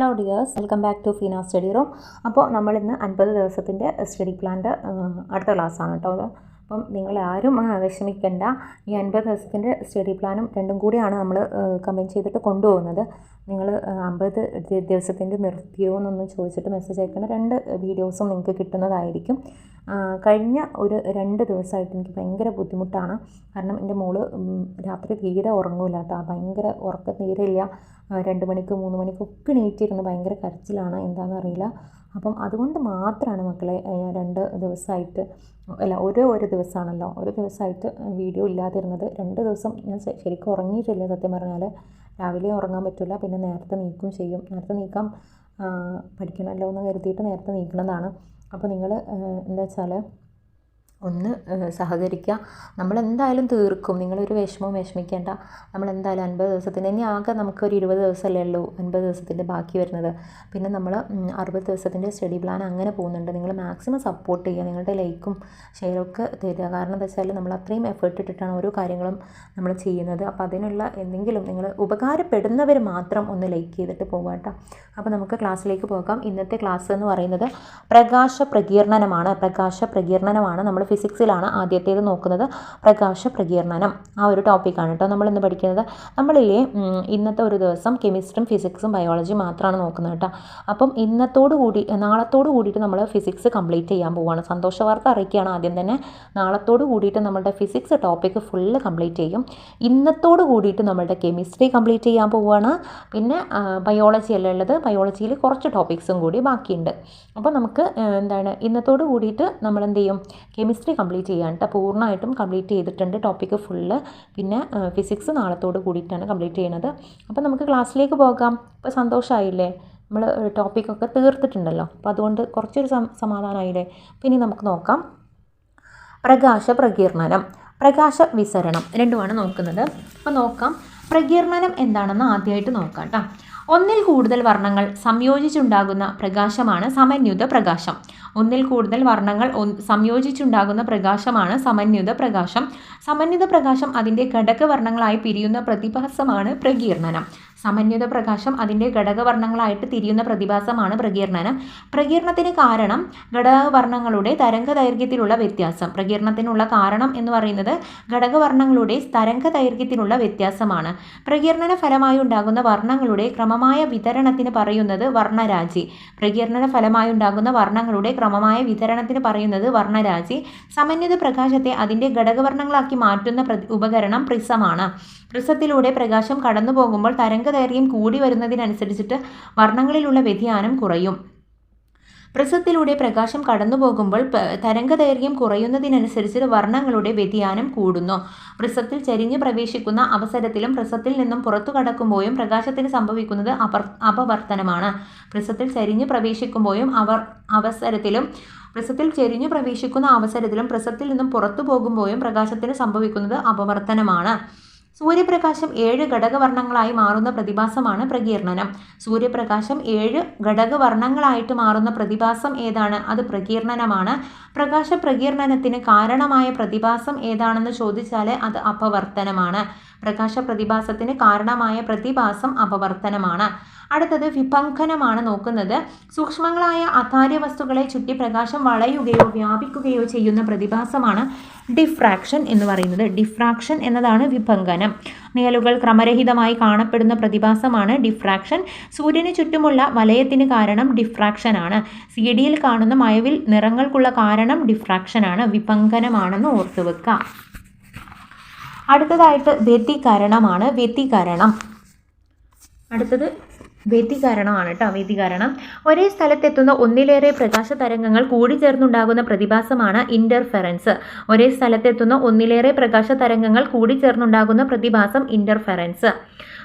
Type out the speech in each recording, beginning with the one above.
Hello dears, welcome back to Feena study room. അപ്പോൾ നമ്മളിന്ന് 50 ദിവസത്തിൻ്റെ സ്റ്റഡി പ്ലാൻ്റെ അടുത്ത ക്ലാസ്സാണ് കേട്ടോ അത്. അപ്പം നിങ്ങളാരും വിഷമിക്കേണ്ട. ഈ 50 ദിവസത്തിൻ്റെ സ്റ്റഡി പ്ലാനും രണ്ടും കൂടിയാണ് നമ്മൾ കമ്പൈൻ ചെയ്തിട്ട് കൊണ്ടുപോകുന്നത്. നിങ്ങൾ 50 ദിവസത്തിൻ്റെ നിർത്തിയോ എന്നൊന്നും ചോദിച്ചിട്ട് മെസ്സേജ് അയക്കുന്ന 2 വീഡിയോസും നിങ്ങൾക്ക് കിട്ടുന്നതായിരിക്കും. കഴിഞ്ഞ ഒരു 2 ദിവസമായിട്ട് എനിക്ക് ഭയങ്കര ബുദ്ധിമുട്ടാണ്. കാരണം എൻ്റെ മോള് രാത്രി തീരെ ഉറങ്ങില്ല കേട്ടോ. ഭയങ്കര ഉറക്കം തീരെയില്ല. 2 മണിക്ക് 3 മണിക്കൊക്കെ എണീറ്റിരുന്ന് ഭയങ്കര കരച്ചിലാണ്, എന്താണെന്ന് അറിയില്ല. അപ്പം അതുകൊണ്ട് മാത്രമാണ് മക്കളെ ഞാൻ 2 ദിവസമായിട്ട് ഒരു ദിവസമാണല്ലോ, ഒരു ദിവസമായിട്ട് വീഡിയോ ഇല്ലാതിരുന്നത്. 2 ദിവസം ഞാൻ ശരിക്കും ഉറങ്ങിയിട്ടില്ല. സത്യം പറഞ്ഞാൽ രാവിലെ ഉറങ്ങാൻ പറ്റില്ല, പിന്നെ നേരത്തെ നീക്കും ചെയ്യും. നേരത്തെ നീക്കാൻ പഠിക്കണമല്ലോ എന്ന് കരുതിയിട്ട് നേരത്തെ നീക്കണതാണ്. അപ്പോൾ നിങ്ങൾ എന്താ വെച്ചാൽ ഒന്ന് സഹകരിക്കുക. നമ്മളെന്തായാലും തീർക്കും. നിങ്ങളൊരു വിഷമിക്കേണ്ട. നമ്മളെന്തായാലും 50 ദിവസത്തിന് ഇനി ആകെ നമുക്കൊരു 20 ദിവസമല്ലേ ഉള്ളൂ 50 ദിവസത്തിൻ്റെ ബാക്കി വരുന്നത്. പിന്നെ നമ്മൾ 60 ദിവസത്തിൻ്റെ സ്റ്റഡി പ്ലാൻ അങ്ങനെ പോകുന്നുണ്ട്. നിങ്ങൾ മാക്സിമം സപ്പോർട്ട് ചെയ്യുക, നിങ്ങളുടെ ലൈക്കും ഷെയറൊക്കെ തരിക. കാരണം എന്താ വെച്ചാൽ നമ്മൾ അത്രയും എഫേർട്ട് ഇട്ടിട്ടാണ് ഓരോ കാര്യങ്ങളും നമ്മൾ ചെയ്യുന്നത്. അപ്പോൾ അതിനുള്ള എന്തെങ്കിലും നിങ്ങൾ ഉപകാരപ്പെടുന്നവർ മാത്രം ഒന്ന് ലൈക്ക് ചെയ്തിട്ട് പോകാം കേട്ടോ. അപ്പോൾ നമുക്ക് ക്ലാസ്സിലേക്ക് പോകാം. ഇന്നത്തെ ക്ലാസ് എന്ന് പറയുന്നത് പ്രകാശ പ്രകീർണനമാണ്. നമ്മൾ ഫിസിക്സിലാണ് ആദ്യത്തേത് നോക്കുന്നത്. പ്രകാശ പ്രകീർണനം ആ ഒരു ടോപ്പിക്കാണ് കേട്ടോ നമ്മളിന്ന് പഠിക്കുന്നത്. നമ്മളില്ലേ ഇന്നത്തെ ഒരു ദിവസം കെമിസ്ട്രിയും ഫിസിക്സും ബയോളജിയും മാത്രമാണ് നോക്കുന്നത് കേട്ടോ. അപ്പം നാളത്തോടു കൂടിയിട്ട് നമ്മൾ ഫിസിക്സ് കംപ്ലീറ്റ് ചെയ്യാൻ പോവുകയാണ്. സന്തോഷ വാർത്ത അറിയിക്കുകയാണ് ആദ്യം തന്നെ. നാളത്തോടു കൂടിയിട്ട് നമ്മളുടെ ഫിസിക്സ് ടോപ്പിക്ക് ഫുള്ള് കംപ്ലീറ്റ് ചെയ്യും. ഇന്നത്തോടു കൂടിയിട്ട് നമ്മളുടെ കെമിസ്ട്രി കംപ്ലീറ്റ് ചെയ്യാൻ പോവുകയാണ്. പിന്നെ ബയോളജി അല്ല ഉള്ളത്, ബയോളജിയിൽ കുറച്ച് ടോപ്പിക്സും കൂടി ബാക്കിയുണ്ട്. അപ്പോൾ നമുക്ക് ഇന്നത്തോടു കൂടിയിട്ട് നമ്മൾ എന്ത് ചെയ്യും, കെമിസ്ട്രി കംപ്ലീറ്റ് ചെയ്യാൻ കേട്ടോ. പൂർണ്ണമായിട്ടും കംപ്ലീറ്റ് ചെയ്തിട്ടുണ്ട് ടോപ്പിക്ക് ഫുള്ള്. പിന്നെ ഫിസിക്സ് നാളത്തോട് കൂടിയിട്ടാണ് കംപ്ലീറ്റ് ചെയ്യുന്നത്. അപ്പോൾ നമുക്ക് ക്ലാസ്സിലേക്ക് പോകാം. ഇപ്പോൾ സന്തോഷമായില്ലേ, നമ്മൾ ടോപ്പിക്കൊക്കെ തീർത്തിട്ടുണ്ടല്ലോ. അപ്പോൾ അതുകൊണ്ട് കുറച്ചൊരു സമാധാനമായില്ലേ. പിന്നെ നമുക്ക് നോക്കാം പ്രകാശ പ്രകീർണനം, പ്രകാശ വിസരണം രണ്ടുമാണ് നോക്കുന്നത്. അപ്പോൾ നോക്കാം പ്രകീർണനം എന്താണെന്ന് ആദ്യമായിട്ട് നോക്കാം കേട്ടോ. ഒന്നിൽ കൂടുതൽ വർണ്ണങ്ങൾ സംയോജിച്ചുണ്ടാകുന്ന പ്രകാശമാണ് സമന്വിത പ്രകാശം. ഒന്നിൽ കൂടുതൽ വർണ്ണങ്ങൾ സംയോജിച്ചുണ്ടാകുന്ന പ്രകാശമാണ് സമന്വിത പ്രകാശം. സമന്വിത പ്രകാശം അതിൻ്റെ ഘടകവർണ്ണങ്ങളായി പിരിയുന്ന പ്രതിഭാസമാണ് പ്രകീർണനം. സമന്വിത പ്രകാശം അതിൻ്റെ ഘടകവർണ്ണങ്ങളായിട്ട് തിരിയുന്ന പ്രതിഭാസമാണ് പ്രകീർണനം. പ്രകീർണത്തിന് കാരണം ഘടകവർണ്ണങ്ങളുടെ തരംഗദൈർഘ്യത്തിലുള്ള വ്യത്യാസം. പ്രകീർണത്തിനുള്ള കാരണം എന്ന് പറയുന്നത് ഘടകവർണ്ണങ്ങളുടെ തരംഗദൈർഘ്യത്തിലുള്ള വ്യത്യാസമാണ്. പ്രകീർണന ഫലമായി ഉണ്ടാകുന്ന വർണ്ണങ്ങളുടെ ക്രമമായ വിതരണത്തിന് പറയുന്നത് വർണ്ണരാജി. പ്രകീർണന ഫലമായി ഉണ്ടാകുന്ന വർണ്ണങ്ങളുടെ ക്രമമായ വിതരണത്തിന് പറയുന്നത് വർണ്ണരാജി. സമന്വിത പ്രകാശത്തെ അതിൻ്റെ ഘടകവർണ്ണങ്ങളാക്കി മാറ്റുന്ന ഉപകരണം പ്രിസമാണ്. പ്രിസത്തിലൂടെ പ്രകാശം കടന്നു പോകുമ്പോൾ തരംഗദൈർഘ്യം കൂടി വരുന്നതിനനുസരിച്ചിട്ട് വർണ്ണങ്ങളിലുള്ള വ്യതിയാനം കുറയും. പ്രിസത്തിലൂടെ പ്രകാശം കടന്നു പോകുമ്പോൾ തരംഗദൈർഘ്യം കുറയുന്നതിനനുസരിച്ച് വർണ്ണങ്ങളുടെ വ്യതിയാനം കൂടുന്നു. പ്രിസത്തിൽ ചരിഞ്ഞ് പ്രവേശിക്കുന്ന അവസരത്തിലും പ്രിസത്തിൽ നിന്നും പുറത്തു കടക്കുമ്പോഴും പ്രകാശത്തിന് സംഭവിക്കുന്നത് അപവർത്തനമാണ്. പ്രിസത്തിൽ ചരിഞ്ഞ് പ്രവേശിക്കുമ്പോഴും പ്രിസത്തിൽ ചെരിഞ്ഞു പ്രവേശിക്കുന്ന അവസരത്തിലും പ്രിസത്തിൽ നിന്നും പുറത്തു പോകുമ്പോഴും പ്രകാശത്തിന് സംഭവിക്കുന്നത് അപവർത്തനമാണ്. സൂര്യപ്രകാശം 7 ഘടകവർണ്ണങ്ങളായി മാറുന്ന പ്രതിഭാസമാണ് പ്രകീർണനം. സൂര്യപ്രകാശം 7 ഘടകവർണ്ണങ്ങളായിട്ട് മാറുന്ന പ്രതിഭാസം ഏതാണ്? അത് പ്രകീർണനമാണ്. പ്രകാശ പ്രകീർണനത്തിന് കാരണമായ പ്രതിഭാസം ഏതാണെന്ന് ചോദിച്ചാൽ അത് അപവർത്തനമാണ്. പ്രകാശ പ്രതിഭാസത്തിന് കാരണമായ പ്രതിഭാസം അപവർത്തനമാണ്. അടുത്തത് വിഭംഗനമാണ് നോക്കുന്നത്. സൂക്ഷ്മങ്ങളായ അതാര്യ വസ്തുക്കളെ ചുറ്റി പ്രകാശം വളയുകയോ വ്യാപിക്കുകയോ ചെയ്യുന്ന പ്രതിഭാസമാണ് ഡിഫ്രാക്ഷൻ എന്ന് പറയുന്നത്. ഡിഫ്രാക്ഷൻ എന്നതാണ് വിഭംഗനം. നിഴലുകൾ ക്രമരഹിതമായി കാണപ്പെടുന്ന പ്രതിഭാസമാണ് ഡിഫ്രാക്ഷൻ. സൂര്യന് ചുറ്റുമുള്ള വലയത്തിന് കാരണം ഡിഫ്രാക്ഷൻ ആണ്. CD-യിൽ കാണുന്ന മഴവിൽ നിറങ്ങൾക്കുള്ള കാരണം ഡിഫ്രാക്ഷൻ ആണ്, വിഭംഗനമാണെന്ന് ഓർത്തു വെക്കുക. അടുത്തതായിട്ട് വ്യതികരണമാണ്. അടുത്തത് വ്യതികരണമാണ് കേട്ടോ. വ്യതികരണം ഒരേ സ്ഥലത്തെത്തുന്ന ഒന്നിലേറെ പ്രകാശ തരംഗങ്ങൾ കൂടിച്ചേർന്നുണ്ടാകുന്ന പ്രതിഭാസമാണ് ഇന്റർഫെറൻസ്. ഒരേ സ്ഥലത്തെത്തുന്ന ഒന്നിലേറെ പ്രകാശ തരംഗങ്ങൾ കൂടിച്ചേർന്നുണ്ടാകുന്ന പ്രതിഭാസം ഇന്റർഫെറൻസ്.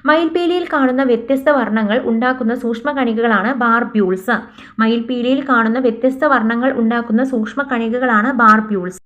മയിൽപീലിയിൽ കാണുന്ന വ്യത്യസ്ത വർണ്ണങ്ങൾ ഉണ്ടാക്കുന്ന സൂക്ഷ്മകണികകളാണ് ബാർബ്യൂൾസ്. മയിൽപീലിയിൽ കാണുന്ന വ്യത്യസ്ത വർണ്ണങ്ങൾ ഉണ്ടാക്കുന്ന സൂക്ഷ്മകണികകളാണ് ബാർബ്യൂൾസ്.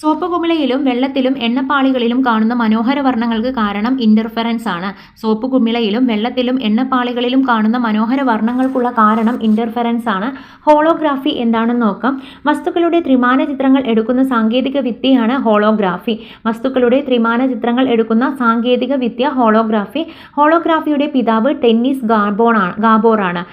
സോപ്പ് കുമിളയിലും വെള്ളത്തിലും എണ്ണപ്പാളികളിലും കാണുന്ന മനോഹര വർണ്ണങ്ങൾക്ക് കാരണം ഇന്റർഫെറൻസ് ആണ്. സോപ്പ് കുമിളയിലും വെള്ളത്തിലും എണ്ണപ്പാളികളിലും കാണുന്ന മനോഹര വർണ്ണങ്ങൾക്കുള്ള കാരണം ഇന്റർഫെറൻസ് ആണ്. ഹോളോഗ്രാഫി എന്താണെന്ന് നോക്കാം. വസ്തുക്കളുടെ ത്രിമാന ചിത്രങ്ങൾ എടുക്കുന്ന സാങ്കേതിക വിദ്യയാണ് ഹോളോഗ്രാഫി. വസ്തുക്കളുടെ ത്രിമാന ചിത്രങ്ങൾ എടുക്കുന്ന സാങ്കേതിക വിദ്യ ഹോളോഗ്രാഫി. ഹോളോഗ്രാഫിയുടെ പിതാവ് ടെന്നിസ് ഗാബോർ ആണ്.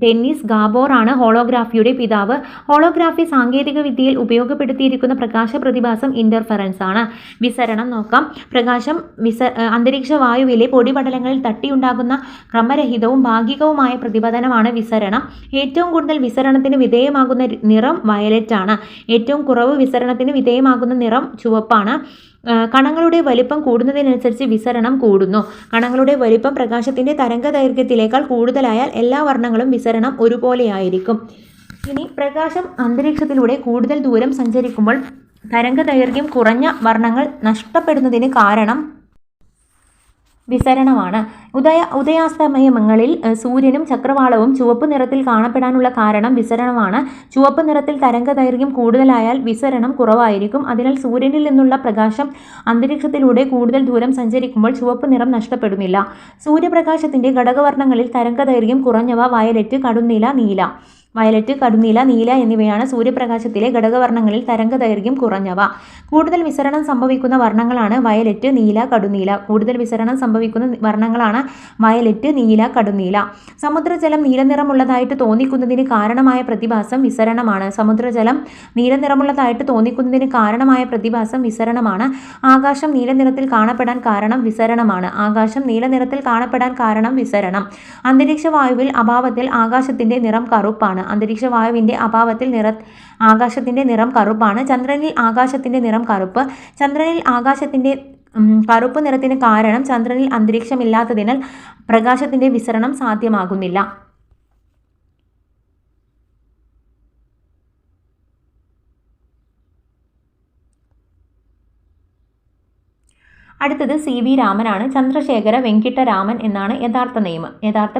ടെന്നിസ് ഗാബോർ ആണ് ഹോളോഗ്രാഫിയുടെ പിതാവ്. ഹോളോഗ്രാഫി സാങ്കേതിക വിദ്യയിൽ ഉപയോഗപ്പെടുത്തിയിരിക്കുന്ന പ്രകാശ പ്രതിഭാസം ഇന്റർഫെറൻസ് ആണ്. വിസരണം നോക്കാം. പ്രകാശം അന്തരീക്ഷ വായുവിലെ പൊടിപടലങ്ങളിൽ തട്ടിയുണ്ടാകുന്ന ക്രമരഹിതവും ഭാഗികവുമായ പ്രതിപതനമാണ് വിസരണം. ഏറ്റവും കൂടുതൽ വിസരണത്തിന് വിധേയമാകുന്ന നിറം വയലറ്റ് ആണ്. ഏറ്റവും കുറവ് വിസരണത്തിന് വിധേയമാകുന്ന നിറം ചുവപ്പാണ്. കണങ്ങളുടെ വലിപ്പം കൂടുന്നതിനനുസരിച്ച് വിസരണം കൂടുന്നു. കണങ്ങളുടെ വലിപ്പം പ്രകാശത്തിന്റെ തരംഗദൈർഘ്യത്തിലേക്കാൾ കൂടുതലായാൽ എല്ലാ വർണ്ണങ്ങളും വിസരണം ഒരുപോലെയായിരിക്കും. ഇനി പ്രകാശം അന്തരീക്ഷത്തിലൂടെ കൂടുതൽ ദൂരം സഞ്ചരിക്കുമ്പോൾ തരംഗദൈർഘ്യം കുറഞ്ഞ വർണ്ണങ്ങൾ നഷ്ടപ്പെടുന്നതിന് കാരണം വിസരണമാണ്. ഉദയാസ്തമയങ്ങളിൽ സൂര്യനും ചക്രവാളവും ചുവപ്പ് നിറത്തിൽ കാണപ്പെടാനുള്ള കാരണം വിസരണമാണ്. ചുവപ്പ് നിറത്തിൽ തരംഗദൈർഘ്യം കൂടുതലായാൽ വിസരണം കുറവായിരിക്കും. അതിനാൽ സൂര്യനിൽ നിന്നുള്ള പ്രകാശം അന്തരീക്ഷത്തിലൂടെ കൂടുതൽ ദൂരം സഞ്ചരിക്കുമ്പോൾ ചുവപ്പ് നിറം നഷ്ടപ്പെടുന്നില്ല. സൂര്യപ്രകാശത്തിന്റെ ഘടകവർണ്ണങ്ങളിൽ തരംഗദൈർഘ്യം കുറഞ്ഞവ വയലറ്റ്, കടുനീല, നീല എന്നിവയാണ് സൂര്യപ്രകാശത്തിലെ ഘടകവർണ്ണങ്ങളിൽ തരംഗദൈർഘ്യം കുറഞ്ഞവ. കൂടുതൽ വിസരണം സംഭവിക്കുന്ന വർണ്ണങ്ങളാണ് വയലറ്റ്, നീല, കടുനീല. സമുദ്രജലം നീലനിറമുള്ളതായിട്ട് തോന്നിക്കുന്നതിന് കാരണമായ പ്രതിഭാസം വിസരണമാണ്. ആകാശം നീലനിറത്തിൽ കാണപ്പെടാൻ കാരണം വിസരണം. അന്തരീക്ഷ വായുവിൽ അഭാവത്തിൽ ആകാശത്തിന്റെ നിറം കറുപ്പാണ്. ചന്ദ്രനിൽ ആകാശത്തിന്റെ നിറം കറുപ്പ്. കറുപ്പ് നിറത്തിന് കാരണം ചന്ദ്രനിൽ അന്തരീക്ഷമില്ലാത്തതിനാൽ പ്രകാശത്തിന്റെ വിസരണം സാധ്യമാകുന്നില്ല. അടുത്തത് CV രാമനാണ്. ചന്ദ്രശേഖര വെങ്കിട്ടരാമൻ എന്നാണ് യഥാർത്ഥ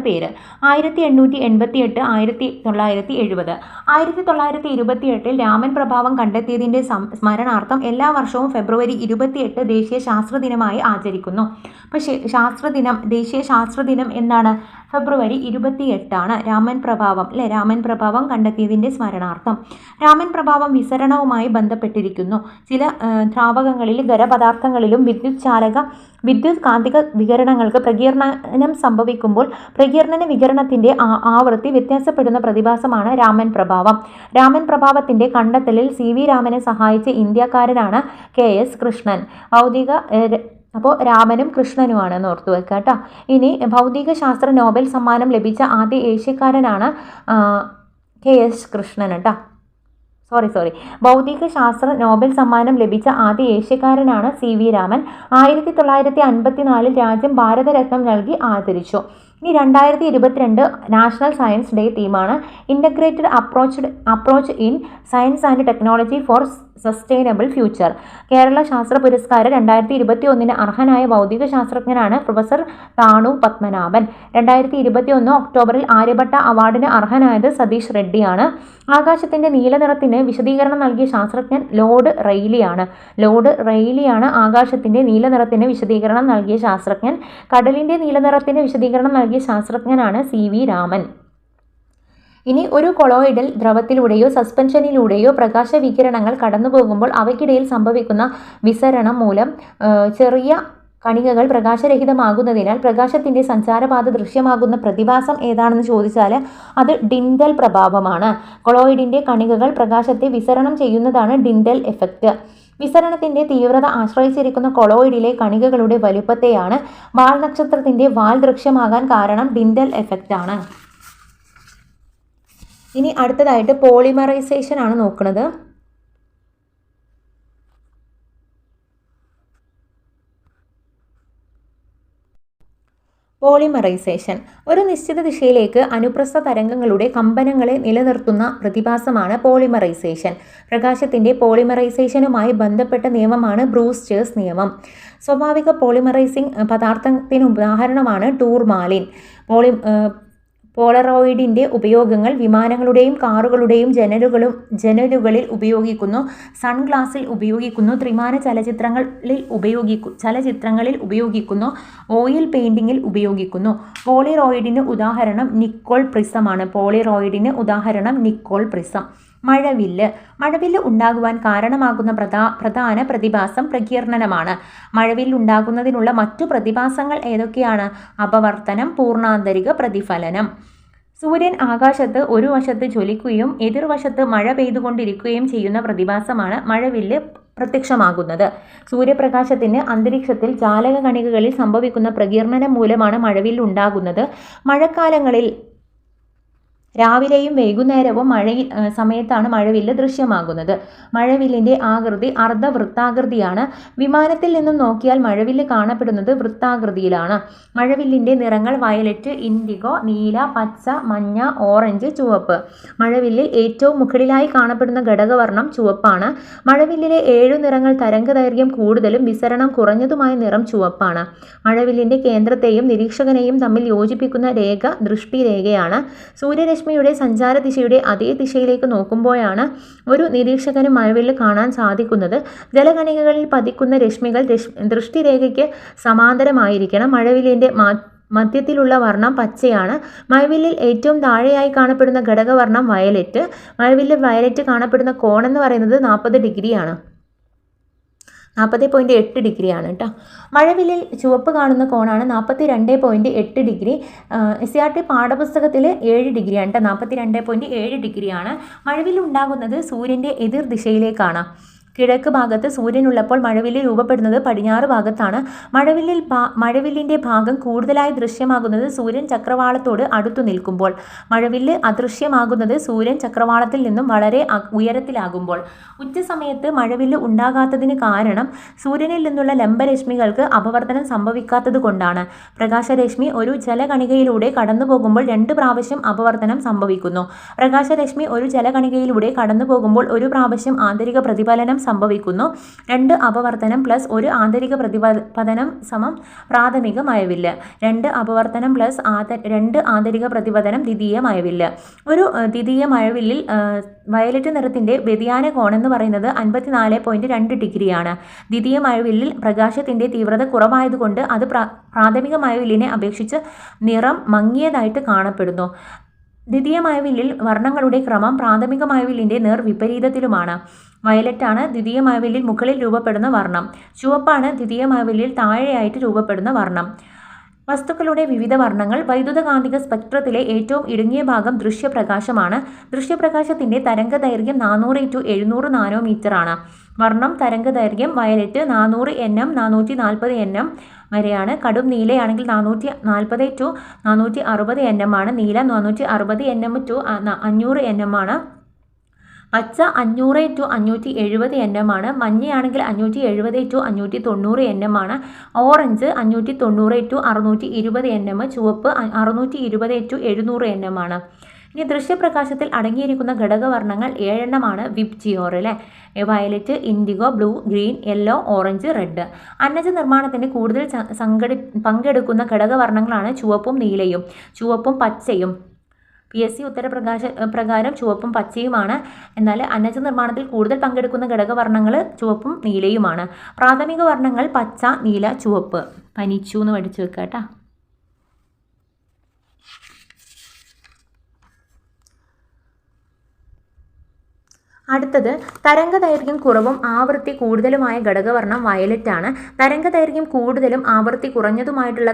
പേര്. 1888 1970. 1928 രാമൻ പ്രഭാവം കണ്ടെത്തിയതിൻ്റെ സ്മരണാർത്ഥം എല്ലാ വർഷവും ഫെബ്രുവരി 28 ദേശീയ ശാസ്ത്രദിനമായി ആചരിക്കുന്നു. പക്ഷേ ദേശീയ ശാസ്ത്രദിനം എന്നാണ് ഫെബ്രുവരി 28 രാമൻ പ്രഭാവം കണ്ടെത്തിയതിൻ്റെ സ്മരണാർത്ഥം. രാമൻ പ്രഭാവം വിസരണവുമായി ബന്ധപ്പെട്ടിരിക്കുന്നു. ചില ദ്രാവകങ്ങളിൽ, ഖരപദാർത്ഥങ്ങളിലും വിദ്യുത് കാന്തിക വികിരണങ്ങൾക്ക് പ്രകീർണനം സംഭവിക്കുമ്പോൾ പ്രകീർണന വികിരണത്തിന്റെ ആവൃത്തി വ്യത്യാസപ്പെടുന്ന പ്രതിഭാസമാണ് രാമൻ പ്രഭാവം. രാമൻ പ്രഭാവത്തിന്റെ കണ്ടെത്തലിൽ CV രാമനെ സഹായിച്ച ഇന്ത്യക്കാരനാണ് KS കൃഷ്ണൻ. അപ്പോൾ രാമനും കൃഷ്ണനുമാണെന്ന് ഓർത്തു വെക്കുക കേട്ടോ. ഇനി ഭൗതിക ശാസ്ത്ര നോബൽ സമ്മാനം ലഭിച്ച ആദ്യ ഏഷ്യക്കാരനാണ് KS കൃഷ്ണൻ കേട്ടോ. ഭൗതിക ശാസ്ത്ര നോബൽ സമ്മാനം ലഭിച്ച ആദ്യ ഏഷ്യക്കാരനാണ് CV രാമൻ. 1954 രാജ്യം ഭാരതരത്നം നൽകി ആദരിച്ചു. ഇനി 2022 നാഷണൽ സയൻസ് ഡേ തീമാണ് integrated approach in science and technology for sustainable future. Kerala ശാസ്ത്ര പുരസ്കാരം 2021 അർഹനായ ഭൗതിക ശാസ്ത്രജ്ഞനാണ് പ്രൊഫസർ താണു പത്മനാഭൻ. 2021 ഒക്ടോബറിൽ ആര്യഭട്ട അവാർഡിന് അർഹനായത് സതീഷ് റെഡ്ഡിയാണ്. ആകാശത്തിന്റെ നീലനിറത്തിന് വിശദീകരണം നൽകിയ ശാസ്ത്രജ്ഞൻ ലോർഡ് റെയ്ലിയാണ് ആകാശത്തിന്റെ നീലനിറത്തിന് വിശദീകരണം നൽകിയ ശാസ്ത്രജ്ഞൻ. കടലിന്റെ നീലനിറത്തിന് വിശദീകരണം നൽകിയ ശാസ്ത്രജ്ഞനാണ് CV രാമൻ. ഇനി ഒരു കൊളോയിഡൽ ദ്രവത്തിലൂടെയോ സസ്പെൻഷനിലൂടെയോ പ്രകാശവികിരണങ്ങൾ കടന്നുപോകുമ്പോൾ അവയ്ക്കിടയിൽ സംഭവിക്കുന്ന വിസരണം മൂലം ചെറിയ കണികകൾ പ്രകാശരഹിതമാകുന്നതിനാൽ പ്രകാശത്തിന്റെ സഞ്ചാരപാത ദൃശ്യമാകുന്ന പ്രതിഭാസം ഏതാണെന്ന് ചോദിച്ചാൽ അത് ഡിൻഡൽ പ്രഭാവമാണ്. കൊളോയിഡിന്റെ കണികകൾ പ്രകാശത്തെ വിസരണം ചെയ്യുന്നതാണ് ഡിൻഡൽ എഫക്റ്റ്. വിസരണത്തിന്റെ തീവ്രത ആശ്രയിച്ചിരിക്കുന്ന കൊളോയിഡിലെ കണികകളുടെ വലുപ്പത്തെയാണ്. വാൽ നക്ഷത്രത്തിന്റെ വാൽ ദൃശ്യമാകാൻ കാരണം ഡിൻഡൽ എഫക്റ്റ് ആണ്. ഇനി അടുത്തതായിട്ട് പോളിമറൈസേഷൻ ആണ് നോക്കുന്നത്. പോളിമറൈസേഷൻ ഒരു നിശ്ചിത ദിശയിലേക്ക് അനുപ്രസ്ഥ തരംഗങ്ങളുടെ കമ്പനങ്ങളെ നിലനിർത്തുന്ന പ്രതിഭാസമാണ് പോളിമറൈസേഷൻ. പ്രകാശത്തിന്റെ പോളിമറൈസേഷനുമായി ബന്ധപ്പെട്ട നിയമമാണ് ബ്രൂസ്റ്റേഴ്സ് നിയമം. സ്വാഭാവിക പോളിമറൈസിംഗ് പദാർത്ഥത്തിന് ഉദാഹരണമാണ് ടൂർമാലിൻ. പോളറോയിഡിൻ്റെ ഉപയോഗങ്ങൾ വിമാനങ്ങളുടെയും കാറുകളുടെയും ജനലുകളിൽ ഉപയോഗിക്കുന്നു, സൺഗ്ലാസിൽ ഉപയോഗിക്കുന്നു, ത്രിമാന ചലച്ചിത്രങ്ങളിൽ ഉപയോഗിക്കുന്നു, ഓയിൽ പെയിൻറ്റിങ്ങിൽ ഉപയോഗിക്കുന്നു. പോളിറോയിഡിന് ഉദാഹരണം നിക്കോൾ പ്രിസമാണ്. പോളിറോയിഡിന് ഉദാഹരണം നിക്കോൾ പ്രിസം. മഴവില്ല് ഉണ്ടാകുവാൻ കാരണമാകുന്ന പ്രധാന പ്രതിഭാസം പ്രകീർണനമാണ്. മഴവില്ലുണ്ടാകുന്നതിനുള്ള മറ്റു പ്രതിഭാസങ്ങൾ ഏതൊക്കെയാണ്? അപവർത്തനം, പൂർണ്ണാന്തരിക പ്രതിഫലനം. സൂര്യൻ ആകാശത്ത് ഒരു വശത്ത് ജ്വലിക്കുകയും എതിർവശത്ത് മഴ പെയ്തുകൊണ്ടിരിക്കുകയും ചെയ്യുന്ന പ്രതിഭാസമാണ് മഴവില്ല് പ്രത്യക്ഷമാകുന്നത്. സൂര്യപ്രകാശത്തിന് അന്തരീക്ഷത്തിൽ ജാലക കണികകളിൽ സംഭവിക്കുന്ന പ്രകീർണനം മൂലമാണ് മഴവില്ല് ഉണ്ടാകുന്നത്. മഴക്കാലങ്ങളിൽ രാവിലെയും വൈകുന്നേരവും സമയത്താണ് മഴവില്ല് ദൃശ്യമാകുന്നത്. മഴവില്ലിൻ്റെ ആകൃതി അർദ്ധവൃത്താകൃതിയാണ്. വിമാനത്തിൽ നിന്നും നോക്കിയാൽ മഴവില്ല് കാണപ്പെടുന്നത് വൃത്താകൃതിയിലാണ്. മഴവില്ലിൻ്റെ നിറങ്ങൾ വയലറ്റ്, ഇൻഡിഗോ, നീല, പച്ച, മഞ്ഞ, ഓറഞ്ച്, ചുവപ്പ്. മഴവില്ലിൽ ഏറ്റവും മുകളിലായി കാണപ്പെടുന്ന ഘടകവർണ്ണം ചുവപ്പാണ്. മഴവില്ലിലെ 7 നിറങ്ങൾ തരംഗദൈർഘ്യം കൂടുതലും വിസരണം കുറഞ്ഞതുമായ നിറം ചുവപ്പാണ്. മഴവില്ലിൻ്റെ കേന്ദ്രത്തെയും നിരീക്ഷകനെയും തമ്മിൽ യോജിപ്പിക്കുന്ന രേഖ ദൃഷ്ടിരേഖയാണ്. സൂര്യരശ്മിയുടെ സഞ്ചാരദിശയുടെ അതേ ദിശയിലേക്ക് നോക്കുമ്പോഴാണ് ഒരു നിരീക്ഷകന് മഴവില്ല് കാണാൻ സാധിക്കുന്നത്. ജലകണികകളിൽ പതിക്കുന്ന രശ്മികൾ ദൃഷ്ടിരേഖയ്ക്ക് സമാന്തരമായിരിക്കണം. മഴവില്ലിൻ്റെ മധ്യത്തിലുള്ള വർണ്ണം പച്ചയാണ്. മഴവില്ലിൽ ഏറ്റവും താഴെയായി കാണപ്പെടുന്ന ഘടകവർണ്ണം വയലറ്റ്. മഴവില്ലിൽ വയലറ്റ് കാണപ്പെടുന്ന കോണെന്ന് പറയുന്നത് 40 ഡിഗ്രിയാണ്. 40.8 ഡിഗ്രിയാണ് കേട്ടോ. മഴവില്ലിൽ ചുവപ്പ് കാണുന്ന കോണാണ് 42.8 ഡിഗ്രി. SCERT പാഠപുസ്തകത്തിൽ 7 ഡിഗ്രിയാണ് കേട്ടോ. 42.7 ഡിഗ്രിയാണ്. മഴവില്ല് ഉണ്ടാകുന്നത് സൂര്യൻ്റെ എതിർ ദിശയിലേക്കാണ്. കിഴക്ക് ഭാഗത്ത് സൂര്യനുള്ളപ്പോൾ മഴവില്ല് രൂപപ്പെടുന്നത് പടിഞ്ഞാറ് ഭാഗത്താണ്. മഴവില്ലിൻ്റെ ഭാഗം കൂടുതലായി ദൃശ്യമാകുന്നത് സൂര്യൻ ചക്രവാളത്തോട് അടുത്തു നിൽക്കുമ്പോൾ. മഴവില്ല് അദൃശ്യമാകുന്നത് സൂര്യൻ ചക്രവാളത്തിൽ നിന്നും വളരെ ഉയരത്തിലാകുമ്പോൾ. ഉച്ചസമയത്ത് മഴവില്ല് ഉണ്ടാകാത്തതിന് കാരണം സൂര്യനിൽ നിന്നുള്ള ലംബരശ്മികൾക്ക് അപവർത്തനം സംഭവിക്കാത്തത് കൊണ്ടാണ്. പ്രകാശരശ്മി ഒരു ജലകണികയിലൂടെ കടന്നു പോകുമ്പോൾ 2 പ്രാവശ്യം അപവർത്തനം സംഭവിക്കുന്നു. പ്രകാശരശ്മി ഒരു ജലകണികയിലൂടെ കടന്നു പോകുമ്പോൾ 1 പ്രാവശ്യം ആന്തരിക പ്രതിഫലനം സംഭവിക്കുന്നു. 2 അപവർത്തനം പ്ലസ് 1 ആന്തരിക പ്രതിപതനം സമം പ്രാഥമിക മഴവില്ല്. 2 അപവർത്തനം പ്ലസ് 2 ആന്തരിക പ്രതിപതനം ദ്വിതീയ മഴവില്ല്. ഒരു ദ്വിതീയ മഴവില്ലിൽ വയലറ്റ് നിറത്തിൻ്റെ വ്യതിയാന കോണെന്ന് പറയുന്നത് 54.2 ഡിഗ്രിയാണ്. ദ്വിതീയ മഴവില്ലിൽ പ്രകാശത്തിൻ്റെ തീവ്രത കുറവായതുകൊണ്ട് അത് പ്രാഥമിക മഴവില്ലിനെ അപേക്ഷിച്ച് നിറം മങ്ങിയതായിട്ട് കാണപ്പെടുന്നു. ദ്വിതീയ മഴവില്ലിൽ വർണ്ണങ്ങളുടെ ക്രമം പ്രാഥമിക മഴവില്ലിൻ്റെ വിപരീതത്തിലുമാണ്. വയലറ്റാണ് ദ്വിതീയ മഴവില്ലിൽ മുകളിൽ രൂപപ്പെടുന്ന വർണ്ണം. ചുവപ്പാണ് ദ്വിതീയ മഴവില്ലിൽ താഴെയായിട്ട് രൂപപ്പെടുന്ന വർണ്ണം. വസ്തുക്കളുടെ വിവിധ വർണ്ണങ്ങൾ. വൈദ്യുതകാന്തിക സ്പെക്ട്രത്തിലെ ഏറ്റവും ഇടുങ്ങിയ ഭാഗം ദൃശ്യപ്രകാശമാണ്. ദൃശ്യപ്രകാശത്തിൻ്റെ തരംഗദൈർഘ്യം 400-700 നാനോമീറ്ററാണ്. വർണ്ണം തരംഗദൈർഘ്യം വയലറ്റ് 400 nm 440 nm വരെയാണ്. കടും നീലയാണെങ്കിൽ 440-460 nm ആണ്. നീല 460 nm to 500 nm ആണ്. പച്ച 500-570 nm ആണ്. മഞ്ഞയാണെങ്കിൽ 570-590 nm ആണ്. Orange 590-620 nm. ചുവപ്പ് 620-700 nm ആണ്. ഇനി ദൃശ്യപ്രകാശത്തിൽ അടങ്ങിയിരിക്കുന്ന ഘടകവർണ്ണങ്ങൾ 7 എണ്ണമാണ്. വിബ്ജിയോർ അല്ലേ. Violet, indigo, blue, green, yellow, orange, red. അന്നജ നിർമ്മാണത്തിന് കൂടുതൽ പങ്കെടുക്കുന്ന ഘടകവർണ്ണങ്ങളാണ് ചുവപ്പും നീലയും. ചുവപ്പും പച്ചയും. PSC പ്രകാരം ചുവപ്പും പച്ചയുമാണ്. എന്നാൽ അന്നജ നിർമ്മാണത്തിൽ കൂടുതൽ പങ്കെടുക്കുന്ന ഘടകവർണ്ണങ്ങൾ ചുവപ്പും നീലയുമാണ്. പ്രാഥമിക വർണ്ണങ്ങൾ പച്ച, നീല, ചുവപ്പ്. പനിച്ചു എന്ന് പഠിച്ചു വെക്കുക കേട്ടോ. അടുത്തത് തരംഗദൈർഘ്യം കുറവും ആവൃത്തി കൂടുതലുമായ ഘടകവർണ്ണം വയലറ്റ് ആണ്. തരംഗദൈർഘ്യം കൂടുതലും ആവൃത്തി കുറഞ്ഞതുമായിട്ടുള്ള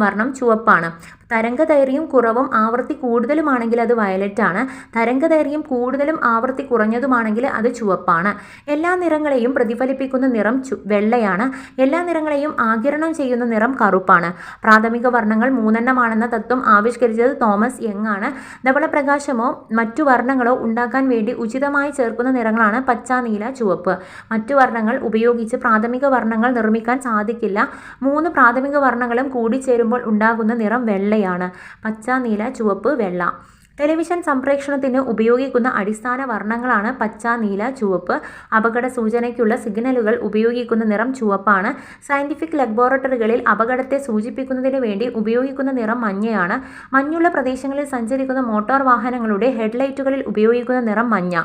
വർണ്ണം ചുവപ്പാണ്. തരംഗദൈർഘ്യം കുറവും ആവൃത്തി കൂടുതലുമാണെങ്കിൽ അത് വയലറ്റ് ആണ്. തരംഗദൈർഘ്യം കൂടുതലും ആവൃത്തി കുറഞ്ഞതുമാണെങ്കിൽ അത് ചുവപ്പാണ്. എല്ലാ നിറങ്ങളെയും പ്രതിഫലിപ്പിക്കുന്ന നിറം വെള്ളയാണ്. എല്ലാ നിറങ്ങളെയും ആഗിരണം ചെയ്യുന്ന നിറം കറുപ്പാണ്. പ്രാഥമിക വർണ്ണങ്ങൾ 3 എണ്ണമാണെന്ന തത്വം ആവിഷ്കരിച്ചത് തോമസ് യങ് ആണ്. ധവളപ്രകാശമോ മറ്റു വർണ്ണങ്ങളോ ഉണ്ടാക്കാൻ വേണ്ടി ഉചിതമായി ചേർക്കുന്ന നിറങ്ങളാണ് പച്ച, നീല, ചുവപ്പ്. മറ്റു വർണ്ണങ്ങൾ ഉപയോഗിച്ച് പ്രാഥമിക വർണ്ണങ്ങൾ നിർമ്മിക്കാൻ സാധിക്കില്ല. 3 പ്രാഥമിക വർണ്ണങ്ങളും കൂടിച്ചേരുമ്പോൾ ഉണ്ടാകുന്ന നിറം വെള്ളയാണ്. പച്ച, നീല, ചുവപ്പ്, വെള്ള. ടെലിവിഷൻ സംപ്രേഷണത്തിന് ഉപയോഗിക്കുന്ന അടിസ്ഥാന വർണ്ണങ്ങളാണ് പച്ച, നീല, ചുവപ്പ്. അപകട സൂചനയ്ക്കുള്ള സിഗ്നലുകൾ ഉപയോഗിക്കുന്ന നിറം ചുവപ്പാണ്. സയന്റിഫിക് ലബോറട്ടറികളിൽ അപകടത്തെ സൂചിപ്പിക്കുന്നതിന് വേണ്ടി ഉപയോഗിക്കുന്ന നിറം മഞ്ഞയാണ്. മഞ്ഞുള്ള പ്രദേശങ്ങളിൽ സഞ്ചരിക്കുന്ന മോട്ടോർ വാഹനങ്ങളുടെ ഹെഡ്ലൈറ്റുകളിൽ ഉപയോഗിക്കുന്ന നിറം മഞ്ഞ.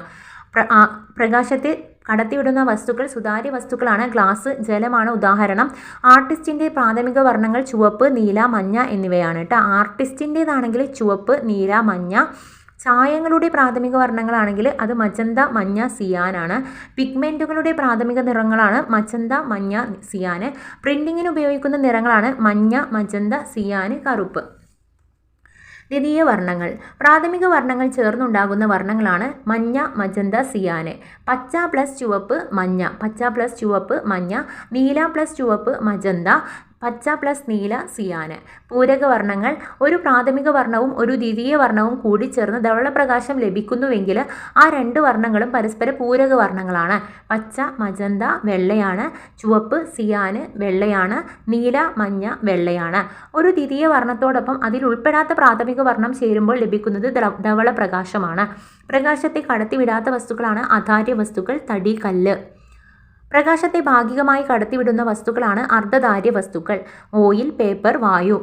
പ്രകാശത്തെ കടത്തിവിടുന്ന വസ്തുക്കൾ സുതാര്യ വസ്തുക്കളാണ്. ഗ്ലാസ്, ജലമാണ് ഉദാഹരണം. ആർട്ടിസ്റ്റിൻ്റെ പ്രാഥമിക വർണ്ണങ്ങൾ ചുവപ്പ്, നീല, മഞ്ഞ എന്നിവയാണ് കേട്ടോ. ആർട്ടിസ്റ്റിൻ്റേതാണെങ്കിൽ ചുവപ്പ്, നീല, മഞ്ഞ. ചായങ്ങളുടെ പ്രാഥമിക വർണ്ണങ്ങളാണെങ്കിൽ അത് മജന്ത, മഞ്ഞ, സിയാനാണ്. പിഗ്മെൻറ്റുകളുടെ പ്രാഥമിക നിറങ്ങളാണ് മജന്ത, മഞ്ഞ, സിയാന്. പ്രിൻറ്റിങ്ങിന് ഉപയോഗിക്കുന്ന നിറങ്ങളാണ് മഞ്ഞ, മജന്ത, സിയാന്, കറുപ്പ്. ദ്വിതീയ വർണ്ണങ്ങൾ. പ്രാഥമിക വർണ്ണങ്ങൾ ചേർന്നുണ്ടാകുന്ന വർണ്ണങ്ങളാണ് മഞ്ഞ, മജന്ത, സിയാന്. പച്ച പ്ലസ് ചുവപ്പ് മഞ്ഞ, പച്ച പ്ലസ് ചുവപ്പ് മഞ്ഞ. നീല പ്ലസ് ചുവപ്പ് മജന്ത, പച്ച പ്ലസ് നീല, സിയാന്. പൂരക വർണ്ണങ്ങൾ. ഒരു പ്രാഥമിക വർണ്ണവും ഒരു ദ്വിതീയ വർണ്ണവും കൂടിച്ചേർന്ന് ധവളപ്രകാശം ലഭിക്കുന്നുവെങ്കിൽ ആ രണ്ട് വർണ്ണങ്ങളും പരസ്പര പൂരക വർണ്ണങ്ങളാണ്. പച്ച, മജന്ത, വെള്ളയാണ്. ചുവപ്പ്, സിയാന്, വെള്ളയാണ്. നീല, മഞ്ഞ, വെള്ളയാണ്. ഒരു ദ്വിതീയ വർണ്ണത്തോടൊപ്പം അതിൽ ഉൾപ്പെടാത്ത പ്രാഥമിക വർണ്ണം ചേരുമ്പോൾ ലഭിക്കുന്നത് ധവളപ്രകാശമാണ്. പ്രകാശത്തെ കടത്തിവിടാത്ത വസ്തുക്കളാണ് അധാര്യ വസ്തുക്കൾ, തടി, കല്ല്. പ്രകാശത്തെ ഭാഗികമായി കടത്തിവിടുന്ന വസ്തുക്കളാണ് അർദ്ധധാര്യ വസ്തുക്കൾ, ഓയിൽ, പേപ്പർ, വായു.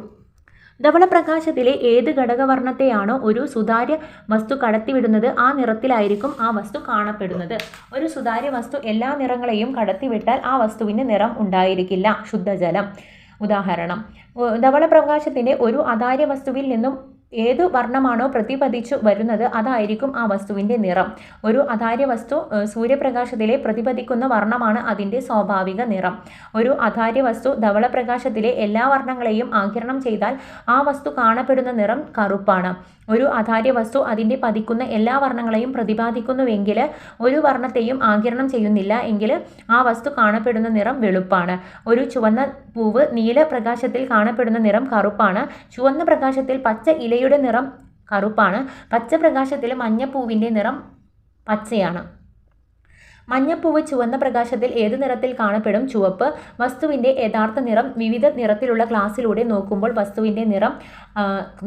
ധവളപ്രകാശത്തിലെ ഏത് ഘടകവർണ്ണത്തെയാണോ ഒരു സുതാര്യ വസ്തു കടത്തിവിടുന്നത് ആ നിറത്തിലായിരിക്കും ആ വസ്തു കാണപ്പെടുന്നത്. ഒരു സുതാര്യ വസ്തു എല്ലാ നിറങ്ങളെയും കടത്തിവിട്ടാൽ ആ വസ്തുവിന് നിറം ഉണ്ടായിരിക്കില്ല. ശുദ്ധജലം. ഉദാഹരണം: ധവളപ്രകാശത്തിൻ്റെ ഒരു അധാര്യ വസ്തുവിൽ നിന്നും ഏതു വർണ്ണമാണോ പ്രതിപദിച്ചു വരുന്നത് അതായിരിക്കും ആ വസ്തുവിൻ്റെ നിറം. ഒരു അധാര്യ വസ്തു സൂര്യപ്രകാശത്തിലെ പ്രതിപദിക്കുന്ന വർണ്ണമാണ് അതിൻ്റെ സ്വാഭാവിക നിറം. ഒരു അധാര്യ വസ്തു ധവളപ്രകാശത്തിലെ എല്ലാ വർണ്ണങ്ങളെയും ആഗിരണം ചെയ്താൽ ആ വസ്തു കാണപ്പെടുന്ന നിറം കറുപ്പാണ്. ഒരു അധാര്യ വസ്തു അതിൻ്റെ പതിക്കുന്ന എല്ലാ വർണ്ണങ്ങളെയും പ്രതിപാദിക്കുന്നുവെങ്കിൽ ഒരു വർണ്ണത്തെയും ആഗിരണം ചെയ്യുന്നില്ല എങ്കിൽ ആ വസ്തു കാണപ്പെടുന്ന നിറം വെളുപ്പാണ്. ഒരു ചുവന്ന പൂവ് നീല പ്രകാശത്തിൽ കാണപ്പെടുന്ന നിറം കറുപ്പാണ്. ചുവന്ന പ്രകാശത്തിൽ പച്ച ഇലയുടെ നിറം കറുപ്പാണ്. പച്ച പ്രകാശത്തിൽ മഞ്ഞപ്പൂവിൻ്റെ നിറം പച്ചയാണ്. മഞ്ഞപ്പൂവ് ചുവന്ന പ്രകാശത്തിൽ ഏത് നിറത്തിൽ കാണപ്പെടും? ചുവപ്പ്. വസ്തുവിൻ്റെ യഥാർത്ഥ നിറം വിവിധ നിറത്തിലുള്ള ഗ്ലാസ്സിലൂടെ നോക്കുമ്പോൾ വസ്തുവിൻ്റെ നിറം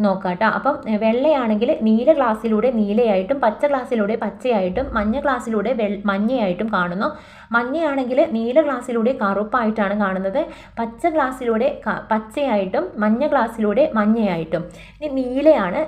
നോക്കാട്ടോ. അപ്പം വെള്ളയാണെങ്കിൽ നീല ഗ്ലാസ്സിലൂടെ നീലയായിട്ടും പച്ച ഗ്ലാസ്സിലൂടെ പച്ചയായിട്ടും മഞ്ഞ ഗ്ലാസ്സിലൂടെ മഞ്ഞയായിട്ടും കാണുന്നു. മഞ്ഞയാണെങ്കിൽ നീല ഗ്ലാസ്സിലൂടെ കറുപ്പായിട്ടാണ് കാണുന്നത്. പച്ച ഗ്ലാസ്സിലൂടെ പച്ചയായിട്ടും മഞ്ഞ ഗ്ലാസ്സിലൂടെ മഞ്ഞയായിട്ടും. ഇനി നീലയാണ്.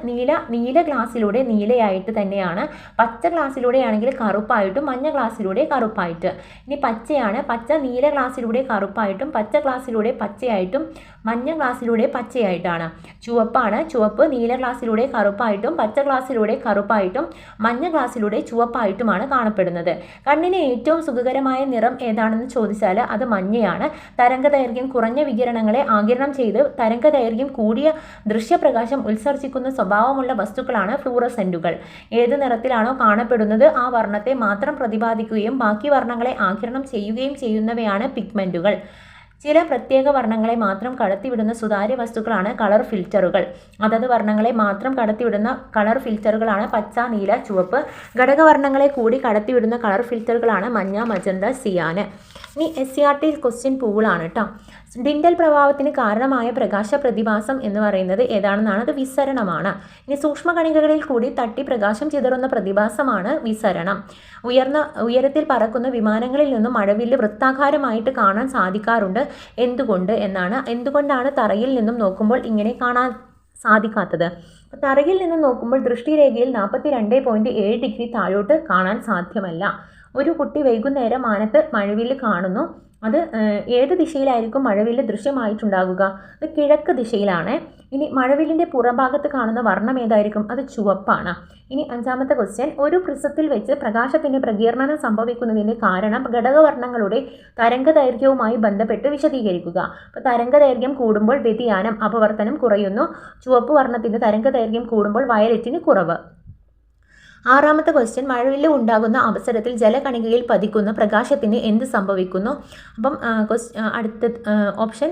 നീല ഗ്ലാസ്സിലൂടെ നീലയായിട്ട് തന്നെയാണ്. പച്ച ഗ്ലാസ്സിലൂടെയാണെങ്കിൽ കറുപ്പായിട്ടും മഞ്ഞ ഗ്ലാസ്സിലൂടെ കറുപ്പായിട്ട്. ഇനി പച്ചയാണ്. പച്ച നീല ഗ്ലാസ്സിലൂടെ കറുപ്പായിട്ടും പച്ച ഗ്ലാസ്സിലൂടെ പച്ചയായിട്ടും മഞ്ഞ ഗ്ലാസ്സിലൂടെ പച്ചയായിട്ടാണ്. ചുവപ്പാണ്. ചുവപ്പ് നീല ഗ്ലാസ്സിലൂടെ കറുപ്പായിട്ടും പച്ച ഗ്ലാസ്സിലൂടെ കറുപ്പായിട്ടും മഞ്ഞ ഗ്ലാസ്സിലൂടെ ചുവപ്പായിട്ടുമാണ് കാണപ്പെടുന്നത്. കണ്ണിന് ഏറ്റവും സുഖകരമായ നിറം ഏതാണെന്ന് ചോദിച്ചാൽ അത് മഞ്ഞയാണ്. തരംഗദൈർഘ്യം കുറഞ്ഞ വികിരണങ്ങളെ ആഗിരണം ചെയ്ത് തരംഗദൈർഘ്യം കൂടിയ ദൃശ്യപ്രകാശം ഉത്സർജിക്കുന്ന സ്വഭാവമുള്ള വസ്തുക്കളാണ് ഫ്ലൂറസെന്റുകൾ. ഏത് നിറത്തിലാണോ കാണപ്പെടുന്നത് ആ വർണ്ണത്തെ മാത്രം പ്രതിപാദിക്കുകയും ബാക്കി വർണ്ണങ്ങളെ ആഗിരണം ചെയ്യുകയും ചെയ്യുന്നവയാണ് പിഗ്മെന്റുകൾ. ചില പ്രത്യേക വർണ്ണങ്ങളെ മാത്രം കടത്തിവിടുന്ന സുതാര്യ വസ്തുക്കളാണ് കളർ ഫിൽറ്ററുകൾ. അതത് വർണ്ണങ്ങളെ മാത്രം കടത്തിവിടുന്ന കളർ ഫിൽറ്ററുകളാണ് പച്ച, നീല, ചുവപ്പ്. ഘടകവർണ്ണങ്ങളെ കൂടി കടത്തിവിടുന്ന കളർ ഫിൽറ്ററുകളാണ് മഞ്ഞ, മജന്ത, സിയാന്. ഇനി SCRT ക്വസ്റ്റ്യൻ പൂളാണ് കേട്ടോ. ഡിൻഡൽ പ്രഭാവത്തിന് കാരണമായ പ്രകാശ പ്രതിഭാസം എന്ന് പറയുന്നത് ഏതാണെന്നാണ്? അത് വിസരണമാണ്. ഇനി സൂക്ഷ്മകണികകളിൽ കൂടി തട്ടി പ്രകാശം ചിതറുന്ന പ്രതിഭാസമാണ് വിസരണം. ഉയരത്തിൽ പറക്കുന്ന വിമാനങ്ങളിൽ നിന്നും മഴവില്ല് വൃത്താകാരമായിട്ട് കാണാൻ സാധിക്കാറുണ്ട്. എന്തുകൊണ്ട് എന്നാണ്. എന്തുകൊണ്ടാണ് തറയിൽ നിന്നും നോക്കുമ്പോൾ ഇങ്ങനെ കാണാൻ സാധിക്കാത്തത്? തറയിൽ നിന്നും നോക്കുമ്പോൾ ദൃഷ്ടിരേഖയിൽ 42.7 ഡിഗ്രി താഴോട്ട് കാണാൻ സാധ്യമല്ല. ഒരു കുട്ടി വൈകുന്നേരം മാനത്ത് മഴവില്ല് കാണുന്നു. അത് ഏത് ദിശയിലായിരിക്കും മഴവില്ല് ദൃശ്യമായിട്ടുണ്ടാകുക? അത് കിഴക്ക് ദിശയിലാണ്. ഇനി മഴവില്ലിൻ്റെ പുറംഭാഗത്ത് കാണുന്ന വർണ്ണം ഏതായിരിക്കും? അത് ചുവപ്പാണ്. ഇനി 5ാമത്തെ ക്വസ്റ്റ്യൻ: ഒരു പ്രിസത്തിൽ വെച്ച് പ്രകാശത്തിന് പ്രകീർണനം സംഭവിക്കുന്നതിൻ്റെ കാരണം ഘടകവർണ്ണങ്ങളുടെ തരംഗദൈർഘ്യവുമായി ബന്ധപ്പെട്ട് വിശദീകരിക്കുക. അപ്പോൾ തരംഗദൈർഘ്യം കൂടുമ്പോൾ വ്യതിയാനം, അപവർത്തനം കുറയുന്നു. ചുവപ്പ് വർണ്ണത്തിൻ്റെ തരംഗദൈർഘ്യം കൂടുമ്പോൾ വയലറ്റിന് കുറവ്. 6ാമത്തെ ക്വസ്റ്റ്യൻ: മഴവില്ല് ഉണ്ടാകുന്ന അവസരത്തിൽ ജലകണികയിൽ പതിക്കുന്ന പ്രകാശത്തിന് എന്ത് സംഭവിക്കുന്നു? അപ്പം അടുത്ത ഓപ്ഷൻ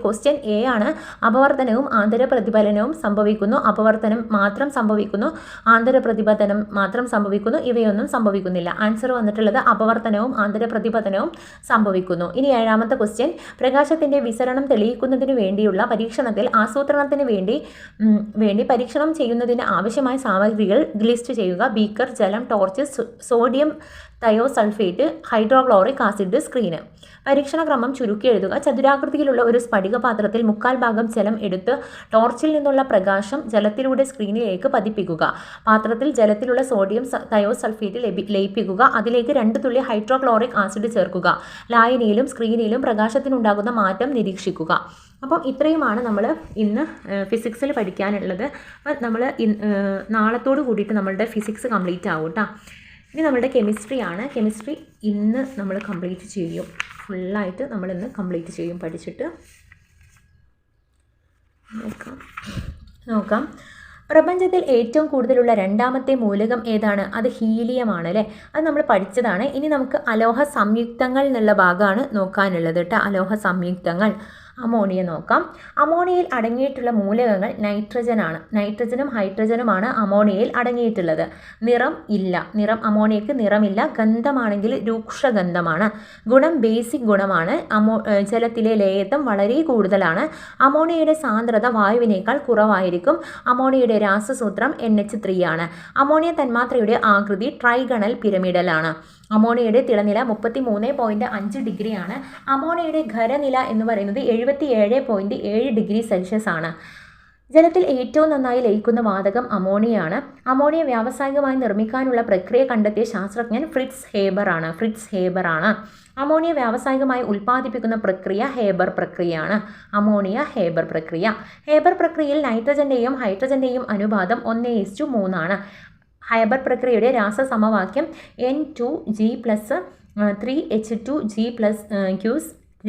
ക്വസ്റ്റ്യൻ എ ആണ്. അപവർത്തനവും ആന്തര പ്രതിഫലനവും സംഭവിക്കുന്നു, അപവർത്തനം മാത്രം സംഭവിക്കുന്നു, ആന്തര പ്രതിപതനം മാത്രം സംഭവിക്കുന്നു, ഇവയൊന്നും സംഭവിക്കുന്നില്ല. ആൻസർ വന്നിട്ടുള്ളത് അപവർത്തനവും ആന്തര പ്രതിപതനവും സംഭവിക്കുന്നു. ഇനി 7ാമത്തെ ക്വസ്റ്റ്യൻ, പ്രകാശത്തിന്റെ വിസരണം തെളിയിക്കുന്നതിന് വേണ്ടിയുള്ള പരീക്ഷണത്തിൽ ആസൂത്രണത്തിന് വേണ്ടി പരീക്ഷണം ചെയ്യുന്നതിന് ആവശ്യമായ സാമഗ്രികൾ ലിസ്റ്റ് ചെയ്യുക. ബീക്കർ, ജലം, torch, sodium thiosulphate, hydrochloric acid, screen. പരീക്ഷണക്രമം ചുരുക്കി എഴുതുക. ചതുരാകൃതിയിലുള്ള ഒരു സ്ഫടിക പാത്രത്തിൽ 3/4 ഭാഗം ജലം എടുത്ത് ടോർച്ചിൽ നിന്നുള്ള പ്രകാശം ജലത്തിലൂടെ സ്ക്രീനിലേക്ക് പതിപ്പിക്കുക. പാത്രത്തിൽ ജലത്തിലുള്ള സോഡിയം തയോസൾഫേറ്റ് ലയിപ്പിക്കുക. അതിലേക്ക് 2 തുള്ളി ഹൈഡ്രോക്ലോറിക് ആസിഡ് ചേർക്കുക. ലായനിയിലും സ്ക്രീനിലും പ്രകാശത്തിനുണ്ടാകുന്ന മാറ്റം നിരീക്ഷിക്കുക. അപ്പം ഇത്രയുമാണ് നമ്മൾ ഇന്ന് ഫിസിക്സിൽ പഠിക്കാനുള്ളത്. അപ്പം നമ്മൾ നാളത്തോട് കൂടിയിട്ട് നമ്മളുടെ ഫിസിക്സ് കംപ്ലീറ്റ് ആവും കേട്ടോ. ഇനി നമ്മളുടെ കെമിസ്ട്രിയാണ്. കെമിസ്ട്രി ഇന്ന് നമ്മൾ കംപ്ലീറ്റ് ചെയ്യും, ഫുള്ളായിട്ട് നമ്മളിന്ന് കംപ്ലീറ്റ് ചെയ്യും പഠിച്ചിട്ട്. നോക്കാം. പ്രപഞ്ചത്തിൽ ഏറ്റവും കൂടുതലുള്ള 2ാമത്തെ മൂലകം ഏതാണ്? അത് ഹീലിയമാണ് അല്ലേ. അത് നമ്മൾ പഠിച്ചതാണ്. ഇനി നമുക്ക് അലോഹ സംയുക്തങ്ങൾ എന്നുള്ള ഭാഗമാണ് നോക്കാനുള്ളത് കേട്ടോ. അലോഹ സംയുക്തങ്ങൾ. അമോണിയ നോക്കാം. അമോണിയയിൽ അടങ്ങിയിട്ടുള്ള മൂലകങ്ങൾ നൈട്രജനും ഹൈഡ്രജനുമാണ് അമോണിയയിൽ അടങ്ങിയിട്ടുള്ളത്. നിറം ഇല്ല. അമോണിയക്ക് നിറമില്ല. ഗന്ധമാണെങ്കിൽ രൂക്ഷഗന്ധമാണ്. ഗുണം ബേസിക് ഗുണമാണ്. ജലത്തിലെ ലേയത്വം വളരെ കൂടുതലാണ്. അമോണിയയുടെ സാന്ദ്രത വായുവിനേക്കാൾ കുറവായിരിക്കും. അമോണിയയുടെ രാസസൂത്രം NH3 ആണ്. അമോണിയ തന്മാത്രയുടെ ആകൃതി ട്രൈഗണൽ പിരമിഡലാണ്. അമോണിയയുടെ തിളനില 33.5 ഡിഗ്രിയാണ്. അമോണിയയുടെ ഖരനില എന്ന് പറയുന്നത് 77.7 ഡിഗ്രി സെൽഷ്യസ് ആണ്. ജലത്തിൽ ഏറ്റവും നന്നായി ലയിക്കുന്ന വാതകം അമോണിയയാണ്. അമോണിയ വ്യാവസായികമായി നിർമ്മിക്കാനുള്ള പ്രക്രിയ കണ്ടെത്തിയ ശാസ്ത്രജ്ഞൻ ഫ്രിറ്റ്സ് ഹേബർ ആണ്. അമോണിയ വ്യാവസായികമായി ഉൽപ്പാദിപ്പിക്കുന്ന പ്രക്രിയ ഹേബർ പ്രക്രിയയാണ്. ഹേബർ പ്രക്രിയയിൽ നൈട്രജന്റെയും ഹൈഡ്രജന്റെയും അനുപാതം 1:3 ആണ്. ഹേബർ പ്രക്രിയയുടെ രാസസമവാക്യം N2G+3H2G+Q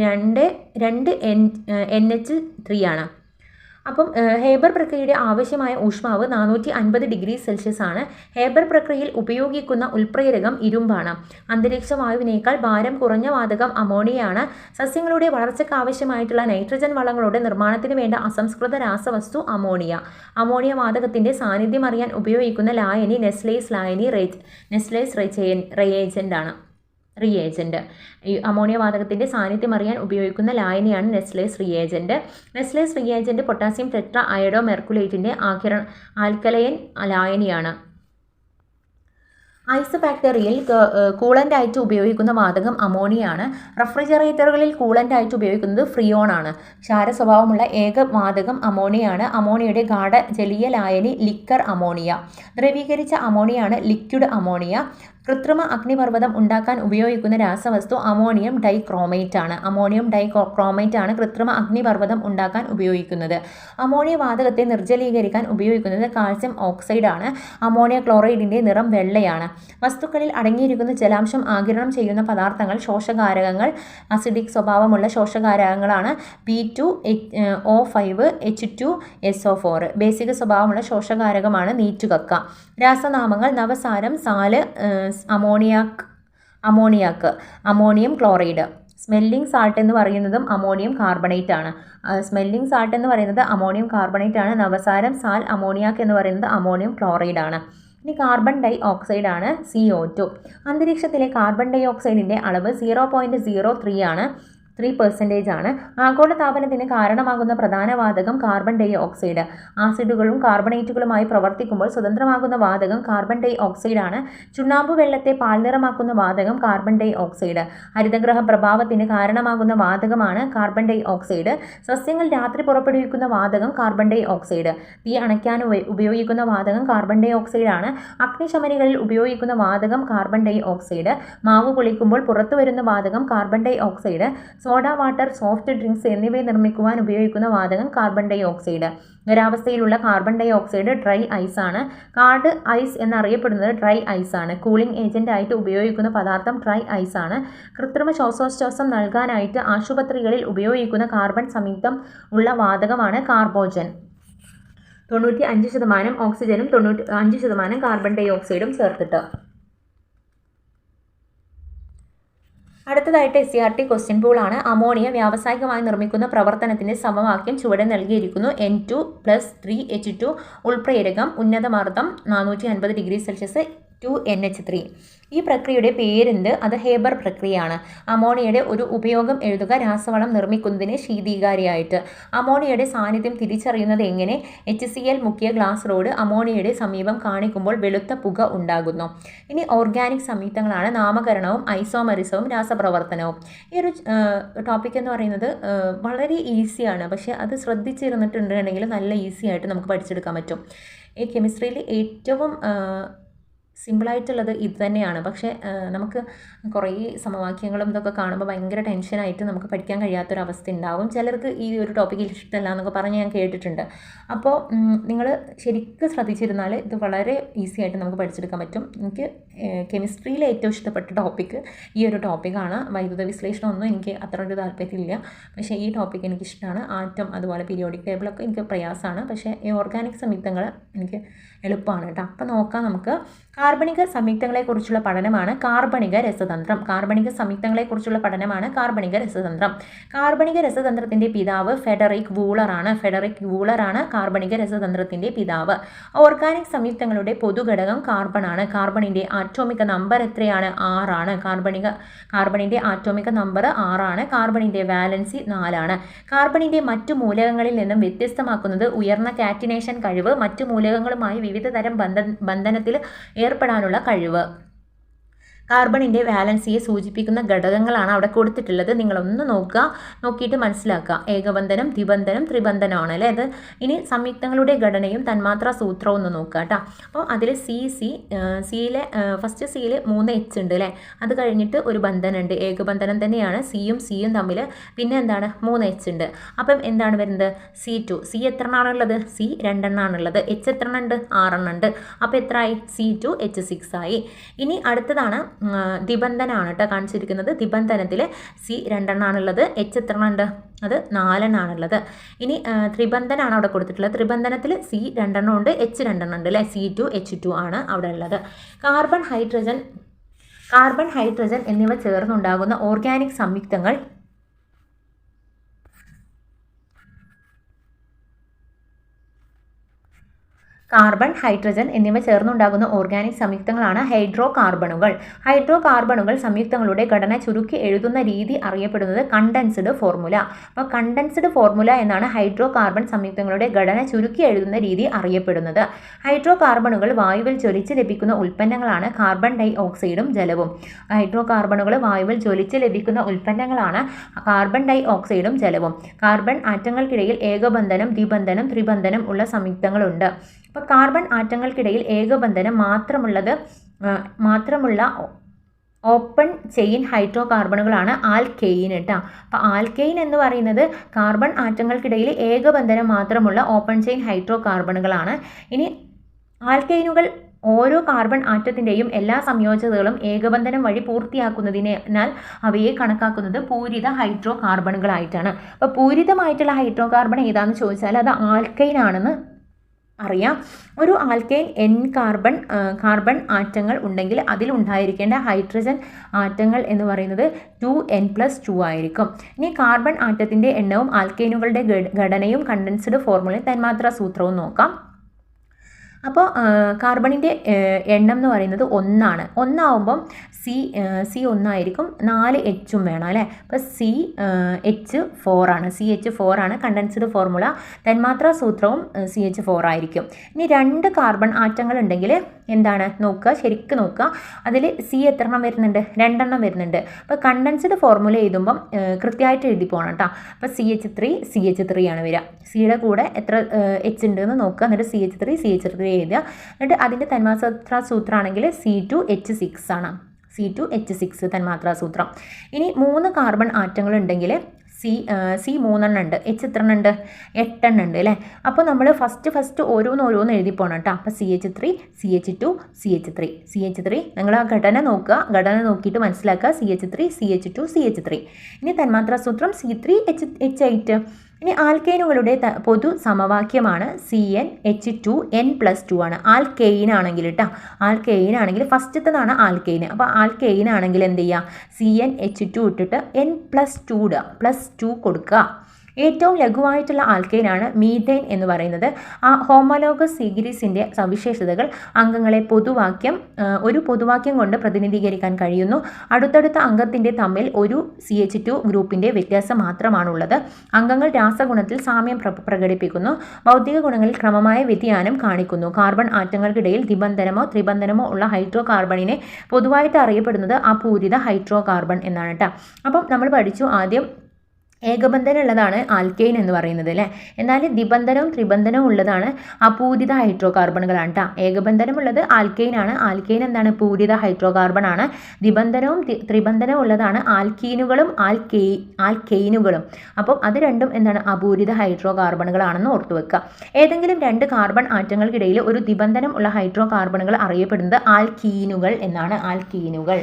2NH3 ആണ്. അപ്പം ഹേബർ പ്രക്രിയയുടെ ആവശ്യമായ ഊഷ്മാവ് 450 ഡിഗ്രി സെൽഷ്യസ് ആണ്. ഹേബർ പ്രക്രിയയിൽ ഉപയോഗിക്കുന്ന ഉൽപ്രേരകം ഇരുമ്പാണ്. അന്തരീക്ഷ വായുവിനേക്കാൾ ഭാരം കുറഞ്ഞ വാതകം അമോണിയയാണ്. സസ്യങ്ങളുടെ വളർച്ചയ്ക്ക് ആവശ്യമായിട്ടുള്ള നൈട്രജൻ വളങ്ങളുടെ നിർമ്മാണത്തിന് വേണ്ട അസംസ്കൃത രാസവസ്തു അമോണിയ. അമോണിയ വാതകത്തിന്റെ സാന്നിധ്യം അറിയാൻ ഉപയോഗിക്കുന്ന ലായനി നെസ്ലേസ് റിയേജന്റ് ആണ്. ഈ അമോണിയ വാതകത്തിന്റെ സാന്നിധ്യം അറിയാൻ ഉപയോഗിക്കുന്ന ലായനിയാണ് നെസ്ലേസ് റിയേജന്റ്. പൊട്ടാസ്യം ടെട്രാ അയഡോ മെർക്കുലേറ്റിന്റെ ആൽക്കലയൻ ലായനിയാണ്. ഐസ് ഫാക്ടറിയിൽ കൂളൻ്റ് ആയിട്ട് ഉപയോഗിക്കുന്ന വാതകം അമോണിയയാണ്. റെഫ്രിജറേറ്ററുകളിൽ കൂളൻ്റ് ആയിട്ട് ഉപയോഗിക്കുന്നത് ഫ്രിയോൺ ആണ്. ക്ഷാര സ്വഭാവമുള്ള ഏക വാതകം അമോണിയയാണ്. അമോണിയയുടെ ഗാഢ ജലീയ ലായനി ലിക്കർ അമോണിയ. ദ്രവീകരിച്ച അമോണിയയാണ് ലിക്വിഡ് അമോണിയ. കൃത്രിമ അഗ്നിപർവ്വതം ഉണ്ടാക്കാൻ ഉപയോഗിക്കുന്ന രാസവസ്തു അമോണിയം ഡൈക്രോമേറ്റ് ആണ് കൃത്രിമ അഗ്നിപർവ്വതം ഉണ്ടാക്കാൻ ഉപയോഗിക്കുന്നത്. അമോണിയ വാതകത്തെ നിർജ്ജലീകരിക്കാൻ ഉപയോഗിക്കുന്നത് കാൽസ്യം ഓക്സൈഡ് ആണ്. അമോണിയ ക്ലോറൈഡിന്റെ നിറം വെള്ളയാണ്. വസ്തുക്കളിൽ അടങ്ങിയിരിക്കുന്ന ജലാംശം ആഗിരണം ചെയ്യുന്ന പദാർത്ഥങ്ങൾ ശോഷകാരകങ്ങൾ. അസിഡിക് സ്വഭാവമുള്ള ശോഷകാരകങ്ങളാണ് P2O5 H2SO4. ബേസിക സ്വഭാവമുള്ള ശോഷകാരകമാണ് നീറ്റുകക്ക. രാസനാമങ്ങൾ നവസാരം, സാല്, അമോണിയം ക്ലോറൈഡ്. സ്മെല്ലിംഗ് സാൾട്ട് എന്ന് പറയുന്നതും അമോണിയം കാർബണേറ്റ് ആണ്. നവസാരം, സാൽ, അമോണിയാക്ക് എന്ന് പറയുന്നത് അമോണിയം ക്ലോറൈഡ് ആണ്. ഇനി കാർബൺ ഡൈ ഓക്സൈഡ് ആണ് CO2. അന്തരീക്ഷത്തിലെ കാർബൺ ഡൈ ഓക്സൈഡിൻ്റെ അളവ് 0.03 ആണ്. 3% ആണ്. ആഗോളതാപനത്തിന് കാരണമാകുന്ന പ്രധാന വാതകം കാർബൺ ഡൈ ഓക്സൈഡ്. ആസിഡുകളും കാർബണേറ്റുകളുമായി പ്രവർത്തിക്കുമ്പോൾ സ്വതന്ത്രമാകുന്ന വാതകം കാർബൺ ഡൈ ഓക്സൈഡ് ആണ്. ചുണ്ണാമ്പ് വെള്ളത്തെ പാൽനിറമാക്കുന്ന വാതകം കാർബൺ ഡൈ ഓക്സൈഡ്. ഹരിതഗ്രഹ പ്രഭാവത്തിന് കാരണമാകുന്ന വാതകമാണ് കാർബൺ ഡൈ ഓക്സൈഡ്. സസ്യങ്ങൾ രാത്രി പുറപ്പെടുവിക്കുന്ന വാതകം കാർബൺ ഡൈ ഓക്സൈഡ്. തീ അണയ്ക്കാൻ ഉപയോഗിക്കുന്ന വാതകം കാർബൺ ഡൈ ഓക്സൈഡ് ആണ്. അഗ്നിശമനികളിൽ ഉപയോഗിക്കുന്ന വാതകം കാർബൺ ഡൈ ഓക്സൈഡ്. മാവ് പൊളിക്കുമ്പോൾ പുറത്തു വരുന്ന വാതകം carbon dioxide. Soda water, soft drinks എന്നിവയെ നിർമ്മിക്കുവാൻ ഉപയോഗിക്കുന്ന വാതകം കാർബൺ ഡൈ ഓക്സൈഡ്. ഖരാവസ്ഥയിലുള്ള carbon dioxide dry ice ആണ്. കാർഡ് ഐസ് എന്നറിയപ്പെടുന്നത് ഡ്രൈ ഐസ് ആണ്. കൂളിംഗ് ഏജന്റ് ആയിട്ട് ഉപയോഗിക്കുന്ന പദാർത്ഥം ഡ്രൈ ഐസ് ആണ്. കൃത്രിമ ശ്വാസോച്ഛ്വാസം നൽകാനായിട്ട് ആശുപത്രികളിൽ ഉപയോഗിക്കുന്ന കാർബൺ സംയുക്തം ഉള്ള വാതകമാണ് കാർബോജൻ. 95% ഓക്സിജനും 95% കാർബൺ ഡൈ ഓക്സൈഡും ചേർത്തിട്ട്. അടുത്തതായിട്ട് SCRT ക്വസ്റ്റ്യൻ പൂളാണ്. അമോണിയ വ്യാവസായികമായി നിർമ്മിക്കുന്ന പ്രവർത്തനത്തിന്റെ സമവാക്യം ചുവടെ നൽകിയിരിക്കുന്നു. N2+3H2 ഉൾപ്രേരകം ഉന്നതമർദ്ദം 450 degree Celsius 2NH3. ഈ പ്രക്രിയയുടെ പേരെന്ത്? അത് ഹേബർ പ്രക്രിയയാണ്. അമോണിയയുടെ ഒരു ഉപയോഗം എഴുതുക. രാസവളം നിർമ്മിക്കുന്നതിന് ശീതീകാരിയായിട്ട്. അമോണിയയുടെ സാന്നിധ്യം തിരിച്ചറിയുന്നത് എങ്ങനെ? HCl മുക്കിയ ഗ്ലാസ് റോഡ് അമോണിയയുടെ സമീപം കാണിക്കുമ്പോൾ വെളുത്ത പുക ഉണ്ടാകുന്നു. ഇനി ഓർഗാനിക് സംയുക്തങ്ങളാണ്. നാമകരണവും ഐസോമറിസവും രാസപ്രവർത്തനവും. ഈ ഒരു ടോപ്പിക് എന്ന് പറയുന്നത് വളരെ ഈസിയാണ്, പക്ഷേ അത് ശ്രദ്ധിച്ചിരുന്നിട്ടുണ്ടെങ്കിൽ നല്ല ഈസി ആയിട്ട് നമുക്ക് പഠിച്ചെടുക്കാൻ പറ്റും. ഈ കെമിസ്ട്രിയിൽ ഏറ്റവും സിമ്പിളായിട്ടുള്ളത് ഇത് തന്നെയാണ്. പക്ഷേ നമുക്ക് കുറേ സമവാക്യങ്ങളും ഇതൊക്കെ കാണുമ്പോൾ ഭയങ്കര ടെൻഷനായിട്ട് നമുക്ക് പഠിക്കാൻ കഴിയാത്തൊരവസ്ഥ ഉണ്ടാവും. ചിലർക്ക് ഈ ഒരു ടോപ്പിക്കിൽ ഇഷ്ടമല്ല എന്നൊക്കെ പറഞ്ഞ് ഞാൻ കേട്ടിട്ടുണ്ട്. അപ്പോൾ നിങ്ങൾ ശരിക്കും ശ്രദ്ധിച്ചിരുന്നാൽ ഇത് വളരെ ഈസി ആയിട്ട് നമുക്ക് പഠിച്ചെടുക്കാൻ പറ്റും. എനിക്ക് കെമിസ്ട്രിയിൽ ഏറ്റവും ഇഷ്ടപ്പെട്ട ടോപ്പിക്ക് ഈ ഒരു ടോപ്പിക്കാണ്. വൈദ്യുത വിശ്ലേഷണമൊന്നും എനിക്ക് അത്ര ഒരു താല്പര്യമില്ല, പക്ഷേ ഈ ടോപ്പിക്ക് എനിക്കിഷ്ടമാണ്. ആറ്റം അതുപോലെ പീരിയോഡിക് ടേബിളൊക്കെ എനിക്ക് പ്രയാസമാണ്, പക്ഷേ ഈ ഓർഗാനിക് സംയുക്തങ്ങൾ എനിക്ക് എളുപ്പമാണ് കേട്ടോ. അപ്പോൾ നോക്കാം നമുക്ക്. കാർബണിക സംയുക്തങ്ങളെക്കുറിച്ചുള്ള പഠനമാണ് കാർബണിക രസതന്ത്രം. കാർബണിക സംയുക്തങ്ങളെക്കുറിച്ചുള്ള പഠനമാണ് കാർബണിക രസതന്ത്രം. കാർബണിക രസതന്ത്രത്തിൻ്റെ പിതാവ് ഫെഡറിക് വൂളറാണ് കാർബണിക രസതന്ത്രത്തിൻ്റെ പിതാവ്. ഓർഗാനിക് സംയുക്തങ്ങളുടെ പൊതുഘടകം കാർബണാണ്. കാർബണിൻ്റെ ആറ്റോമിക നമ്പർ എത്രയാണ്? 6 ആണ്. കാർബണിൻ്റെ ആറ്റോമിക നമ്പർ 6 ആണ്. കാർബണിൻ്റെ വാലൻസി 4 ആണ്. കാർബണിൻ്റെ മറ്റു മൂലകങ്ങളിൽ നിന്നും വ്യത്യസ്തമാക്കുന്നത് ഉയർന്ന കാറ്റിനേഷൻ കഴിവ്, മറ്റു മൂലകങ്ങളുമായി വിവിധ തരം ബന്ധനത്തിൽ ഏർപ്പെടാനുള്ള കഴിവ്. കാർബണിൻ്റെ വാലൻസിയെ സൂചിപ്പിക്കുന്ന ഘടകങ്ങളാണ് അവിടെ കൊടുത്തിട്ടുള്ളത്. നിങ്ങളൊന്ന് നോക്കിയിട്ട് മനസ്സിലാക്കുക. ഏകബന്ധനം, ദ്വിബന്ധനം, ത്രിബന്ധനമാണ് അല്ലേ അത്. ഇനി സംയുക്തങ്ങളുടെ ഘടനയും തന്മാത്രാ സൂത്രവും ഒന്ന് നോക്കുക കേട്ടോ. അപ്പോൾ അതിൽ സിയിലെ ഫസ്റ്റ് സിയിൽ 3 H ഉണ്ട് അല്ലേ. അത് കഴിഞ്ഞിട്ട് ഒരു ബന്ധനമുണ്ട്, ഏകബന്ധനം തന്നെയാണ് സിയും തമ്മിൽ. പിന്നെ എന്താണ്? 3 H ഉണ്ട്. അപ്പം എന്താണ് വരുന്നത്? C2. സി എത്ര എണ്ണമാണുള്ളത്? സി 2 എണ്ണമാണുള്ളത്. H എത്ര എണ്ണം ഉണ്ട്? 6 എണ്ണം ഉണ്ട്. അപ്പോൾ എത്രയായി? C2H6 ആയി. ഇനി അടുത്തതാണ് ദ്വിബന്ധനമാണ് കേട്ടോ കാണിച്ചിരിക്കുന്നത്. ദ്വിബന്ധനത്തിൽ സി 2 എണ്ണമാണുള്ളത്. H എത്ര എണ്ണം ഉണ്ട്? അത് 4 എണ്ണമാണുള്ളത്. ഇനി ത്രിബന്ധനാണ് അവിടെ കൊടുത്തിട്ടുള്ളത്. ത്രിബന്ധനത്തിൽ സി 2 എണ്ണം ഉണ്ട്, H 2 എണ്ണം ഉണ്ട് അല്ലേ. C2H2 ആണ് അവിടെ ഉള്ളത്. കാർബൺ, ഹൈഡ്രജൻ എന്നിവ ചേർന്നുണ്ടാകുന്ന ഓർഗാനിക് സംയുക്തങ്ങൾ കാർബൺ, ഹൈഡ്രജൻ എന്നിവ ചേർന്നുണ്ടാകുന്ന ഓർഗാനിക് സംയുക്തങ്ങളാണ് ഹൈഡ്രോ കാർബണുകൾ സംയുക്തങ്ങളുടെ ഘടന ചുരുക്കി എഴുതുന്ന രീതി അറിയപ്പെടുന്നത് കണ്ടൻസ്ഡ് ഫോർമുല. അപ്പോൾ കണ്ടൻസ്ഡ് ഫോർമുല എന്നാണ് ഹൈഡ്രോ കാർബൺ സംയുക്തങ്ങളുടെ ഘടന ചുരുക്കി എഴുതുന്ന രീതി അറിയപ്പെടുന്നത്. ഹൈഡ്രോ കാർബണുകൾ വായുവിൽ ജ്വലിച്ച് ലഭിക്കുന്ന ഉൽപ്പന്നങ്ങളാണ് കാർബൺ ഡൈ ഓക്സൈഡും ജലവും. ഹൈഡ്രോ കാർബണുകൾ വായുവിൽ ജ്വലിച്ച് ലഭിക്കുന്ന ഉൽപ്പന്നങ്ങളാണ് കാർബൺ ഡൈ ഓക്സൈഡും ജലവും. കാർബൺ ആറ്റങ്ങൾക്കിടയിൽ ഏകബന്ധനം, ദ്വിബന്ധനം, ത്രിബന്ധനം ഉള്ള സംയുക്തങ്ങളുണ്ട്. അപ്പോൾ കാർബൺ ആറ്റങ്ങൾക്കിടയിൽ ഏകബന്ധനം മാത്രമുള്ള ഓപ്പൺ ചെയിൻ ഹൈഡ്രോ കാർബണുകളാണ് ആൽക്കെയിൻ കേട്ടോ. അപ്പോൾ ആൽക്കെയിൻ എന്ന് പറയുന്നത് കാർബൺ ആറ്റങ്ങൾക്കിടയിൽ ഏകബന്ധനം മാത്രമുള്ള ഓപ്പൺ ചെയിൻ ഹൈഡ്രോ കാർബണുകളാണ്. ഇനി ആൽക്കെയിനുകൾ ഓരോ കാർബൺ ആറ്റത്തിൻ്റെയും എല്ലാ സംയോജകങ്ങളും ഏകബന്ധനം വഴി പൂർത്തിയാക്കുന്നതിനാൽ അവയെ കണക്കാക്കുന്നത് പൂരിത ഹൈഡ്രോ കാർബണുകളായിട്ടാണ്. അപ്പോൾ പൂരിതമായിട്ടുള്ള ഹൈഡ്രോ കാർബൺ ഏതാണെന്ന് ചോദിച്ചാൽ അത് ആൽക്കെയിൻ ആണെന്ന് അറിയാം. ഒരു ആൽക്കെയിൻ N കാർബൺ ആറ്റങ്ങൾ ഉണ്ടെങ്കിൽ അതിലുണ്ടായിരിക്കേണ്ട ഹൈഡ്രജൻ ആറ്റങ്ങൾ എന്ന് പറയുന്നത് 2N+2 ആയിരിക്കും. ഇനി കാർബൺ ആറ്റത്തിൻ്റെ എണ്ണവും ആൽക്കെയിനുകളുടെ ഘടനയും കണ്ടൻസ്ഡ് ഫോർമുലയും തന്മാത്രാ സൂത്രവും നോക്കാം. അപ്പോൾ കാർബണിൻ്റെ എണ്ണം എന്ന് പറയുന്നത് 1 ആണ്. 1 ആവുമ്പം സി 1 ആയിരിക്കും, 4 H വേണം അല്ലേ. അപ്പോൾ CH4 ആണ്. CH4 ആണ് കണ്ടൻസ്ഡ് ഫോർമുല. തന്മാത്രാ സൂത്രവും CH4 ആയിരിക്കും. ഇനി 2 കാർബൺ ആറ്റങ്ങൾ ഉണ്ടെങ്കിൽ എന്താണ് നോക്കുക, ശരിക്കും നോക്കുക. അതിൽ സി എത്ര എണ്ണം വരുന്നുണ്ട്? 2 എണ്ണം വരുന്നുണ്ട്. അപ്പോൾ കണ്ടൻസ്ഡ് ഫോർമുല എഴുതുമ്പം കൃത്യമായിട്ട് എഴുതി പോകണം കേട്ടോ. അപ്പോൾ CH3 ആണ് വരിക. സിയുടെ കൂടെ എത്ര H ഉണ്ടെന്ന് നോക്കുക, എന്നിട്ട് CH3 എഴുതുക. എന്നിട്ട് അതിൻ്റെ തന്മാത്രാ സൂത്രമാണെങ്കിൽ C2H6 ആണ്. C2H6 തന്മാത്രാ സൂത്രം. ഇനി 3 കാർബൺ ആറ്റങ്ങൾ ഉണ്ടെങ്കിൽ സി 3 എണ്ണം ഉണ്ട്. H എത്ര എണ്ണം ഉണ്ട്? 8 എണ്ണം ഉണ്ട് അല്ലേ. അപ്പോൾ നമ്മൾ ഫസ്റ്റ് ഓരോന്ന് എഴുതി പോകണം കേട്ടോ. അപ്പോൾ CH3 CH2 നിങ്ങൾ ആ ഘടന നോക്കുക. ഘടന നോക്കിയിട്ട് മനസ്സിലാക്കുക. CH3 CH2 CH3. ഇനി തന്മാത്രാ സൂത്രം C3H8. ഇനി ആൽക്കെയിനുകളുടെ പൊതു സമവാക്യമാണ് CnH2n+2 ആണ്. ആൽക്കെയിൻ ആണെങ്കിൽ കേട്ടോ, ആൽക്കെയിൻ ആണെങ്കിൽ ഫസ്റ്റത്തേതാണ് ആൽക്കെയിൻ. അപ്പോൾ ആൽക്കെയിൻ ആണെങ്കിൽ എന്ത് ചെയ്യുക, CnH2 ഇട്ടിട്ട് n+2 ഇടുക, +2 കൊടുക്കുക. ഏറ്റവും ലഘുവായിട്ടുള്ള ആൽക്കെയിനാണ് മീഥേൻ എന്ന് പറയുന്നത്. ആ ഹോമോലോഗസ് സീരീസിൻ്റെ സവിശേഷതകൾ അംഗങ്ങളെ ഒരു പൊതുവാക്യം കൊണ്ട് പ്രതിനിധീകരിക്കാൻ കഴിയുന്നു. അടുത്തടുത്ത അംഗത്തിൻ്റെ തമ്മിൽ ഒരു CH2 ഗ്രൂപ്പിൻ്റെ വ്യത്യാസം മാത്രമാണുള്ളത്. അംഗങ്ങൾ രാസഗുണത്തിൽ സാമ്യം പ്രകടിപ്പിക്കുന്നു. ഭൗതിക ഗുണങ്ങളിൽ ക്രമമായ വ്യതിയാനം കാണിക്കുന്നു. കാർബൺ ആറ്റങ്ങൾക്കിടയിൽ ദ്വിബന്ധനമോ ത്രിബന്ധനമോ ഉള്ള ഹൈഡ്രോ കാർബണിനെ പൊതുവായിട്ട് അറിയപ്പെടുന്നത് അപൂരിത ഹൈഡ്രോ കാർബൺ എന്നാണ് കേട്ടോ. അപ്പം നമ്മൾ പഠിച്ചു ആദ്യം ഏകബന്ധനം ഉള്ളതാണ് ആൽക്കെയിൻ എന്ന് പറയുന്നത് അല്ലേ. എന്നാൽ ദ്വിബന്ധനവും ത്രിബന്ധനവും ഉള്ളതാണ് അപൂരിത ഹൈഡ്രോ കാർബണുകളാണ് കേട്ടോ. ഏകബന്ധനം ഉള്ളത് ആൽക്കെയിൻ ആണ്. ആൽക്കെയിൻ എന്താണ്, പൂരിത ഹൈഡ്രോ കാർബൺ ആണ്. ദ്വിബന്ധനവും ത്രിബന്ധനവും ഉള്ളതാണ് ആൽക്കീനുകളും ആൽക്കെയിനുകളും. അപ്പം അത് രണ്ടും എന്താണ്, അപൂരിത ഹൈഡ്രോ കാർബണുകളാണെന്ന് ഓർത്തു വെക്കുക. ഏതെങ്കിലും രണ്ട് കാർബൺ ആറ്റങ്ങൾക്കിടയിൽ ഒരു ദ്വിബന്ധനം ഉള്ള ഹൈഡ്രോ കാർബണുകൾ അറിയപ്പെടുന്നത് ആൽക്കീനുകൾ എന്നാണ്. ആൽക്കീനുകൾ.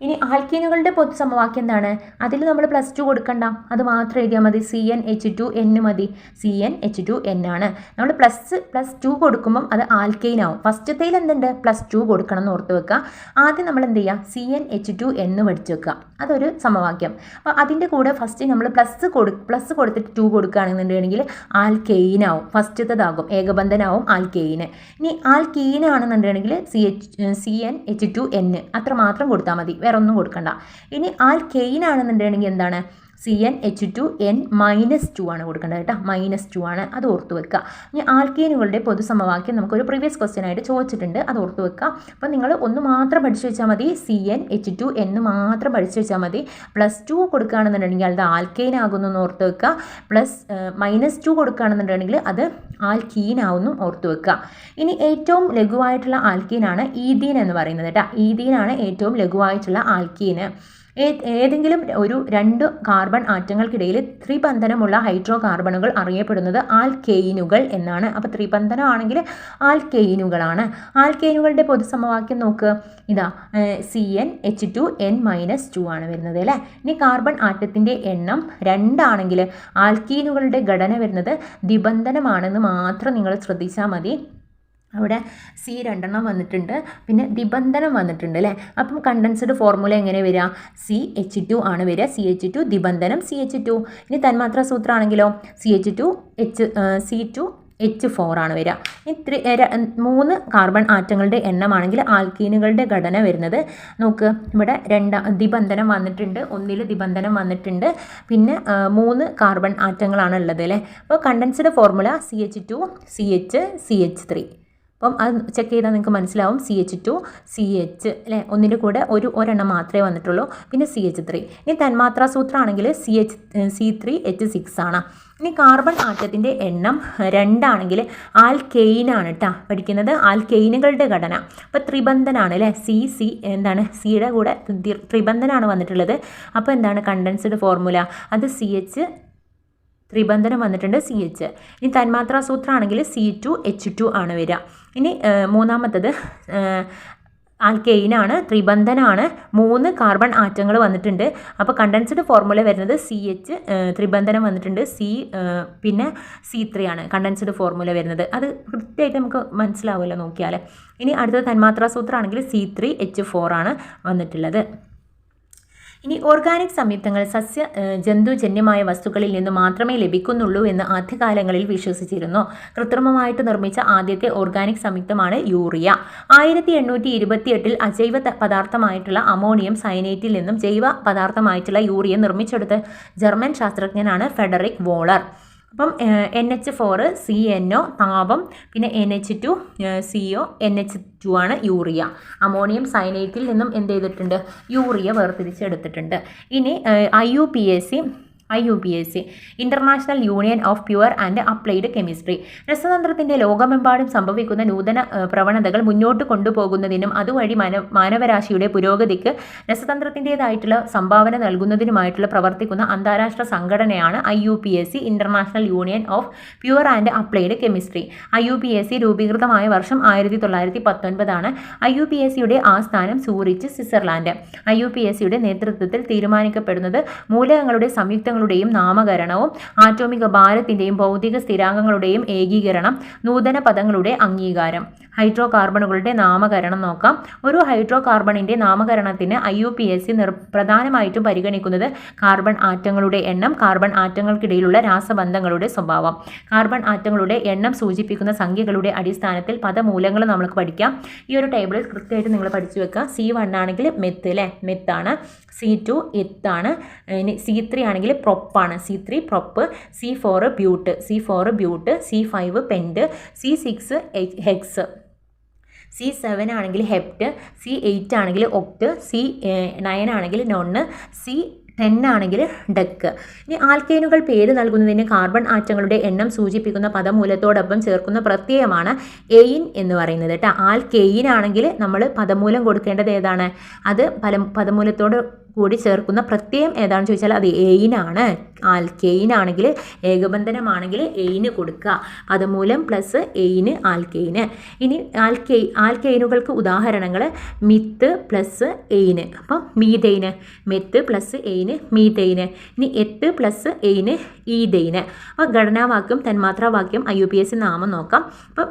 ഇനി ആൽക്കീനുകളുടെ പൊതു സമവാക്യം എന്താണ്, അതിൽ നമ്മൾ +2 കൊടുക്കണ്ട, അത് മാത്രം എഴുതിയാൽ മതി. CnH2n മതി. CnH2n ആണ്. നമ്മൾ +2 കൊടുക്കുമ്പം അത് ആൽക്കെയിൻ ആവും. ഫസ്റ്റത്തേൽ എന്തുണ്ട്, +2 കൊടുക്കണം എന്ന് ഓർത്ത് വെക്കുക. ആദ്യം നമ്മൾ എന്ത് ചെയ്യുക, CnH2n പഠിച്ചു വെക്കുക. അതൊരു സമവാക്യം. അപ്പോൾ അതിൻ്റെ കൂടെ ഫസ്റ്റ് നമ്മൾ പ്ലസ് കൊടുത്തിട്ട് 2 കൊടുക്കുകയാണെന്നുണ്ടെങ്കിൽ ആൽക്കെയിൻ ആവും, ഫസ്റ്റത്തേതാകും, ഏകബന്ധനാവും ആൽക്കെയിന്. ഇനി ആൽക്കീൻ ആണെന്നുണ്ടെങ്കിൽ CnH2n അത്ര മാത്രം കൊടുത്താൽ മതി, വേറെ ഒന്നും കൊടുക്കണ്ട. ഇനി ആൽക്കെയിൻ ആണെന്നുണ്ടെങ്കിൽ എന്താണ്, CnH2n-2 ആണ് കൊടുക്കേണ്ടത് കേട്ടോ. -2 ആണ്, അത് ഓർത്ത് വെക്കുക. ഇനി ആൽക്കീനുകളുടെ പൊതു സമവാക്യം നമുക്കൊരു പ്രീവിയസ് ക്വസ്റ്റ്യൻ ആയിട്ട് ചോദിച്ചിട്ടുണ്ട്, അത് ഓർത്ത് വെക്കുക. അപ്പോൾ നിങ്ങൾ ഒന്ന് മാത്രം പഠിച്ചു വെച്ചാൽ മതി, CnH2n മാത്രം പഠിച്ചു വെച്ചാൽ മതി. +2 കൊടുക്കുകയാണെന്നുണ്ടെങ്കിൽ അത് ആൽക്കെയിൻ ആകുന്നു എന്ന് ഓർത്ത് വെക്കുക. -2 കൊടുക്കുകയാണെന്നുണ്ടെങ്കിൽ അത് ആൽക്കീൻ ആവുന്നു ഓർത്ത് വെക്കുക. ഇനി ഏറ്റവും ലഘുവായിട്ടുള്ള ആൽക്കീനാണ് ഈഥീൻ എന്ന് പറയുന്നത് കേട്ടോ. ഈഥീനാണ് ഏറ്റവും ലഘുവായിട്ടുള്ള ആൽക്കീന്. ഏതെങ്കിലും ഒരു രണ്ട് കാർബൺ ആറ്റങ്ങൾക്കിടയിൽ ത്രിബന്ധനമുള്ള ഹൈഡ്രോ കാർബണുകൾ അറിയപ്പെടുന്നത് ആൽക്കെയിനുകൾ എന്നാണ്. അപ്പോൾ ത്രിബന്ധനമാണെങ്കിൽ ആൽക്കെയിനുകളാണ്. ആൽക്കെയിനുകളുടെ പൊതുസമവാക്യം നോക്കുക, ഇതാ CnH2n-2 ആണ് വരുന്നത് അല്ലേ. ഇനി കാർബൺ ആറ്റത്തിൻ്റെ എണ്ണം 2 ആണെങ്കിൽ ആൽക്കീനുകളുടെ ഘടന വരുന്നത് ദ്വിബന്ധനമാണെന്ന് മാത്രം നിങ്ങൾ ശ്രദ്ധിച്ചാൽ മതി. അവിടെ C2 വന്നിട്ടുണ്ട്, പിന്നെ ദ്വിബന്ധനം വന്നിട്ടുണ്ട് അല്ലേ. അപ്പം കണ്ടൻസ്ഡ് ഫോർമുല എങ്ങനെ വരിക, CH2 ആണ് വരിക. CH2 ദ്വിബന്ധനം CH2. ഇനി തന്മാത്രാ സൂത്രമാണെങ്കിലോ C2H4 ആണ് വരിക. 3 കാർബൺ ആറ്റങ്ങളുടെ എണ്ണമാണെങ്കിൽ ആൽക്കീനുകളുടെ ഘടന വരുന്നത് നോക്ക്, ഇവിടെ ദ്വിബന്ധനം വന്നിട്ടുണ്ട്, 1 ദ്വിബന്ധനം വന്നിട്ടുണ്ട്, പിന്നെ 3 കാർബൺ ആറ്റങ്ങളാണ് ഉള്ളത് അല്ലേ. അപ്പോൾ condensed formula CH2 CH CH3. അപ്പം അത് ചെക്ക് ചെയ്താൽ നിങ്ങൾക്ക് മനസ്സിലാവും. CH2 CH അല്ലേ, ഒന്നിൻ്റെ കൂടെ ഒരെണ്ണം മാത്രമേ വന്നിട്ടുള്ളൂ, പിന്നെ CH3. ഇനി തന്മാത്രാ സൂത്രമാണെങ്കിൽ C3H6 ആണ്. ഇനി കാർബൺ ആറ്റത്തിൻ്റെ എണ്ണം 2 ആണെങ്കിൽ ആൽക്കെയിനാണ് കേട്ടോ പഠിക്കുന്നത്, ആൽക്കെയിനുകളുടെ ഘടന. അപ്പോൾ ത്രിബന്ധനാണ് അല്ലേ, എന്താണ്, സിയുടെ കൂടെ ത്രിബന്ധനാണ് വന്നിട്ടുള്ളത്. അപ്പോൾ എന്താണ് കണ്ടൻസ്ഡ് ഫോർമുല, അത് CH ത്രിബന്ധനം വന്നിട്ടുണ്ട് CH. ഇനി തന്മാത്രാ സൂത്രമാണെങ്കിൽ C2H2 ആണ് വരിക. ഇനി മൂന്നാമത്തത് ആൽക്കെയിനാണ്, ത്രിബന്ധനാണ്, 3 കാർബൺ ആറ്റങ്ങൾ വന്നിട്ടുണ്ട്. അപ്പോൾ കണ്ടൻസ്ഡ് ഫോർമുല വരുന്നത് CH ത്രിബന്ധനം വന്നിട്ടുണ്ട്, പിന്നെ C3 ആണ് കണ്ടൻസ്ഡ് ഫോർമുല വരുന്നത്. അത് കൃത്യമായിട്ട് നമുക്ക് മനസ്സിലാവുമല്ലോ നോക്കിയാൽ. ഇനി അടുത്ത തന്മാത്രാ സൂത്രമാണെങ്കിൽ C3H4 ആണ് വന്നിട്ടുള്ളത്. ഇനി ഓർഗാനിക് സംയുക്തങ്ങൾ ജന്തുജന്യമായ വസ്തുക്കളിൽ നിന്ന് മാത്രമേ ലഭിക്കുന്നുള്ളൂ എന്ന് ആദ്യകാലങ്ങളിൽ വിശ്വസിച്ചിരുന്നു. കൃത്രിമമായിട്ട് നിർമ്മിച്ച ആദ്യത്തെ ഓർഗാനിക് സംയുക്തമാണ് യൂറിയ. 1828 അജൈവ പദാർത്ഥമായിട്ടുള്ള അമോണിയം സയനേറ്റിൽ നിന്നും ജൈവ പദാർത്ഥമായിട്ടുള്ള യൂറിയ നിർമ്മിച്ചെടുത്ത ജർമ്മൻ ശാസ്ത്രജ്ഞനാണ് ഫെഡറിക് വോളർ. അപ്പം NH4 CNO താപം, പിന്നെ NH2 CO NH2 ആണ് യൂറിയ. അമോണിയം സയനൈറ്റിൽ നിന്നും എന്ത് ചെയ്തിട്ടുണ്ട്, യൂറിയ വേർതിരിച്ചെടുത്തിട്ടുണ്ട്. ഇനി IUPAC international union of pure and applied chemistry. രസതന്ത്രത്തിൻ്റെ ലോകമെമ്പാടും സംഭവിക്കുന്ന നൂതന പ്രവണതകൾ മുന്നോട്ട് കൊണ്ടുപോകുന്നതിനും അതുവഴി മാനവരാശിയുടെ പുരോഗതിക്ക് രസതന്ത്രത്തിൻ്റേതായിട്ടുള്ള സംഭാവന നൽകുന്നതിനുമായിട്ടുള്ള പ്രവർത്തിക്കുന്ന അന്താരാഷ്ട്ര സംഘടനയാണ് IUPAC international union of pure and applied chemistry. IUPAC രൂപീകൃതമായ വർഷം 1919 ആണ്. IUPACയുടെ ആസ്ഥാനം സൂറിച്ച്, സ്വിറ്റ്സർലാൻഡ്. IUPACയുടെ നേതൃത്വത്തിൽ തീരുമാനിക്കപ്പെടുന്നത് മൂലകങ്ങളുടെ സംയുക്ത മൂലകങ്ങളുടെയും നാമകരണവും ആറ്റോമിക ഭാരത്തിൻ്റെയും ഭൗതിക സ്ഥിരാങ്കങ്ങളുടെയും ഏകീകരണം, നൂതന പദങ്ങളുടെ അംഗീകാരം. ഹൈഡ്രോ കാർബണുകളുടെ നാമകരണം നോക്കാം. ഒരു ഹൈഡ്രോ കാർബണിൻ്റെ നാമകരണത്തിന് IUPAC പ്രധാനമായിട്ടും പരിഗണിക്കുന്നത് കാർബൺ ആറ്റങ്ങളുടെ എണ്ണം, കാർബൺ ആറ്റങ്ങൾക്കിടയിലുള്ള രാസബന്ധങ്ങളുടെ സ്വഭാവം. കാർബൺ ആറ്റങ്ങളുടെ എണ്ണം സൂചിപ്പിക്കുന്ന സംഖ്യകളുടെ അടിസ്ഥാനത്തിൽ പദമൂലങ്ങൾ നമുക്ക് പഠിക്കാം. ഈ ഒരു ടേബിളിൽ കൃത്യമായിട്ട് നിങ്ങൾ പഠിച്ചു വെക്കുക. C1 ആണെങ്കിൽ മെത്ത് അല്ലേ, മെത്താണ്. C2 എത്താണ്. ഇനി C3 ആണെങ്കിൽ പ്രൊപ്പാണ്, C3 prop. C4 ബ്യൂട്ട്, C5 പെൻറ്റ്, C6 HECS, C7 ആണെങ്കിൽ ഹെപ്റ്റ്, C8 ആണെങ്കിൽ ഒക്ട്, C9 ആണെങ്കിൽ നൊണ്ണ്, C10 ആണെങ്കിൽ ഡെക്ക്. ഇനി ആൽക്കെയിനുകൾ പേര് നൽകുന്നതിന് കാർബൺ ആറ്റങ്ങളുടെ എണ്ണം സൂചിപ്പിക്കുന്ന പദമൂലത്തോടൊപ്പം ചേർക്കുന്ന പ്രത്യയമാണ് എയിൻ എന്ന് പറയുന്നത് കേട്ടോ. ആൽക്കെയിൻ ആണെങ്കിൽ നമ്മൾ പദമൂലം കൊടുക്കേണ്ടത് ഏതാണ്? അത് പദമൂലത്തോട് കൂടി ചേർക്കുന്ന പ്രത്യയം ഏതാണെന്ന് ചോദിച്ചാൽ അത് എയിനാണ്. ആൽക്കെയിൻ ആണെങ്കിൽ, ഏകബന്ധനമാണെങ്കിൽ എയിന് കൊടുക്കുക. പദമൂലം പ്ലസ് എയിന് ആൽക്കെയിന്. ഇനി ആൽക്കെയിനുകൾക്ക് ഉദാഹരണങ്ങൾ മിത്ത് പ്ലസ് എയിന്, അപ്പം മീതെയിന്. Meth plus എയിന് മീതെയിന്. ഇനി എത്ത് പ്ലസ് എയിന് ഈതെയിന്. അപ്പോൾ ഘടനാവാക്യം, തന്മാത്രാവാക്യം, IUPAC നാമം നോക്കാം. അപ്പം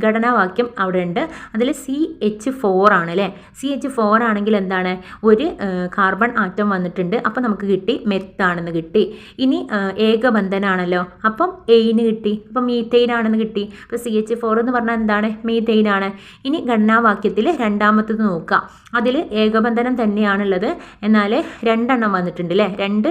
ഘടനാവാക്യം അവിടെ ഉണ്ട്. അതിൽ CH4 ആണ് അല്ലേ. CH4 ആണെങ്കിൽ എന്താണ്? ഒരു കാർബൺ ആറ്റം വന്നിട്ടുണ്ട്, അപ്പം നമുക്ക് കിട്ടി മെത്താണെന്ന് കിട്ടി. ഇനി ഏകബന്ധനാണല്ലോ, അപ്പം എയിന് കിട്ടി, അപ്പം മീതെയിൻ ആണെന്ന് കിട്ടി. അപ്പോൾ CH4 എന്ന് പറഞ്ഞാൽ എന്താണ്? മീതെയിൻ ആണ്. ഇനി ഘടനാവാക്യത്തിൽ രണ്ടാമത്തത് നോക്കാം. അതിൽ ഏകബന്ധനം തന്നെയാണുള്ളത്, എന്നാൽ രണ്ടെണ്ണം വന്നിട്ടുണ്ട് അല്ലേ, രണ്ട്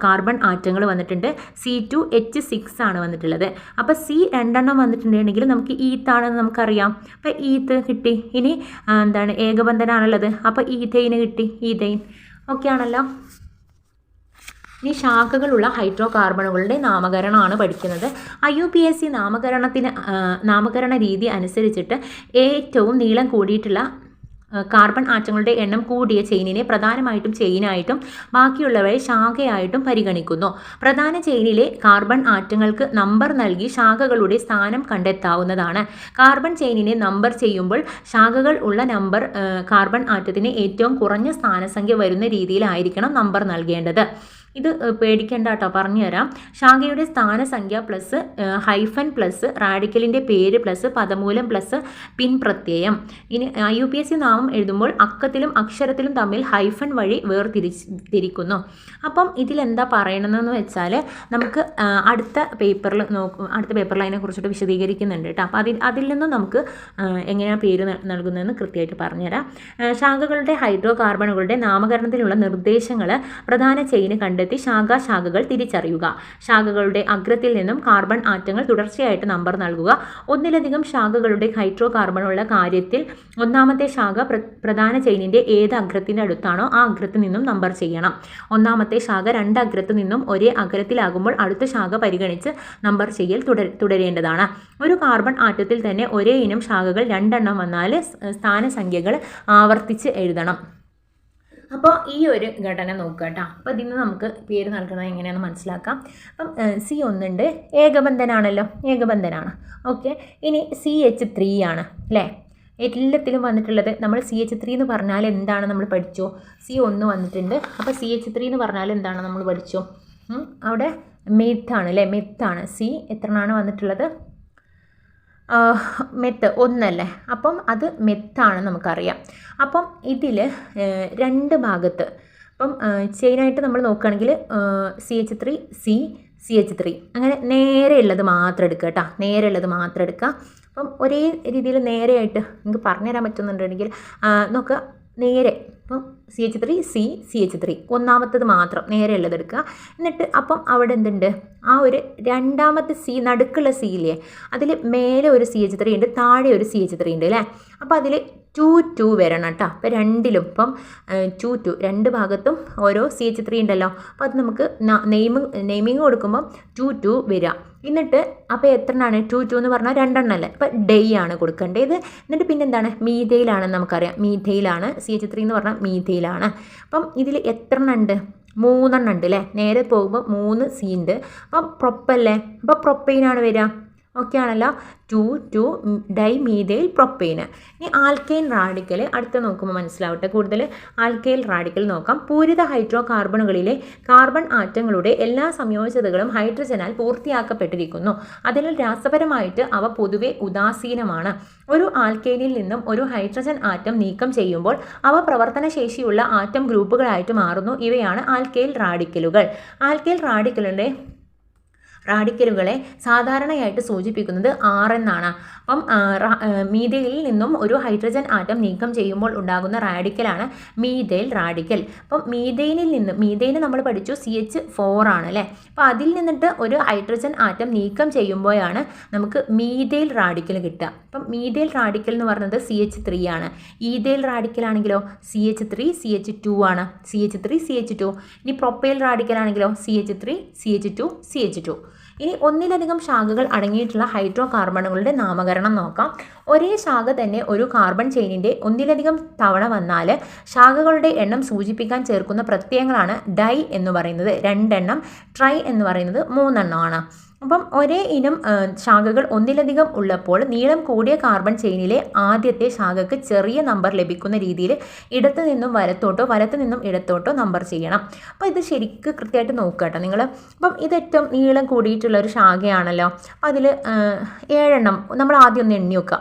കാർബൺ ആറ്റങ്ങൾ വന്നിട്ടുണ്ട്. C2H6 ആണ് വന്നിട്ടുള്ളത്. അപ്പോൾ രണ്ടെണ്ണം വന്നിട്ടുണ്ടെങ്കിൽ നമുക്ക് ഈത്താണെന്ന് നമുക്കറിയാം, അപ്പോൾ ഈത്ത് കിട്ടി. ഇനി എന്താണ്? ഏകബന്ധനാണുള്ളത്, അപ്പോൾ ഈഥെയിന് കിട്ടി, ഈഥെയിൻ. ഓക്കെ ആണല്ലോ. ഇനി ശാഖകളുള്ള ഹൈഡ്രോ കാർബണുകളുടെ നാമകരണമാണ് പഠിക്കുന്നത്. IUPAC നാമകരണ രീതി അനുസരിച്ചിട്ട് ഏറ്റവും നീളം കൂടിയിട്ടുള്ള കാർബൺ ആറ്റങ്ങളുടെ എണ്ണം കൂടിയ ചെയിനിനെ പ്രധാനമായിട്ടും ചെയിനായിട്ടും ബാക്കിയുള്ളവയെ ശാഖയായിട്ടും പരിഗണിക്കുന്നു. പ്രധാന ചെയിനിലെ കാർബൺ ആറ്റങ്ങൾക്ക് നമ്പർ നൽകി ശാഖകളുടെ സ്ഥാനം കണ്ടെത്താവുന്നതാണ്. കാർബൺ ചെയിനിനെ നമ്പർ ചെയ്യുമ്പോൾ ശാഖകൾ ഉള്ള നമ്പർ കാർബൺ ആറ്റത്തിന് ഏറ്റവും കുറഞ്ഞ സ്ഥാനസംഖ്യ വരുന്ന രീതിയിലായിരിക്കണം നമ്പർ നൽകേണ്ടത്. ഇത് പേടിക്കേണ്ട കേട്ടോ, പറഞ്ഞുതരാം. ശാഖയുടെ സ്ഥാനസംഖ്യ പ്ലസ് ഹൈഫൻ പ്ലസ് റാഡിക്കലിൻ്റെ പേര് പ്ലസ് പദമൂലം പ്ലസ് പിൻ പ്രത്യയം. ഇനി IUPAC നാമം എഴുതുമ്പോൾ അക്കത്തിലും അക്ഷരത്തിലും തമ്മിൽ ഹൈഫൻ വഴി വേർതിരിക്കുന്നു. അപ്പം ഇതിലെന്താ പറയണമെന്ന് വെച്ചാൽ നമുക്ക് അടുത്ത പേപ്പറിൽ അതിനെക്കുറിച്ചിട്ട് വിശദീകരിക്കുന്നുണ്ട് കേട്ടോ. അപ്പോൾ അതിൽ നിന്നും നമുക്ക് എങ്ങനെയാണ് പേര് നൽകുന്നതെന്ന് കൃത്യമായിട്ട് പറഞ്ഞുതരാം. ശാഖകളുടെ ഹൈഡ്രോ കാർബണുകളുടെ നാമകരണത്തിനുള്ള നിർദ്ദേശങ്ങൾ: പ്രധാന ചെയിന് കണ്ടെത്തി ശാഖകൾ തിരിച്ചറിയുക. ശാഖകളുടെ അഗ്രത്തിൽ നിന്നും കാർബൺ ആറ്റങ്ങൾ തുടർച്ചയായിട്ട് നമ്പർ നൽകുക. ഒന്നിലധികം ശാഖകളുടെ ഹൈഡ്രോ കാർബണുള്ള കാര്യത്തിൽ ഒന്നാമത്തെ ശാഖ പ്രധാന ചെയിനിൻ്റെ ഏത് അഗ്രത്തിൻ്റെ അടുത്താണോ ആ അഗ്രത്തിൽ നിന്നും നമ്പർ ചെയ്യണം. ഒന്നാമത്തെ ശാഖ രണ്ട് അഗ്രത്തിൽ നിന്നും ഒരേ അഗ്രത്തിലാകുമ്പോൾ അടുത്ത ശാഖ പരിഗണിച്ച് നമ്പർ ചെയ്യൽ തുടരേണ്ടതാണ്. ഒരു കാർബൺ ആറ്റത്തിൽ തന്നെ ഒരേ ഇനം ശാഖകൾ രണ്ടെണ്ണം വന്നാൽ സ്ഥാനസംഖ്യകൾ ആവർത്തിച്ച് എഴുതണം. അപ്പോൾ ഈ ഒരു ഘടന നോക്കുക കേട്ടോ. അപ്പോൾ ഇതിന് നമുക്ക് പേര് നൽകുന്നത് എങ്ങനെയാണെന്ന് മനസ്സിലാക്കാം. അപ്പം C1 ഉണ്ട്, ഏകബന്ധനാണല്ലോ, ഏകബന്ധനാണ്. ഓക്കെ. ഇനി CH3 ആണ് അല്ലേ, എല്ലാത്തിലും വന്നിട്ടുള്ളത്. നമ്മൾ CH3 എന്ന് പറഞ്ഞാൽ എന്താണ് നമ്മൾ പഠിച്ചു. C1 വന്നിട്ടുണ്ട്, അപ്പോൾ CH3 എന്ന് പറഞ്ഞാൽ എന്താണ് നമ്മൾ പഠിച്ചു. അവിടെ മെത്താണ് അല്ലേ, മെത്താണ്. എത്രയാണ് വന്നിട്ടുള്ളത്? മെത്ത് 1 അല്ലേ, അപ്പം അത് മെത്താണ് നമുക്കറിയാം. അപ്പം ഇതിൽ രണ്ട് ഭാഗത്ത് അപ്പം ചെയിനായിട്ട് നമ്മൾ നോക്കുകയാണെങ്കിൽ CH3 CH3 അങ്ങനെ നേരെയുള്ളത് മാത്രം എടുക്കുക കേട്ടോ, നേരെയുള്ളത് മാത്രം എടുക്കുക. അപ്പം ഒരേ രീതിയിൽ നേരെയായിട്ട് നിങ്ങൾക്ക് പറഞ്ഞുതരാൻ പറ്റുന്നുണ്ടെങ്കിൽ നോക്കുക, നേരെ. അപ്പം CH3 CH3 ഒന്നാമത്തത് മാത്രം നേരെയുള്ളത് എടുക്കുക. എന്നിട്ട് അപ്പം അവിടെ എന്തുണ്ട്? ആ ഒരു രണ്ടാമത്തെ നടുക്കുള്ള ഇല്ലേ, അതിൽ മേലെ ഒരു CH3 ഉണ്ട്, താഴെ ഒരു CH3 ഉണ്ട് അല്ലേ. അപ്പോൾ അതിൽ 2 വരണം കേട്ടോ. അപ്പോൾ രണ്ടിലും ഇപ്പം 2 രണ്ട് ഭാഗത്തും ഓരോ CH3 ഉണ്ടല്ലോ. അപ്പോൾ അത് നമുക്ക് നെയിമിങ് കൊടുക്കുമ്പം 2 വരിക. എന്നിട്ട് അപ്പോൾ എത്രണ്ണാണ്? 2 എന്ന് പറഞ്ഞാൽ രണ്ടെണ്ണം അല്ലേ, അപ്പോൾ ഡേ ആണ് കൊടുക്കേണ്ടത്. എന്നിട്ട് പിന്നെ എന്താണ്? മീഥെയിലാണെന്ന് നമുക്കറിയാം, മീഥെയിലാണ്. CH3 എന്ന് പറഞ്ഞാൽ മീഥെയിലാണ്. അപ്പം ഇതിൽ എത്ര എണ്ണം ഉണ്ട്? 3 എണ്ണം ഉണ്ട് അല്ലേ. നേരെ പോകുമ്പോൾ 3 C ഉണ്ട്. അപ്പം പ്രൊപ്പല്ലേ, അപ്പോൾ പ്രൊപ്പൈനാണ് വരിക. ഓക്കെ ആണല്ലോ. 2 ഡൈമീഥൈൽ പ്രൊപ്പൈന്. ഇനി ആൽക്കൈൽ റാഡിക്കൽ അടുത്ത നോക്കുമ്പോൾ മനസ്സിലാവട്ടെ കൂടുതൽ. ആൽക്കൈൽ റാഡിക്കൽ നോക്കാം. പൂരിത ഹൈഡ്രോ കാർബണുകളിലെ കാർബൺ ആറ്റങ്ങളുടെ എല്ലാ സംയോജിതകളും ഹൈഡ്രജനാൽ പൂർത്തിയാക്കപ്പെട്ടിരിക്കുന്നു. അതിനാൽ രാസപരമായിട്ട് അവ പൊതുവെ ഉദാസീനമാണ്. ഒരു ആൽക്കൈനിൽ നിന്നും ഒരു ഹൈഡ്രജൻ ആറ്റം നീക്കം ചെയ്യുമ്പോൾ അവ പ്രവർത്തനശേഷിയുള്ള ആറ്റം ഗ്രൂപ്പുകളായിട്ട് മാറുന്നു. ഇവയാണ് ആൽക്കൈൽ റാഡിക്കലുകൾ. ആൽക്കൈൽ റാഡിക്കലുകളെ സാധാരണയായിട്ട് സൂചിപ്പിക്കുന്നത് R എന്നാണ്. അപ്പം മീഥൈലിൽ നിന്നും ഒരു ഹൈഡ്രജൻ ആറ്റം നീക്കം ചെയ്യുമ്പോൾ ഉണ്ടാകുന്ന റാഡിക്കലാണ് മീഥൈൽ റാഡിക്കൽ. അപ്പം മീഥൈന് നമ്മൾ പഠിച്ചു CH4 ആണ് അല്ലേ. അപ്പോൾ അതിൽ നിന്നിട്ട് ഒരു ഹൈഡ്രജൻ ആറ്റം നീക്കം ചെയ്യുമ്പോഴാണ് നമുക്ക് മീഥൈൽ റാഡിക്കൽ കിട്ടുക. അപ്പം മീഥൈൽ റാഡിക്കൽ എന്ന് പറയുന്നത് CH3 ആണ്. ഈഥൈൽ റാഡിക്കൽ ആണെങ്കിലോ CH3 CH2 ആണ്. CH3 CH2. ഇനി പ്രൊപ്പൈൽ റാഡിക്കൽ ആണെങ്കിലോ CH3 CH2 CH2. ഇനി ഒന്നിലധികം ശാഖകൾ അടങ്ങിയിട്ടുള്ള ഹൈഡ്രോ കാർബണുകളുടെ നാമകരണം നോക്കാം. ഒരേ ശാഖ തന്നെ ഒരു കാർബൺ ചെയിനിൻ്റെ ഒന്നിലധികം തവണ വന്നാൽ ശാഖകളുടെ എണ്ണം സൂചിപ്പിക്കാൻ ചേർക്കുന്ന പ്രത്യയങ്ങളാണ് ഡൈ എന്ന് പറയുന്നത് 2 എണ്ണം, ട്രൈ എന്ന് പറയുന്നത് 3 എണ്ണമാണ്. അപ്പം ഒരേ ഇനം ശാഖകൾ ഒന്നിലധികം ഉള്ളപ്പോൾ നീളം കൂടിയ കാർബൺ ചെയിനിലെ ആദ്യത്തെ ശാഖയ്ക്ക് ചെറിയ നമ്പർ ലഭിക്കുന്ന രീതിയിൽ ഇടത്തു നിന്നും വലത്തോട്ടോ വലത്തു നിന്നും ഇടത്തോട്ടോ നമ്പർ ചെയ്യണം. അപ്പോൾ ഇത് ശരിക്കും കൃത്യമായിട്ട് നോക്കുക കേട്ടോ നിങ്ങൾ. അപ്പം ഇത് ഏറ്റവും നീളം കൂടിയിട്ടുള്ള ഒരു ശാഖയാണല്ലോ. അതിൽ 7 എണ്ണം നമ്മൾ ആദ്യം ഒന്ന് എണ്ണി വെക്കുക.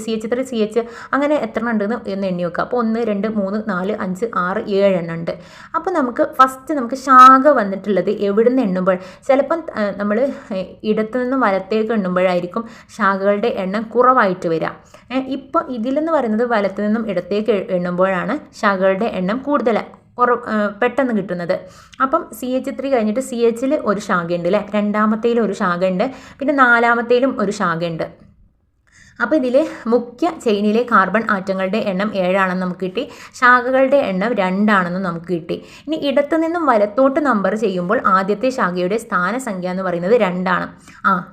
CH3 CH അങ്ങനെ എത്ര എണ്ണം ഉണ്ടെന്ന് ഒന്ന് എണ്ണി വെക്കുക. അപ്പോൾ 1 2 3 4 5 6 7 എണ്ണം ഉണ്ട്. അപ്പോൾ നമുക്ക് ശാഖ വന്നിട്ടുള്ളത് എവിടെ നിന്ന് എണ്ണുമ്പോൾ ചിലപ്പം നമ്മൾ ഇടത്തു നിന്നും വലത്തേക്ക് എണ്ണുമ്പോഴായിരിക്കും ശാഖകളുടെ എണ്ണം കുറവായിട്ട് വരിക. ഇപ്പോൾ ഇതിലെന്ന് പറയുന്നത് വലത്തു നിന്നും ഇടത്തേക്ക് എണ്ണുമ്പോഴാണ് ശാഖകളുടെ എണ്ണം പെട്ടെന്ന് കിട്ടുന്നത്. അപ്പം CH3 കഴിഞ്ഞിട്ട് CHൽ ഒരു ശാഖയുണ്ട് അല്ലേ, രണ്ടാമത്തേലും ഒരു ശാഖയുണ്ട്, പിന്നെ നാലാമത്തേലും ഒരു ശാഖയുണ്ട്. അപ്പോൾ ഇതിൽ മുഖ്യ ചെയിനിലെ കാർബൺ ആറ്റങ്ങളുടെ എണ്ണം 7 ആണെന്ന് നമുക്ക് കിട്ടി. ശാഖകളുടെ എണ്ണം 2 ആണെന്ന് നമുക്ക് കിട്ടി. ഇനി ഇടത്തു നിന്നും വലത്തോട്ട് നമ്പർ ചെയ്യുമ്പോൾ ആദ്യത്തെ ശാഖയുടെ സ്ഥാനസംഖ്യ എന്ന് പറയുന്നത് 2 ആണ്.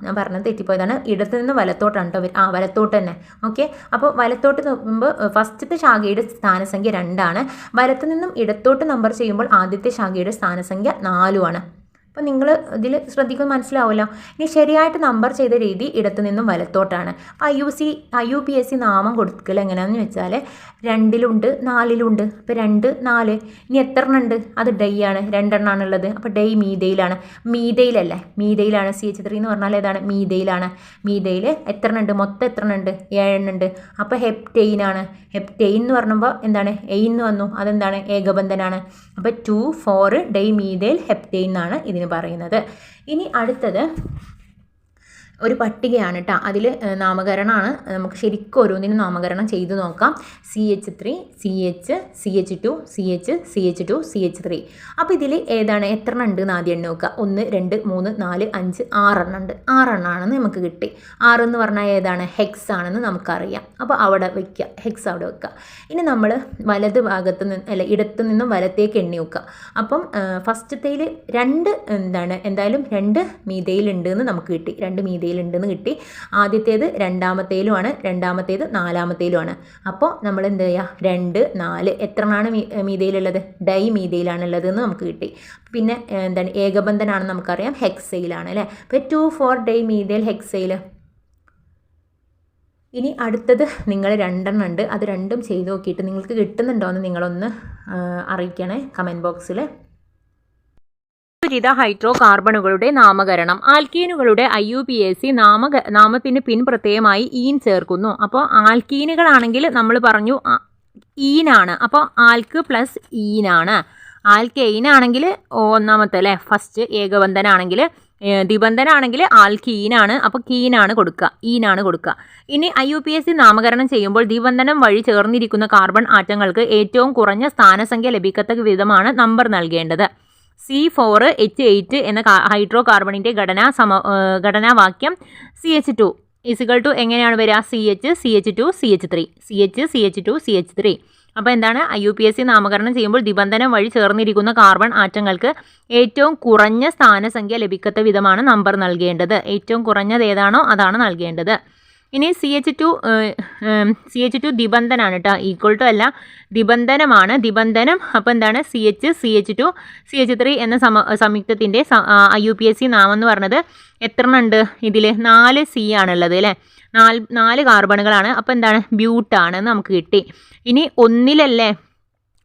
ഞാൻ പറഞ്ഞത് തെറ്റിപ്പോയതാണ്. ഇടത്തു നിന്ന് വലത്തോട്ടാണ് കേട്ടോ. വലത്തോട്ട് തന്നെ. ഓക്കെ. അപ്പോൾ വലത്തോട്ട് നോക്കുമ്പോൾ ഫസ്റ്റത്തെ ശാഖയുടെ സ്ഥാനസംഖ്യ 2 ആണ്. വലത്തു നിന്നും ഇടത്തോട്ട് നമ്പർ ചെയ്യുമ്പോൾ ആദ്യത്തെ ശാഖയുടെ സ്ഥാനസംഖ്യ 4 ആണ്. അപ്പോൾ നിങ്ങൾ ഇതിൽ ശ്രദ്ധിക്കുന്നത് മനസ്സിലാവുമല്ലോ. ഇനി ശരിയായിട്ട് നമ്പർ ചെയ്ത രീതി ഇടത്തു നിന്നും വലത്തോട്ടാണ്. അപ്പോൾ IUPAC നാമം കൊടുക്കൽ എങ്ങനെയാണെന്ന് വെച്ചാൽ 2ലുണ്ട് 4ലുണ്ട്. അപ്പോൾ 2 4. ഇനി എത്ര എണ്ണം ഉണ്ട്? അത് ഡൈ ആണ്, 2 എണ്ണമാണുള്ളത്. അപ്പോൾ ഡൈ മീഥൈലാണ്. മീഥൈലല്ലേ, മീഥൈലാണ്. CH3 എന്ന് പറഞ്ഞാൽ ഏതാണ്? മീഥൈലാണ്. മീഥൈൽ എത്ര എണ്ണം ഉണ്ട്? മൊത്തം എത്ര എണ്ണം ഉണ്ട്? 7 എണ്ണം ഉണ്ട്. അപ്പോൾ ഹെപ്റ്റെയിനാണ്. ഹെപ്റ്റെയിൻ എന്ന് പറയുമ്പോൾ എന്താണ്? എയിൻ എന്ന് വന്നു. അതെന്താണ്? ഏകബന്ധനാണ്. അപ്പോൾ 2,4 ഡൈമീഥൈൽ ഹെപ്റ്റെയിൻ എന്നാണ് ഇതിന് പറയുന്നത്. ഇനി അടുത്തത് ഒരു പട്ടികയാണ് കേട്ടോ. അതിൽ നാമകരണമാണ്. നമുക്ക് ശരിക്കും ഓരോന്നിനും നാമകരണം ചെയ്തു നോക്കാം. CH3 CH CH2 CH CH2 CH3. അപ്പോൾ ഇതിൽ ഏതാണ്? എത്ര എണ്ണം ഉണ്ട് എന്ന് ആദ്യം എണ്ണി നോക്കുക. 1 2 3 4 5 6 എണ്ണം ഉണ്ട്. 6 എണ്ണമാണെന്ന് നമുക്ക് കിട്ടി. 6 എന്ന് പറഞ്ഞാൽ ഏതാണ്? ഹെക്സ് ആണെന്ന് നമുക്കറിയാം. അപ്പോൾ അവിടെ വയ്ക്കുക, ഹെക്സ് അവിടെ വെക്കുക. ഇനി നമ്മൾ വലത് ഭാഗത്ത് നിന്ന് ഇടത്തു നിന്നും വലത്തേക്ക് എണ്ണി വെക്കുക. അപ്പം ഫസ്റ്റത്തേൽ 2 എന്തായാലും 2 മീഥൈൽ ഉണ്ട് എന്ന് നമുക്ക് കിട്ടി. 2 മീഥൈൽ ഉണ്ടെന്ന് കിട്ടി. ആദ്യത്തേത് രണ്ടാമത്തേലുമാണ്, രണ്ടാമത്തേത് നാലാമത്തേലുമാണ്. അപ്പോൾ നമ്മൾ എന്ത് ചെയ്യുക? 2 4 എത്ര എണ്ണമാണ് മീഥൈലുള്ളത്? ഡൈ മീഥൈലാണുള്ളത് എന്ന് നമുക്ക് കിട്ടി. പിന്നെ ഏകബന്ധനാണെന്ന് നമുക്കറിയാം, ഹെക്സൈലാണ് അല്ലേ. അപ്പോൾ 2,4 ഡൈ മീഥൈൽ ഹെക്സൈൽ. ഇനി അടുത്തത് നിങ്ങൾ 2 എണ്ണം ഉണ്ട്. അത് രണ്ടും ചെയ്ത് നോക്കിയിട്ട് നിങ്ങൾക്ക് കിട്ടുന്നുണ്ടോ എന്ന് നിങ്ങളൊന്ന് അറിയിക്കണേ കമൻറ്റ് ബോക്സിൽ. പൂരിത ഹൈഡ്രോ കാർബണുകളുടെ നാമകരണം. ആൽക്കീനുകളുടെ IUPAC നാമത്തിന് പിൻ പ്രത്യയമായി ഈൻ ചേർക്കുന്നു. അപ്പോൾ ആൽക്കീനുകളാണെങ്കിൽ നമ്മൾ പറഞ്ഞു ഈനാണ്. അപ്പോൾ ആൽക്ക് പ്ലസ് ഈനാണ്. ആൽക്കെയിനാണെങ്കിൽ ഒന്നാമത്തെ അല്ലേ, ഫസ്റ്റ്. ഏകബന്ധനാണെങ്കിൽ ദ്വിബന്ധനാണെങ്കിൽ ആൽക്കീനാണ്. അപ്പോൾ കീനാണ് കൊടുക്കുക, ഈനാണ് കൊടുക്കുക. ഇനി IUPAC നാമകരണം ചെയ്യുമ്പോൾ ദ്വിബന്ധനം വഴി ചേർന്നിരിക്കുന്ന കാർബൺ ആറ്റങ്ങൾക്ക് ഏറ്റവും കുറഞ്ഞ സ്ഥാനസംഖ്യ ലഭിക്കത്തക്ക വിധമാണ് നമ്പർ നൽകേണ്ടത്. C4H8 എന്ന ഹൈഡ്രോ കാർബണിൻ്റെ ഘടനാവാക്യം CH2 = എങ്ങനെയാണ് വരിക? CH CH2 CH3 CH CH2 CH3. അപ്പോൾ എന്താണ്? IUPAC നാമകരണം ചെയ്യുമ്പോൾ ദ്വിബന്ധനം വഴി ചേർന്നിരിക്കുന്ന കാർബൺ ആറ്റങ്ങൾക്ക് ഏറ്റവും കുറഞ്ഞ സ്ഥാനസംഖ്യ ലഭിക്കത്ത വിധമാണ് നമ്പർ നൽകേണ്ടത്. ഏറ്റവും കുറഞ്ഞത് ഏതാണോ അതാണ് നൽകേണ്ടത്. ഇനി CH2 ദിബന്ധനാണ് കേട്ടോ, ഈക്വൽ ടു അല്ല, ദിബന്ധനമാണ്. ദിബന്ധനം അപ്പോൾ എന്താണ് CH2 CH3 എന്ന സംയുക്തത്തിൻ്റെ IUPAC നാമം എന്ന് പറഞ്ഞത് എത്ര ഉണ്ട് ഇതിൽ? 4 C ആണുള്ളത് അല്ലേ, 4 കാർബണുകളാണ്. അപ്പോൾ എന്താണ് ബ്യൂട്ടാണെന്ന് നമുക്ക് കിട്ടി. ഇനി ഒന്നിലല്ലേ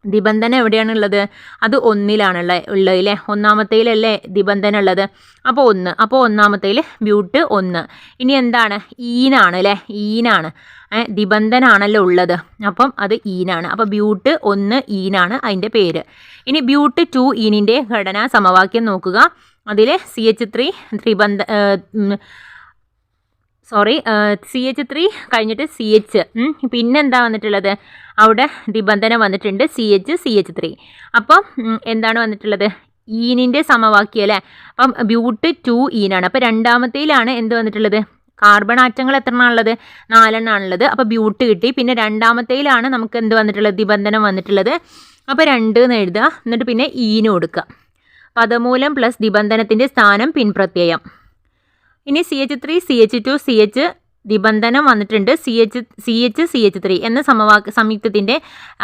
ദിബന്ധനം എവിടെയാണുള്ളത്? അത് ഒന്നിലാണുള്ള ഉള്ളത് അല്ലേ, ഒന്നാമത്തേലല്ലേ ദിബന്ധനം ഉള്ളത്. അപ്പോൾ 1, അപ്പോൾ ഒന്നാമത്തേൽ ബ്യൂട്ട് 1. ഇനി എന്താണ് ഈനാണ് അല്ലേ, ഈനാണ്, ദിബന്ധനാണല്ലോ ഉള്ളത്, അപ്പം അത് ഈനാണ്. അപ്പോൾ ബ്യൂട്ട് 1 ഈനാണ് അതിൻ്റെ പേര്. ഇനി ബ്യൂട്ട് 2 ഈനിൻ്റെ ഘടനാ സമവാക്യം നോക്കുക. അതിൽ CH3 കഴിഞ്ഞിട്ട് CH, പിന്നെന്താ വന്നിട്ടുള്ളത്? അവിടെ ദിബന്ധനം വന്നിട്ടുണ്ട് CH3. അപ്പം എന്താണ് വന്നിട്ടുള്ളത്? ഈനിൻ്റെ സമവാക്യം അല്ലേ. അപ്പം ബ്യൂട്ട് 2 ഈനാണ്. അപ്പോൾ രണ്ടാമത്തേലാണ് എന്ത് വന്നിട്ടുള്ളത്? കാർബൺ ആറ്റങ്ങൾ എത്ര എണ്ണാണുള്ളത്? 4 എണ്ണാണുള്ളത്. അപ്പോൾ ബ്യൂട്ട് കിട്ടി. പിന്നെ രണ്ടാമത്തേലാണ് നമുക്ക് എന്ത് വന്നിട്ടുള്ളത്? ദിബന്ധനം വന്നിട്ടുള്ളത്. അപ്പോൾ 2 എന്ന് എഴുതുക, എന്നിട്ട് പിന്നെ ഈന് കൊടുക്കുക. പദമൂലം പ്ലസ് ദിബന്ധനത്തിൻ്റെ സ്ഥാനം പിൻപ്രത്യയം. ഇനി CH3 CH2 CH ദിബന്ധനം വന്നിട്ടുണ്ട് CH3 എന്ന സംയുക്തത്തിൻ്റെ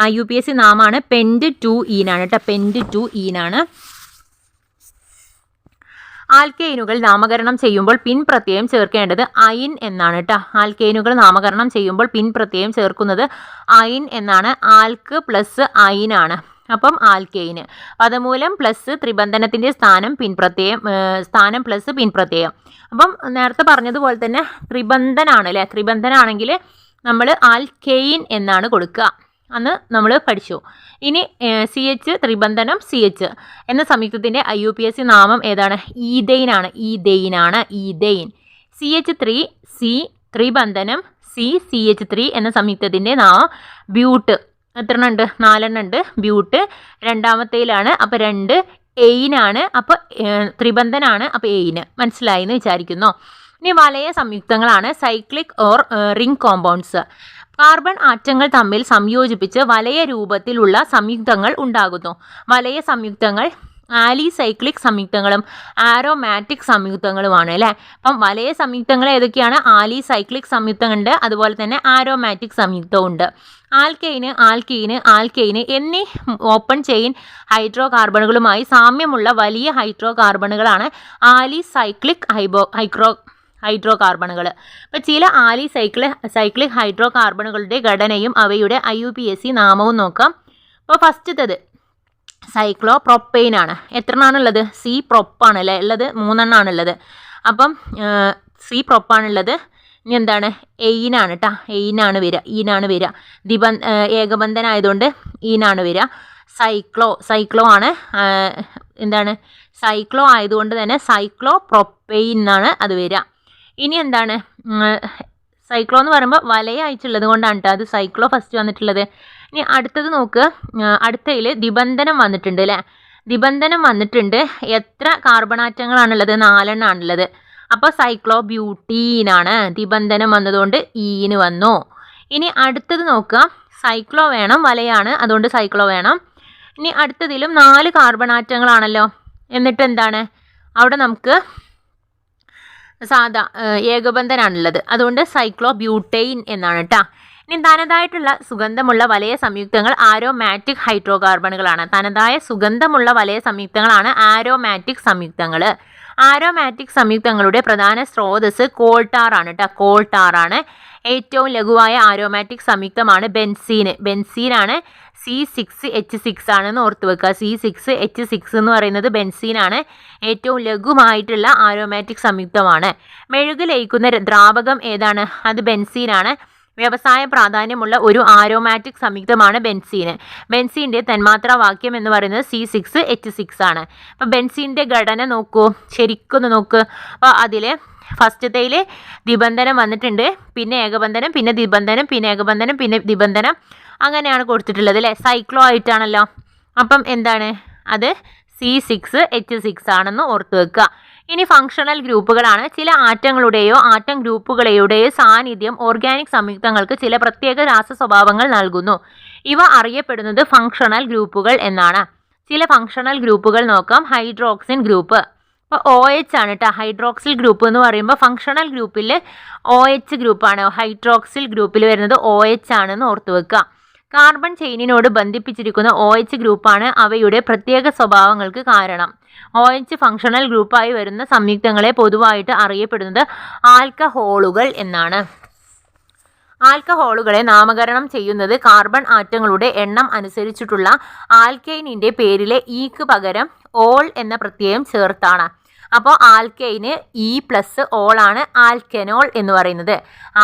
IUPAC നാമാണ് പെൻറ്റ് 2 ഈനാണ് കേട്ടോ, പെൻറ്റ് 2 ഈനാണ്. ആൽക്കെയിനുകൾ നാമകരണം ചെയ്യുമ്പോൾ പിൻപ്രത്യയം ചേർക്കേണ്ടത് അയിൻ എന്നാണ് കേട്ടോ. ആൽക്കെയിനുകൾ നാമകരണം ചെയ്യുമ്പോൾ പിൻപ്രത്യയം ചേർക്കുന്നത് അയിൻ എന്നാണ്. ആൽക്ക് പ്ലസ് അയിനാണ്. അപ്പം ആൽക്കെയിന്. പദമൂലം പ്ലസ് ത്രിബന്ധനത്തിൻ്റെ സ്ഥാനം പ്ലസ് പിൻപ്രത്യയം. അപ്പം നേരത്തെ പറഞ്ഞതുപോലെ തന്നെ ത്രിബന്ധനാണ് അല്ലേ, ത്രിബന്ധനാണെങ്കിൽ നമ്മൾ ആൽക്കെയിൻ എന്നാണ് കൊടുക്കുക, അന്ന് നമ്മൾ പഠിച്ചു. ഇനി CH ത്രിബന്ധനം CH എന്ന സംയുക്തത്തിൻ്റെ IUPAC നാമം ഏതാണ്? ഈതെയിനാണ്, ഈതെയിൻ. CH3 C ത്രിബന്ധനം CH3 എന്ന സംയുക്തത്തിൻ്റെ നാമം ബ്യൂട്ട്. എത്ര എണ്ണം ഉണ്ട്? 4 എണ്ണം ഉണ്ട്. ബ്യൂട്ട് രണ്ടാമത്തേലാണ്, അപ്പോൾ 2 എയിനാണ്, അപ്പോൾ ത്രിബന്ധനാണ്, അപ്പോൾ എയിന്. മനസ്സിലായി എന്ന് വിചാരിക്കുന്നു. ഇനി വലയ സംയുക്തങ്ങളാണ് cyclic or ring compounds. Carbon ആറ്റങ്ങൾ തമ്മിൽ സംയോജിപ്പിച്ച് വലയ രൂപത്തിലുള്ള സംയുക്തങ്ങൾ ഉണ്ടാകുന്നു. വലയ സംയുക്തങ്ങൾ ആലിസൈക്ലിക് സംയുക്തങ്ങളും ആരോമാറ്റിക് സംയുക്തങ്ങളുമാണ് അല്ലേ. അപ്പം വലയ സംയുക്തങ്ങൾ ഏതൊക്കെയാണ്? ആലിസൈക്ലിക് സംയുക്തമുണ്ട്, അതുപോലെ തന്നെ ആരോമാറ്റിക് സംയുക്തവും ഉണ്ട്. ആൽക്കീന് എന്നീ ഓപ്പൺ ചെയിൻ ഹൈഡ്രോ കാർബണുകളുമായി സാമ്യമുള്ള വലിയ ഹൈഡ്രോ കാർബണുകളാണ് ആലിസൈക്ലിക് ഹൈഡ്രോ കാർബണുകൾ. അപ്പോൾ ചില സൈക്ലിക് ഹൈഡ്രോ കാർബണുകളുടെ ഘടനയും അവയുടെ IUPAC നാമവും നോക്കാം. അപ്പോൾ ഫസ്റ്റത്തത് സൈക്ലോപ്രോപ്പെയിൻ ആണ്. എത്ര എണ്ണാണുള്ളത്? C പ്രൊപ്പാണ് അല്ലേ ഉള്ളത്, 3 എണ്ണാണുള്ളത്. അപ്പം C പ്രൊപ്പാണുള്ളത്. ഇനി എന്താണ്? എയിനാണ് കേട്ടോ, ഈനാണ് വരിക. ഏകബന്ധനായതുകൊണ്ട് ഈനാണ് വരിക. സൈക്ലോ ആണ്, എന്താണ്? സൈക്ലോ ആയതുകൊണ്ട് തന്നെ സൈക്ലോപ്രോപ്പെയിൻ എന്നാണ് അത് വരിക. ഇനി എന്താണ്? സൈക്ലോ എന്ന് പറയുമ്പോൾ വലയ അയച്ചുള്ളത് കൊണ്ടാണ് കേട്ടോ അത് സൈക്ലോ ഫസ്റ്റ് വന്നിട്ടുള്ളത്. ഇനി അടുത്തത് നോക്കുക. അടുത്തതിൽ ദിബന്ധനം വന്നിട്ടുണ്ട് അല്ലേ, ദിബന്ധനം വന്നിട്ടുണ്ട്. എത്ര കാർബണാറ്റങ്ങളാണുള്ളത്? 4 എണ്ണാണുള്ളത്. അപ്പോൾ സൈക്ലോ ബ്യൂട്ടീനാണ്, ദിബന്ധനം വന്നതുകൊണ്ട് ഈന് വന്നു. ഇനി അടുത്തത് നോക്കുക. സൈക്ലോ വേണം, വലയാണ്, അതുകൊണ്ട് സൈക്ലോ വേണം. ഇനി അടുത്തതിലും 4 കാർബണാറ്റങ്ങളാണല്ലോ, എന്നിട്ട് എന്താണ്? അവിടെ നമുക്ക് സാധാ ഏകബന്ധനാണുള്ളത്, അതുകൊണ്ട് സൈക്ലോ ബ്യൂട്ടെയിൻ എന്നാണ് കേട്ടോ. ഇനി തനതായിട്ടുള്ള സുഗന്ധമുള്ള വലയ സംയുക്തങ്ങൾ ആരോമാറ്റിക് ഹൈഡ്രോ കാർബണുകളാണ്. തനതായ സുഗന്ധമുള്ള വലയ സംയുക്തങ്ങളാണ് ആരോമാറ്റിക് സംയുക്തങ്ങൾ. ആരോമാറ്റിക് സംയുക്തങ്ങളുടെ പ്രധാന സ്രോതസ് കോൾട്ടാറാണ് കേട്ടോ, കോൾട്ടാറാണ്. ഏറ്റവും ലഘുവായ ആരോമാറ്റിക് സംയുക്തമാണ് ബെൻസീനാണ്. C6H6 ആണെന്ന് ഓർത്ത് വെക്കുക. C6H6 എന്ന് പറയുന്നത് ബെൻസീനാണ്. ഏറ്റവും ലഘുവായിട്ടുള്ള ആരോമാറ്റിക് സംയുക്തമാണ്. മെഴുക് ലയിക്കുന്ന ദ്രാവകം ഏതാണ്? അത് ബെൻസീനാണ്. വ്യവസായ പ്രാധാന്യമുള്ള ഒരു ആരോമാറ്റിക് സംയുക്തമാണ് ബെൻസീൻ്റെ തന്മാത്രാവാക്യം എന്ന് പറയുന്നത് C6H6 ആണ്. അപ്പോൾ ബെൻസീൻ്റെ ഘടന നോക്കൂ, ശരിക്കൊന്ന് നോക്ക്. അപ്പോൾ അതിൽ ഫസ്റ്റത്തേൽ ദിബന്ധനം വന്നിട്ടുണ്ട്, പിന്നെ ഏകബന്ധനം, പിന്നെ ദിബന്ധനം, പിന്നെ ഏകബന്ധനം, പിന്നെ ദിബന്ധനം, അങ്ങനെയാണ് കൊടുത്തിട്ടുള്ളത് അല്ലേ. സൈക്ലോ ആയിട്ടാണല്ലോ. അപ്പം എന്താണ് അത്? C6H6 ആണെന്ന് ഓർത്ത് വെക്കുക. ഇനി ഫങ്ഷണൽ ഗ്രൂപ്പുകളാണ്. ചില ആറ്റങ്ങളുടെയോ ആറ്റം ഗ്രൂപ്പുകളുടെയോ സാന്നിധ്യം ഓർഗാനിക് സംയുക്തങ്ങൾക്ക് ചില പ്രത്യേക രാസ സ്വഭാവങ്ങൾ നൽകുന്നു. ഇവ അറിയപ്പെടുന്നത് ഫങ്ഷണൽ ഗ്രൂപ്പുകൾ എന്നാണ്. ചില ഫങ്ഷണൽ ഗ്രൂപ്പുകൾ നോക്കാം. Hydroxyzine group. അപ്പോൾ OH ആണ് കേട്ടോ ഹൈഡ്രോക്സിൽ ഗ്രൂപ്പ് എന്ന് പറയുമ്പോൾ ഫങ്ഷണൽ ഗ്രൂപ്പിൽ OH ഗ്രൂപ്പാണ്, ഹൈഡ്രോക്സിൽ ഗ്രൂപ്പിൽ വരുന്നത് OH ആണെന്ന് ഓർത്തു വെക്കുക. കാർബൺ ചെയിനിനോട് ബന്ധിപ്പിച്ചിരിക്കുന്ന OH ഗ്രൂപ്പാണ് അവയുടെ പ്രത്യേക സ്വഭാവങ്ങൾക്ക് കാരണം. OH ഫങ്ഷണൽ ഗ്രൂപ്പായി വരുന്ന സംയുക്തങ്ങളെ പൊതുവായിട്ട് അറിയപ്പെടുന്നത് ആൽക്കഹോളുകൾ എന്നാണ്. ആൽക്കഹോളുകളെ നാമകരണം ചെയ്യുന്നത് കാർബൺ ആറ്റങ്ങളുടെ എണ്ണം അനുസരിച്ചിട്ടുള്ള ആൽക്കൈനിൻ്റെ പേരിലെ ഈക്ക് പകരം ഓൾ എന്ന പ്രത്യയം ചേർത്താണ്. അപ്പോൾ ആൽക്കൈന് E+ ഓളാണ് ആൽക്കനോൾ എന്ന് പറയുന്നത്.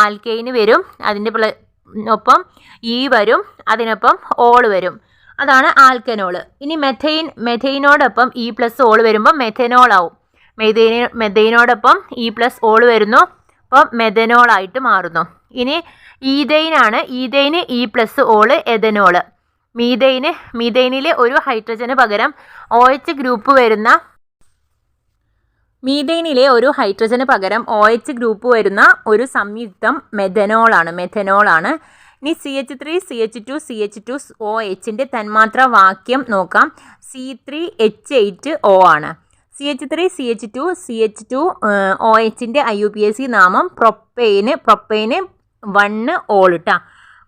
ആൽക്കൈന് വരും, അതിൻ്റെ ഒപ്പം E വരും, അതിനൊപ്പം ഓൾ വരും, അതാണ് ആൽക്കനോൾ. ഇനി മെഥൈനോടൊപ്പം E+ ഓൾ വരുമ്പോൾ മെഥനോൾ ആവും. മെഥൈനോടൊപ്പം E+ ഓൾ വരുന്നു, അപ്പോൾ മെഥനോൾ ആയിട്ട് മാറുന്നു. ഇനി ഈഥൈനാണ്, ഈഥൈന് E+ ഓള് എഥനോള്. മീഥൈനിൽ ഒരു ഹൈഡ്രജന് പകരം OH ഗ്രൂപ്പ് വരുന്ന ഒരു സംയുക്തം മെഥനോളാണ്. ഇനി CH3CH2CH2OHൻ്റെ തന്മാത്ര വാക്യം നോക്കാം. C3H8O ആണ്. CH3CH2CH2OHൻ്റെ IUPAC നാമം പ്രൊപ്പൈന് 1 ഓൾ ഇട്ടാ.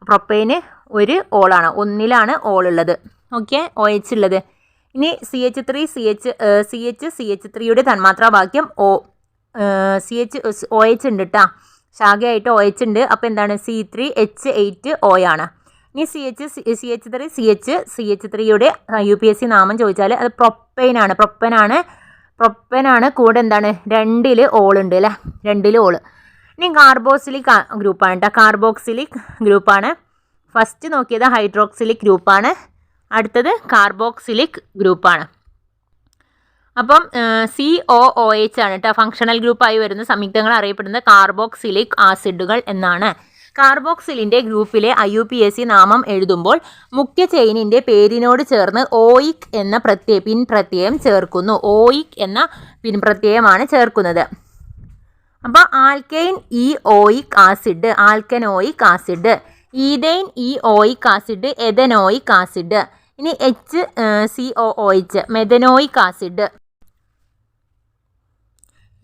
പ്രൊപ്പൈന് 1 ഓളാണ്, 1ലാണ് ഓൾ ഉള്ളത്. ഓക്കെ, OH ഉള്ളത്. ഇനി CH3യുടെ തന്മാത്ര വാക്യം OH ഉണ്ട് കേട്ടോ, ശാഖയായിട്ട് OH ഉണ്ട്. അപ്പോൾ എന്താണ്? C3H8O ആണ്. ഇനി CH3യുടെ IUPAC നാമം ചോദിച്ചാൽ അത് പ്രൊപ്പനാണ്. കൂടെ എന്താണ്? 2 ഓൾ ഉണ്ട് അല്ലേ, 2 ഓൾ. ഇനി കാർബോക്സിലിക് ഗ്രൂപ്പാണ് കേട്ടോ, കാർബോക്സിലിക് ഗ്രൂപ്പാണ്. ഫസ്റ്റ് നോക്കിയത് ഹൈഡ്രോക്സിലിക് ഗ്രൂപ്പാണ്, അടുത്തത് കാർബോക്സിലിക് ഗ്രൂപ്പാണ്. അപ്പം COOH ആണ് കേട്ടോ ഫങ്ഷണൽ ഗ്രൂപ്പായി വരുന്ന സംയുക്തങ്ങൾ അറിയപ്പെടുന്നത് കാർബോക്സിലിക് ആസിഡുകൾ എന്നാണ്. കാർബോക്സിലിൻ്റെ ഗ്രൂപ്പിലെ IUPAC നാമം എഴുതുമ്പോൾ മുഖ്യ ചെയിനിൻ്റെ പേരിനോട് ചേർന്ന് ഓയിക് എന്ന പിൻപ്രത്യയം ചേർക്കുന്നു. ഓയിക് എന്ന പിൻപ്രത്യയമാണ് ചേർക്കുന്നത്. അപ്പോൾ alkane oic acid alkanoic acid, ethane oic acid ethanoic acid. ഇനി HCOOH methanoic acid.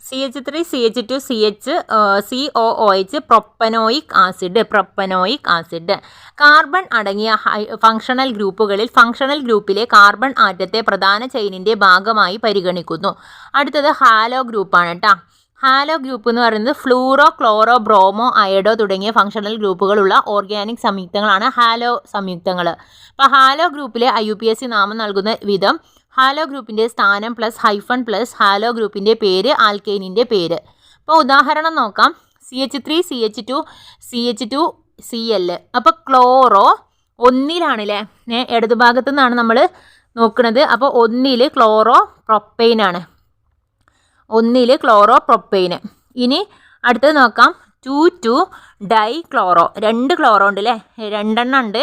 CH3CH2COOH propanoic acid. Carbon അടങ്ങിയ ഫങ്ഷണൽ ഗ്രൂപ്പിലെ കാർബൺ ആറ്റത്തെ പ്രധാന ചെയിനിൻ്റെ ഭാഗമായി പരിഗണിക്കുന്നു. അടുത്തത് ഹാലോ ഗ്രൂപ്പാണ് കേട്ടോ. ഹാലോ ഗ്രൂപ്പ് എന്ന് പറയുന്നത് ഫ്ലൂറോ, ക്ലോറോ, ബ്രോമോ, അയഡോ തുടങ്ങിയ ഫങ്ഷണൽ ഗ്രൂപ്പുകളുള്ള ഓർഗാനിക് സംയുക്തങ്ങളാണ് ഹാലോ സംയുക്തങ്ങൾ. അപ്പോൾ ഹാലോ ഗ്രൂപ്പിലെ IUPAC നാമം നൽകുന്ന വിധം ഹാലോ ഗ്രൂപ്പിൻ്റെ സ്ഥാനം +- ഹാലോ ഗ്രൂപ്പിൻ്റെ പേര്, ആൽക്കൈനിൻ്റെ പേര്. അപ്പോൾ ഉദാഹരണം നോക്കാം. CH3CH2CH2Cl. അപ്പോൾ ക്ലോറോ 1ലാണല്ലേ, ഇടതുഭാഗത്തു നിന്നാണ് നമ്മൾ നോക്കുന്നത്. അപ്പോൾ 1 ക്ലോറോ പ്രൊപ്പൈനാണ്, 1 ക്ലോറോ പ്രൊപ്പൈന്. ഇനി അടുത്തത് നോക്കാം. 2 ഡൈക്ലോറോ, 2 ക്ലോറോ ഉണ്ട് അല്ലേ, 2 എണ്ണം ഉണ്ട്.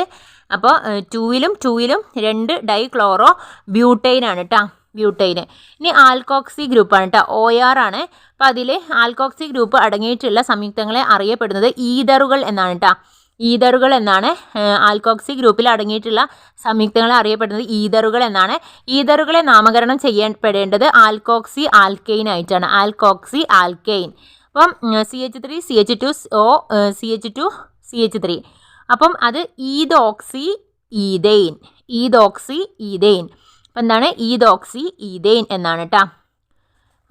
അപ്പോൾ 2ലും 2 ഡൈക്ലോറോ ബ്യൂട്ടൈനാണ് കേട്ടോ, ബ്യൂട്ടൈന്. ഇനി ആൽക്കോക്സി ഗ്രൂപ്പാണ് കേട്ടോ, OR ആണ്. അപ്പോൾ അതിൽ ആൽക്കോക്സി ഗ്രൂപ്പ് അടങ്ങിയിട്ടുള്ള സംയുക്തങ്ങളെ അറിയപ്പെടുന്നത് ഈഥറുകൾ എന്നാണ് കേട്ടോ. ഈഥറുകൾ എന്നാണ് ആൽക്കോക്സി ഗ്രൂപ്പിൽ അടങ്ങിയിട്ടുള്ള സംയുക്തങ്ങളെ അറിയപ്പെടുന്നത് ഈഥറുകൾ എന്നാണ്. ഈഥറുകളെ നാമകരണം ചെയ്യപ്പെടേണ്ടത് ആൽക്കോക്സി ആൽക്കൈൻ ആയിട്ടാണ്, ആൽക്കോക്സി ആൽക്കൈൻ. അപ്പം CH3CH2CH2CH3. അപ്പം അത് ഈഥോക്സി ഈഥൈൻ. അപ്പം എന്താണ്? ഈഥോക്സി ഈഥൈൻ എന്നാണ് കേട്ടോ.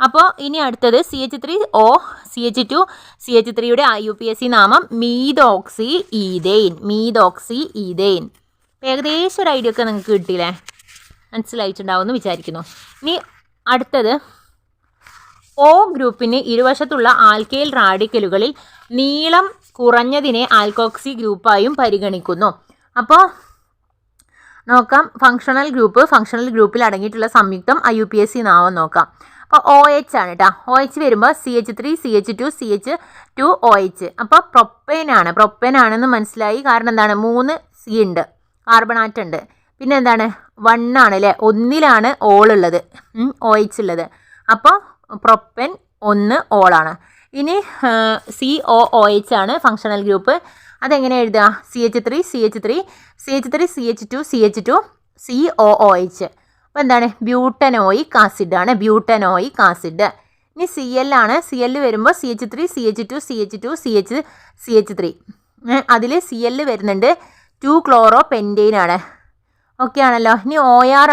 അപ്പോൾ ഇനി അടുത്തത് CH2CH3യുടെ IUPAC നാമം മീഥോക്സി ഈഥൈൻ. ഏകദേശം ഒരു ഐഡിയ ഒക്കെ നിങ്ങൾക്ക് കിട്ടിയില്ലേ, മനസ്സിലായിട്ടുണ്ടാവുമെന്ന് വിചാരിക്കുന്നു. ഇനി അടുത്തത് O ഗ്രൂപ്പിന് ഇരുവശത്തുള്ള ആൽക്കൈൽ റാഡിക്കലുകളിൽ നീളം കുറഞ്ഞതിനെ ആൽക്കോക്സി ഗ്രൂപ്പായും പരിഗണിക്കുന്നു. അപ്പോൾ നോക്കാം. ഫങ്ഷണൽ ഗ്രൂപ്പിൽ അടങ്ങിയിട്ടുള്ള സംയുക്തം IUPAC നാമം നോക്കാം. അപ്പോൾ OH ആണ് കേട്ടോ. OH വരുമ്പോൾ CH3CH2CH2OH. അപ്പോൾ പ്രൊപ്പൈനാണെന്ന് മനസ്സിലായി. കാരണം എന്താണ്? 3 C ഉണ്ട്, കാർബൺ ആറ്റം ഉണ്ട്. പിന്നെ എന്താണ്? 1 ആണ് അല്ലേ, 1ലാണ് ഓൾ ഉള്ളത്, OH ഉള്ളത്. അപ്പോൾ പ്രൊപ്പൻ 1 ഓളാണ്. ഇനി COOH ആണ് ഫങ്ഷണൽ ഗ്രൂപ്പ്. അതെങ്ങനെ എഴുതുക? CH3CH2CH2COOH. അപ്പോൾ എന്താണ് ബ്യൂട്ടനോയിക് ആസിഡാണ് ബ്യൂട്ടനോയിക് ആസിഡ്. ഇനി CL ആണ്. CL വരുമ്പോൾ CH3 CH2 CH2 CH3 അതിൽ CL വരുന്നുണ്ട് 2-chloropentain ആണ്. ഓക്കെ ആണല്ലോ. ഇനി OR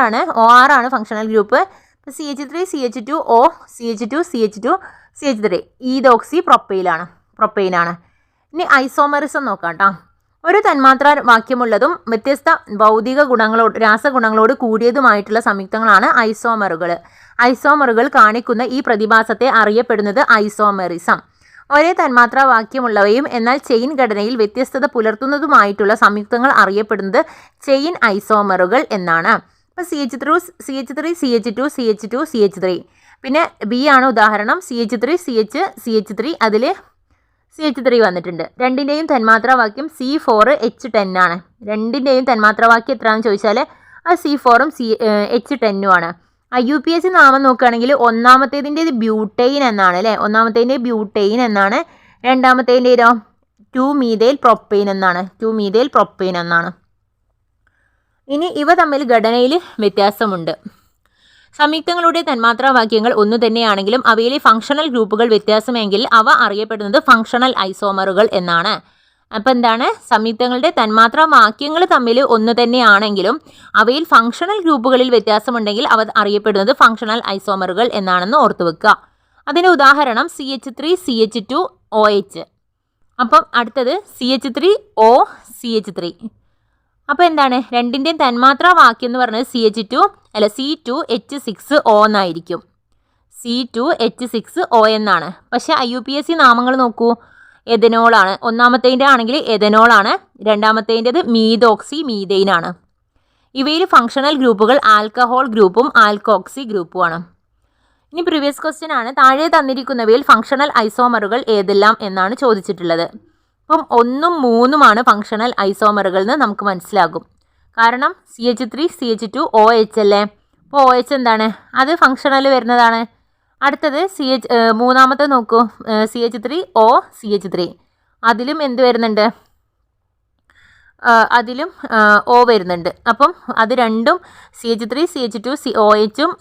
ആണ് ഫങ്ഷണൽ ഗ്രൂപ്പ്. ഇപ്പോൾ CH3 CH2O CH2 CH3 ഈതോക്സി പ്രൊപ്പൈനാണ്. ഇനി ഐസോമറിസം നോക്കാം കേട്ടോ. ഒരു തന്മാത്രാ വാക്യമുള്ളതും വ്യത്യസ്ത ഭൗതിക ഗുണങ്ങളോട് രാസഗുണങ്ങളോട് കൂടിയതുമായിട്ടുള്ള സംയുക്തങ്ങളാണ് ഐസോമറുകൾ കാണിക്കുന്ന ഈ പ്രതിഭാസത്തെ അറിയപ്പെടുന്നത് ഐസോമെറിസം. ഒരേ തന്മാത്രാ വാക്യമുള്ളവയും എന്നാൽ ചെയിൻ ഘടനയിൽ വ്യത്യസ്തത പുലർത്തുന്നതുമായിട്ടുള്ള സംയുക്തങ്ങൾ അറിയപ്പെടുന്നത് ചെയിൻ ഐസോമറുകൾ എന്നാണ്. ഇപ്പോൾ CH3 CH2 CH3 പിന്നെ B ആണ് ഉദാഹരണം. CH3 അതിൽ CH3 വന്നിട്ടുണ്ട്. രണ്ടിൻ്റെയും തന്മാത്രാവാക്യം C4H10 ആണ്. രണ്ടിൻ്റെയും തന്മാത്രാവാക്യം എത്രയാണെന്ന് ചോദിച്ചാൽ അത് C4ഉം H10ഉം ആണ്. IUPAC നാമം നോക്കുകയാണെങ്കിൽ ഒന്നാമത്തേതിൻ്റെ ബ്യൂട്ടെയിൻ എന്നാണ് അല്ലേ. ഒന്നാമത്തേതിൻ്റെ ബ്യൂട്ടെയിൻ എന്നാണ്. രണ്ടാമത്തേതിൻ്റെയോ 2-methyl propane എന്നാണ്. ഇനി ഇവ തമ്മിൽ ഘടനയിൽ വ്യത്യാസമുണ്ട്. സംയുക്തങ്ങളുടെ തന്മാത്രാവാക്യങ്ങൾ ഒന്നു തന്നെയാണെങ്കിലും അവയിലെ ഫങ്ഷണൽ ഗ്രൂപ്പുകൾ വ്യത്യാസമെങ്കിൽ അവ അറിയപ്പെടുന്നത് ഫങ്ഷണൽ ഐസോമറുകൾ എന്നാണ്. അപ്പോൾ എന്താണ് സംയുക്തങ്ങളുടെ തന്മാത്രാവാക്യങ്ങൾ തമ്മിൽ ഒന്ന് തന്നെയാണെങ്കിലും അവയിൽ ഫങ്ഷണൽ ഗ്രൂപ്പുകളിൽ വ്യത്യാസമുണ്ടെങ്കിൽ അവ അറിയപ്പെടുന്നത് ഫങ്ഷണൽ ഐസോമറുകൾ എന്നാണെന്ന് ഓർത്തു വെക്കുക. അതിൻ്റെ ഉദാഹരണം CH3 CH2OH. അപ്പം അടുത്തത് CH3O CH3. അപ്പോൾ എന്താണ് രണ്ടിൻ്റെയും തന്മാത്രാവാക്യം എന്ന് പറഞ്ഞത് C2H6O എന്നായിരിക്കും. C2H6O എന്നാണ്. പക്ഷേ IUPAC നാമങ്ങൾ നോക്കൂ. എഥനോളാണ്. ഒന്നാമത്തേൻ്റെ ആണെങ്കിൽ എഥനോളാണ്. രണ്ടാമത്തേൻ്റെത് മീതൈനാണ്. ഇവയിൽ ഫങ്ഷണൽ ഗ്രൂപ്പുകൾ ആൽക്കഹോൾ ഗ്രൂപ്പും ആൽക്കോക്സി ഗ്രൂപ്പുമാണ്. ഇനി പ്രീവിയസ് ക്വസ്റ്റ്യൻ ആണ്. താഴെ തന്നിരിക്കുന്നവയിൽ ഫങ്ഷണൽ ഐസോമറുകൾ ഏതെല്ലാം എന്നാണ് ചോദിച്ചിട്ടുള്ളത്. അപ്പം 1ഉം 3ഉമാണ് ഫങ്ഷണൽ ഐസോമറുകൾ എന്ന് നമുക്ക് മനസ്സിലാകും. കാരണം CH3 CH2OH അല്ലേ. അപ്പോൾ OH എന്താണ് അത് ഫങ്ഷണൽ വരുന്നതാണ്. അടുത്തത് മൂന്നാമത്തെ നോക്കൂ CH3O CH3 അതിലും എന്ത് വരുന്നുണ്ട് അതിലും O വരുന്നുണ്ട്. അപ്പം അത് രണ്ടും CH3 CH2OHും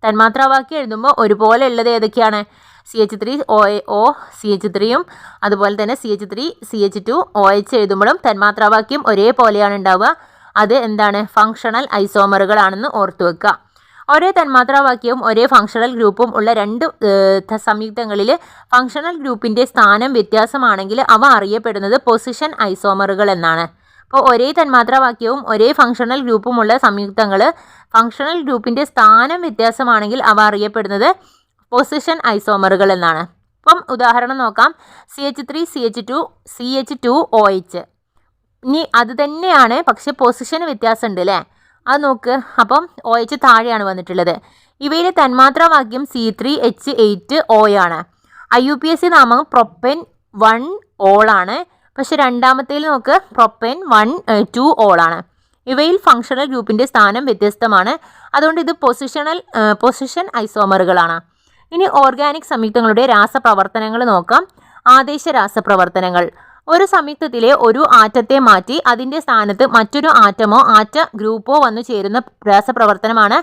തന്മാത്രാവാക്യം എഴുതുമ്പോൾ ഒരുപോലെ ഉള്ളത് ഏതൊക്കെയാണ് CH3O CH3യും അതുപോലെ തന്നെ CH3 CH2OH എഴുതുമ്പോഴും തന്മാത്രാവാക്യം ഒരേപോലെയാണ് ഉണ്ടാവുക. അത് എന്താണ് ഫങ്ഷണൽ ഐസോമറുകളാണെന്ന് ഓർത്തു വെക്കുക. ഒരേ തന്മാത്രാവാക്യവും ഒരേ ഫങ്ഷണൽ ഗ്രൂപ്പും ഉള്ള രണ്ട് സംയുക്തങ്ങളിൽ ഫങ്ഷണൽ ഗ്രൂപ്പിൻ്റെ സ്ഥാനം വ്യത്യാസമാണെങ്കിൽ അവ അറിയപ്പെടുന്നത് പൊസിഷൻ ഐസോമറുകൾ എന്നാണ്. അപ്പോൾ ഒരേ തന്മാത്രാവാക്യവും ഒരേ ഫങ്ഷണൽ ഗ്രൂപ്പുമുള്ള സംയുക്തങ്ങൾ ഫങ്ഷണൽ ഗ്രൂപ്പിൻ്റെ സ്ഥാനം വ്യത്യാസമാണെങ്കിൽ അവ അറിയപ്പെടുന്നത് പൊസിഷൻ ഐസോമറുകൾ എന്നാണ്. അപ്പം ഉദാഹരണം നോക്കാം. CH3 CH2OH. ഇനി അത് തന്നെയാണ് പക്ഷെ പൊസിഷന് വ്യത്യാസമുണ്ട് അല്ലേ. അത് നോക്ക്. അപ്പം OH താഴെയാണ് വന്നിട്ടുള്ളത്. ഇവയിലെ തന്മാത്രാവാക്യം C3H8O ആണ്. IUPAC നാമം പ്രൊപ്പൻ 1 ആണ്. പക്ഷെ രണ്ടാമത്തേൽ നോക്ക് പ്രൊപ്പൻ 2 ആണ്. ഇവയിൽ ഫങ്ഷണൽ ഗ്രൂപ്പിൻ്റെ സ്ഥാനം വ്യത്യസ്തമാണ്. അതുകൊണ്ട് ഇത് പൊസിഷൻ ഐസോമറുകളാണ്. ഇനി ഓർഗാനിക് സംയുക്തങ്ങളുടെ രാസപ്രവർത്തനങ്ങൾ നോക്കാം. ആദേശ രാസപ്രവർത്തനങ്ങൾ. ഒരു സംയുക്തത്തിലെ ഒരു ആറ്റത്തെ മാറ്റി അതിൻ്റെ സ്ഥാനത്ത് മറ്റൊരു ആറ്റമോ ആറ്റ ഗ്രൂപ്പോ വന്നു ചേരുന്ന രാസപ്രവർത്തനമാണ്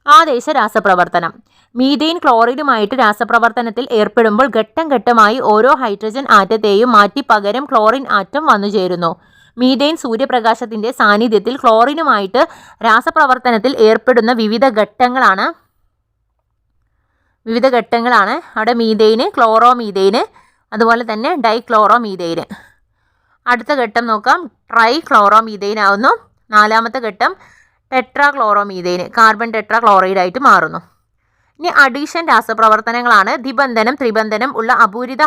ആദേശ രാസപ്രവർത്തനം. മീഥെയ്ൻ ക്ലോറിനുമായിട്ട് രാസപ്രവർത്തനത്തിൽ ഏർപ്പെടുമ്പോൾ ഘട്ടം ഘട്ടമായി ഓരോ ഹൈഡ്രജൻ ആറ്റത്തെയും മാറ്റി പകരം ക്ലോറിൻ ആറ്റം വന്നു ചേരുന്നു. മീഥെയ്ൻ സൂര്യപ്രകാശത്തിൻ്റെ സാന്നിധ്യത്തിൽ ക്ലോറിനുമായിട്ട് രാസപ്രവർത്തനത്തിൽ ഏർപ്പെടുന്ന വിവിധ ഘട്ടങ്ങളാണ് അവിടെ മീഥെയ്ന്, ക്ലോറോമീഥെയ്ന്, അതുപോലെ തന്നെ ഡൈക്ലോറോമീഥെയ്ന്. അടുത്ത ഘട്ടം നോക്കാം. ട്രൈക്ലോറോമീഥെയ്ൻ ആവുന്നു. നാലാമത്തെ ഘട്ടം ടെട്രാക്ലോറോമീഥെയ്ൻ, കാർബൺ ടെട്രാക്ലോറൈഡായിട്ട് മാറുന്നു. ഇനി അഡീഷൻ രാസപ്രവർത്തനങ്ങളാണ്. ദ്വിബന്ധനം ത്രിബന്ധനം ഉള്ള അപൂരിത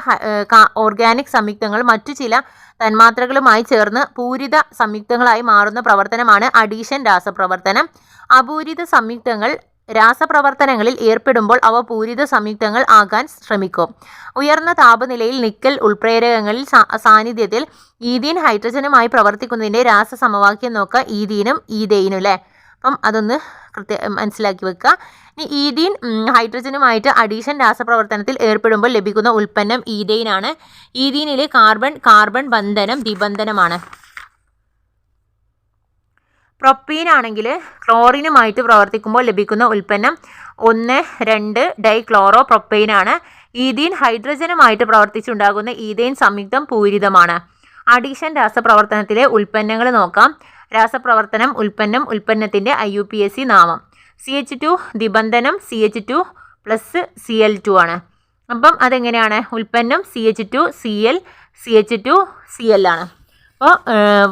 ഓർഗാനിക് സംയുക്തങ്ങൾ മറ്റു ചില തന്മാത്രകളുമായി ചേർന്ന് പൂരിത സംയുക്തങ്ങളായി മാറുന്ന പ്രവർത്തനമാണ് അഡീഷൻ രാസപ്രവർത്തനം. അപൂരിത സംയുക്തങ്ങൾ രാസപ്രവർത്തനങ്ങളിൽ ഏർപ്പെടുമ്പോൾ അവ പൂരിത സംയുക്തങ്ങൾ ആകാൻ ശ്രമിക്കും. ഉയർന്ന താപനിലയിൽ നിക്കൽ ഉൾപ്രേരകങ്ങളിൽ സാന്നിധ്യത്തിൽ ഈഥീൻ ഹൈഡ്രജനുമായി പ്രവർത്തിക്കുന്നതിൻ്റെ രാസസമവാക്യം നോക്കുക. ഈഥീനും ഈഥെയ്നും അല്ലേ. അപ്പം അതൊന്ന് മനസ്സിലാക്കി വെക്കുക. ഇനി ഈഥീൻ ഹൈഡ്രജനുമായിട്ട് അഡീഷൻ രാസപ്രവർത്തനത്തിൽ ഏർപ്പെടുമ്പോൾ ലഭിക്കുന്ന ഉൽപ്പന്നം ഈഥെയ്നാണ്. ഈഥീനിലെ കാർബൺ ബന്ധനം ദ്വിബന്ധനമാണ്. പ്രൊപ്പീൻ ആണെങ്കിൽ ക്ലോറിനുമായിട്ട് പ്രവർത്തിക്കുമ്പോൾ ലഭിക്കുന്ന ഉൽപ്പന്നം 1,2 ഡൈക്ലോറോ പ്രൊപ്പൈനാണ്. ഈഥീൻ ഹൈഡ്രജനുമായിട്ട് പ്രവർത്തിച്ചുണ്ടാകുന്ന ഈഥൈൻ സംയുക്തം പൂരിതമാണ്. അഡീഷൻ രാസപ്രവർത്തനത്തിലെ ഉൽപ്പന്നങ്ങൾ നോക്കാം. രാസപ്രവർത്തനം, ഉൽപ്പന്നം, ഉൽപ്പന്നത്തിൻ്റെ IUPAC നാമം. CH2 ദിബന്ധനം CH2 + Cl2 ആണ്. അപ്പം അതെങ്ങനെയാണ്? ഉൽപ്പന്നം CH2 Cl CH2 Cl ആണ്. അപ്പോൾ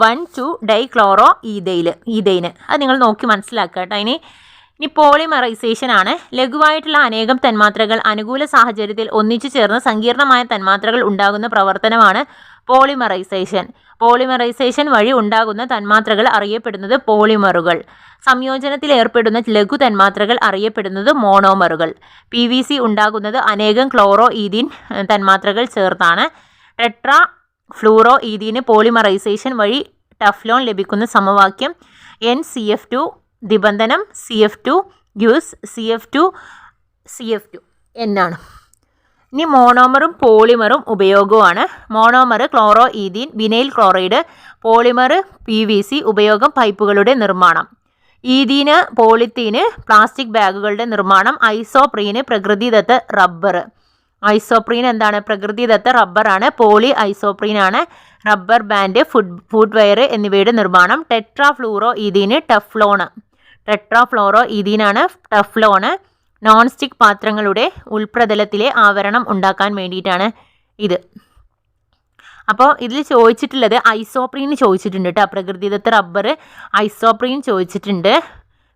1,2 ഡൈക്ലോറോ ഈഥൈന് അത് നിങ്ങൾ നോക്കി മനസ്സിലാക്കുക കേട്ടോ. ഇനി പോളിമറൈസേഷൻ ആണ്. ലഘുവായിട്ടുള്ള അനേകം തന്മാത്രകൾ അനുകൂല സാഹചര്യത്തിൽ ഒന്നിച്ചു ചേർന്ന് സങ്കീർണമായ തന്മാത്രകൾ ഉണ്ടാകുന്ന പ്രവർത്തനമാണ് പോളിമറൈസേഷൻ. പോളിമറൈസേഷൻ വഴി ഉണ്ടാകുന്ന തന്മാത്രകൾ അറിയപ്പെടുന്നത് പോളിമറുകൾ. സംയോജനത്തിൽ ഏർപ്പെടുന്ന ലഘു തന്മാത്രകൾ അറിയപ്പെടുന്നത് മോണോമറുകൾ. PVC ഉണ്ടാകുന്നത് അനേകം ക്ലോറോ ഈഥീൻ തന്മാത്രകൾ ചേർത്താണ്. ടെട്രാ ഫ്ലൂറോ ഈഥീന് പോളിമറൈസേഷൻ വഴി ടഫ്ലോൺ ലഭിക്കുന്ന സമവാക്യം NCF2 ദിബന്ധനം CF2 ഗ്യൂസ് CF2 എന്നാണ്. ഇനി മോണോമറും പോളിമറും ഉപയോഗമാണ്. Monomer chloro ethene, vinyl chloride. Polymer PVC. ഉപയോഗം പൈപ്പുകളുടെ നിർമ്മാണം. ഈഥീന്, പോളിത്തീന് പ്ലാസ്റ്റിക് ബാഗുകളുടെ നിർമ്മാണം. ഐസോപ്രീന് പ്രകൃതിദത്ത റബ്ബർ. ഐസോപ്രീൻ എന്താണ്? പ്രകൃതിദത്ത റബ്ബറാണ്. പോളി ഐസോപ്രീനാണ് റബ്ബർ ബാൻഡ്, ഫുട്വെയർ എന്നിവയുടെ നിർമ്മാണം. ടെട്രാഫ്ലൂറോ ഈഥീന് ടഫ്ലോണ്. ടെട്രാഫ്ലോറോ ഈഥീനാണ് ടഫ്ലോണ്. നോൺ സ്റ്റിക്ക് പാത്രങ്ങളുടെ ഉൾപ്രതലത്തിലെ ആവരണം ഉണ്ടാക്കാൻ വേണ്ടിയിട്ടാണ് ഇത്. അപ്പോൾ ഇതിൽ ചോദിച്ചിട്ടുള്ളത് ഐസോപ്രീൻ ചോദിച്ചിട്ടുണ്ട് കേട്ടോ. പ്രകൃതിദത്ത റബ്ബർ, ഐസോപ്രീൻ ചോദിച്ചിട്ടുണ്ട്.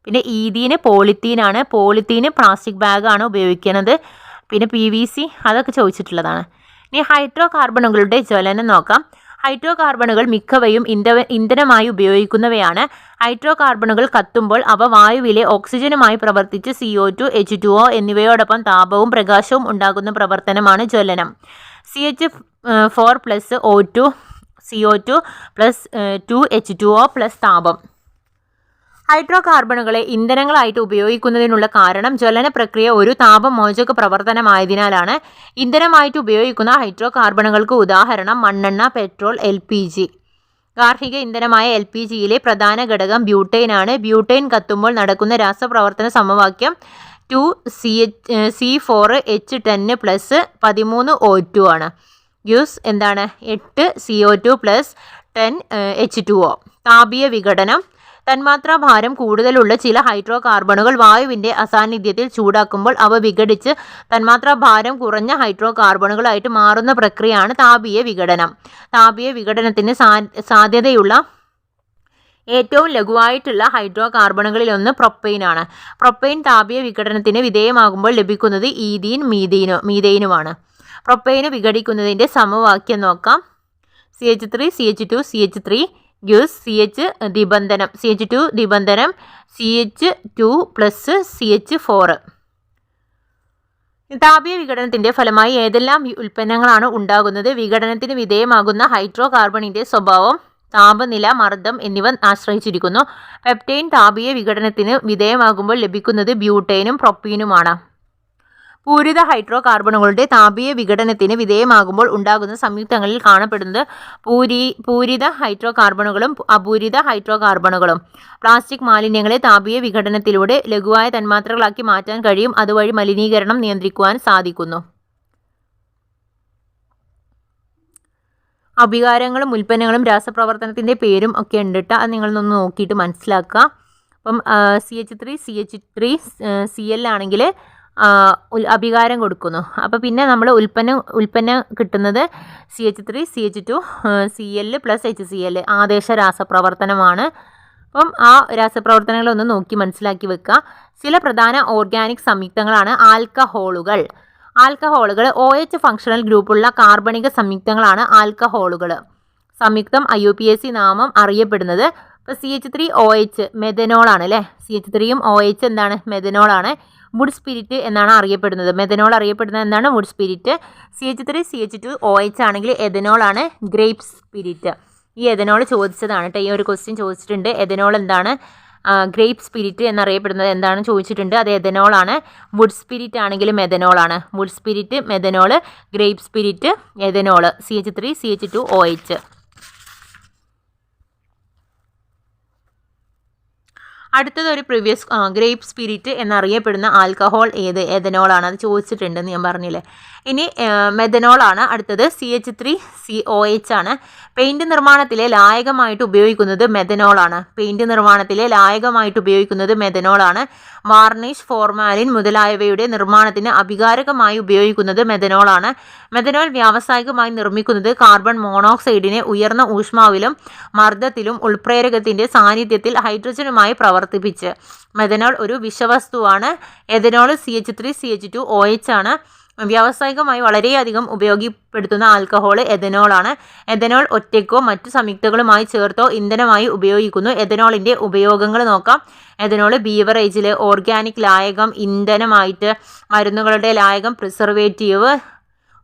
പിന്നെ ഈഥീന് പോളിത്തീനാണ്. പോളിത്തീന് പ്ലാസ്റ്റിക് ബാഗാണ് ഉപയോഗിക്കുന്നത്. പിന്നെ PVC അതൊക്കെ ചോദിച്ചിട്ടുള്ളതാണ്. ഇനി ഹൈഡ്രോ കാർബണുകളുടെ ജ്വലനം നോക്കാം. ഹൈഡ്രോ കാർബണുകൾ മിക്കവയും ഇന്ധനമായി ഉപയോഗിക്കുന്നവയാണ്. ഹൈഡ്രോ കാർബണുകൾ കത്തുമ്പോൾ അവ വായുവിലെ ഓക്സിജനുമായി പ്രവർത്തിച്ച് CO2, H2O എന്നിവയോടൊപ്പം താപവും പ്രകാശവും ഉണ്ടാകുന്ന പ്രവർത്തനമാണ് ജ്വലനം. CH4 + O2 CO2 + 2H2O + താപം. ഹൈഡ്രോ കാർബണുകളെ ഇന്ധനങ്ങളായിട്ട് ഉപയോഗിക്കുന്നതിനുള്ള കാരണം ജ്വലന പ്രക്രിയ ഒരു താപമോചക പ്രവർത്തനമായതിനാലാണ്. ഇന്ധനമായിട്ട് ഉപയോഗിക്കുന്ന ഹൈഡ്രോ കാർബണുകൾക്ക് ഉദാഹരണം മണ്ണെണ്ണ, പെട്രോൾ, LPG. ഗാർഹിക ഇന്ധനമായ LPGയിലെ പ്രധാന ഘടകം ബ്യൂട്ടൈനാണ്. ബ്യൂട്ടൈൻ കത്തുമ്പോൾ നടക്കുന്ന രാസപ്രവർത്തന സമവാക്യം 2C4H10 + 13 O2 ആണ്. ഗ്യൂസ് എന്താണ്? 8 CO2 + 10 H2O. താപീയ വിഘടനം. തന്മാത്രാഭാരം കൂടുതലുള്ള ചില ഹൈഡ്രോ കാർബണുകൾ വായുവിൻ്റെ അസാന്നിധ്യത്തിൽ ചൂടാക്കുമ്പോൾ അവ വിഘടിച്ച് തന്മാത്രാഭാരം കുറഞ്ഞ ഹൈഡ്രോ കാർബണുകളായിട്ട് മാറുന്ന പ്രക്രിയയാണ് താപീയ വിഘടനം. താപീയ വിഘടനത്തിന് സാധ്യതയുള്ള ഏറ്റവും ലഘുവായിട്ടുള്ള ഹൈഡ്രോ കാർബണുകളിലൊന്ന് പ്രൊപ്പൈനാണ്. പ്രൊപ്പൈൻ താപീയ വിഘടനത്തിന് വിധേയമാകുമ്പോൾ ലഭിക്കുന്നത് ഈഥീൻ, മീഥൈനുമാണ്. പ്രൊപ്പൈന് വിഘടിക്കുന്നതിൻ്റെ സമവാക്യം നോക്കാം. CH3 CH2 CH3 ഗ്യൂസ് ദിബന്ധനം CH2 ദിബന്ധനം CH2 + CH4. താപീയ വിഘടനത്തിൻ്റെ ഫലമായി ഏതെല്ലാം ഉൽപ്പന്നങ്ങളാണ് ഉണ്ടാകുന്നത്? വിഘടനത്തിന് വിധേയമാകുന്ന ഹൈഡ്രോ കാർബണിൻ്റെ സ്വഭാവം, താപനില, മർദ്ദം എന്നിവ ആശ്രയിച്ചിരിക്കുന്നു. പെപ്റ്റൈൻ താപീയ വിഘടനത്തിന് വിധേയമാകുമ്പോൾ ലഭിക്കുന്നത് ബ്യൂട്ടൈനും പ്രൊപ്പീനുമാണ്. പൂരിത ഹൈഡ്രോ കാർബണുകളുടെ താപീയ വിഘടനത്തിന് വിധേയമാകുമ്പോൾ ഉണ്ടാകുന്ന സംയുക്തങ്ങളിൽ കാണപ്പെടുന്നത് പൂരിത ഹൈഡ്രോ കാർബണുകളും അപൂരിത ഹൈഡ്രോ കാർബണുകളും. പ്ലാസ്റ്റിക് മാലിന്യങ്ങളെ താപീയ വിഘടനത്തിലൂടെ ലഘുവായ തന്മാത്രകളാക്കി മാറ്റാൻ കഴിയും. അതുവഴി മലിനീകരണം നിയന്ത്രിക്കുവാൻ സാധിക്കുന്നു. അഭികാരങ്ങളും ഉൽപ്പന്നങ്ങളും രാസപ്രവർത്തനത്തിൻ്റെ പേരും ഒക്കെ ഉണ്ട് കേട്ടോ. അത് നിങ്ങളൊന്ന് നോക്കിയിട്ട് മനസ്സിലാക്കുക. അപ്പം CH3 Cl ആണെങ്കിൽ അഭികാരം കൊടുക്കുന്നു. അപ്പോൾ പിന്നെ നമ്മൾ ഉൽപ്പന്നം കിട്ടുന്നത് CH3 CH2 Cl + HCl ആദേശ രാസപ്രവർത്തനമാണ്. അപ്പം ആ രാസപ്രവർത്തനങ്ങളൊന്ന് നോക്കി മനസ്സിലാക്കി വെക്കുക. ചില പ്രധാന ഓർഗാനിക് സംയുക്തങ്ങളാണ് ആൽക്കഹോളുകൾ. OH ഫങ്ഷണൽ ഗ്രൂപ്പുള്ള കാർബണിക സംയുക്തങ്ങളാണ് ആൽക്കഹോളുകൾ. സംയുക്തം IUPAC നാമം അറിയപ്പെടുന്നത്. ഇപ്പോൾ CH3OH മെഥനോളാണ് അല്ലേ. CH3യും OH എന്താണ്? മെഥനോളാണ്. വുഡ് സ്പിരിറ്റ് എന്നാണ് അറിയപ്പെടുന്നത്. മെഥനോൾ അറിയപ്പെടുന്നത് എന്താണ്? Would spirit. CH3 CH2OH ആണെങ്കിൽ എഥനോളാണ്, ഗ്രേപ്പ് സ്പിരിറ്റ്. ഈ എഥനോൾ ചോദിച്ചതാണ് കേട്ടോ. ഈ ഒരു ക്വസ്റ്റ്യൻ ചോദിച്ചിട്ടുണ്ട്. എഥനോൾ എന്താണ്? ഗ്രേപ്പ് സ്പിരിറ്റ് എന്നറിയപ്പെടുന്നത് എന്താണ് ചോദിച്ചിട്ടുണ്ട്. അത് എഥനോളാണ്. വുഡ് സ്പിരിറ്റ് ആണെങ്കിൽ മെഥനോളാണ്. Wood spirit, methanol, grape spirit, ethanol. CH3 CH2OH. അടുത്തത് ഒരു പ്രീവിയസ് ഗ്രേപ്പ് സ്പിരിറ്റ് എന്നറിയപ്പെടുന്ന ആൽക്കഹോൾ ഏത്? എഥനോളാണ്. അത് ചോദിച്ചിട്ടുണ്ടെന്ന് ഞാൻ പറഞ്ഞില്ലേ. ഇനി മെഥനോളാണ് അടുത്തത്. CH3COH ആണ്. പെയിൻറ് നിർമ്മാണത്തിലെ ലായകമായിട്ട് ഉപയോഗിക്കുന്നത് മെഥനോളാണ്. പെയിൻറ് നിർമ്മാണത്തിലെ ലായകമായിട്ട് ഉപയോഗിക്കുന്നത് മെഥനോളാണ്. വാർണിഷ്, ഫോർമാലിൻ മുതലായവയുടെ നിർമ്മാണത്തിന് അഭികാരകമായി ഉപയോഗിക്കുന്നത് മെഥനോളാണ്. മെഥനോൾ വ്യാവസായികമായി നിർമ്മിക്കുന്നത് കാർബൺ മോണോക്സൈഡിനെ ഉയർന്ന ഊഷ്മാവിലും മർദ്ദത്തിലും ഉൾപ്രേരകത്തിൻ്റെ സാന്നിധ്യത്തിൽ ഹൈഡ്രജനുമായി പ്രവർത്തിപ്പിച്ച്. മെഥനോൾ ഒരു വിഷവസ്തുവാണ്. എഥനോൾ CH3CH2OH ആണ്. വ്യാവസായികമായി വളരെയധികം ഉപയോഗപ്പെടുത്തുന്ന ആൽക്കഹോൾ എഥനോളാണ്. എഥനോൾ ഒറ്റയ്ക്കോ മറ്റു സംയുക്തങ്ങളുമായി ചേർത്തോ ഇന്ധനമായി ഉപയോഗിക്കുന്നു. എഥനോളിൻ്റെ ഉപയോഗങ്ങൾ നോക്കാം. എഥനോൾ ബീവറേജിൽ, ഓർഗാനിക് ലായകം, ഇന്ധനമായിട്ട്, മരുന്നുകളുടെ ലായകം, പ്രിസർവേറ്റീവ്,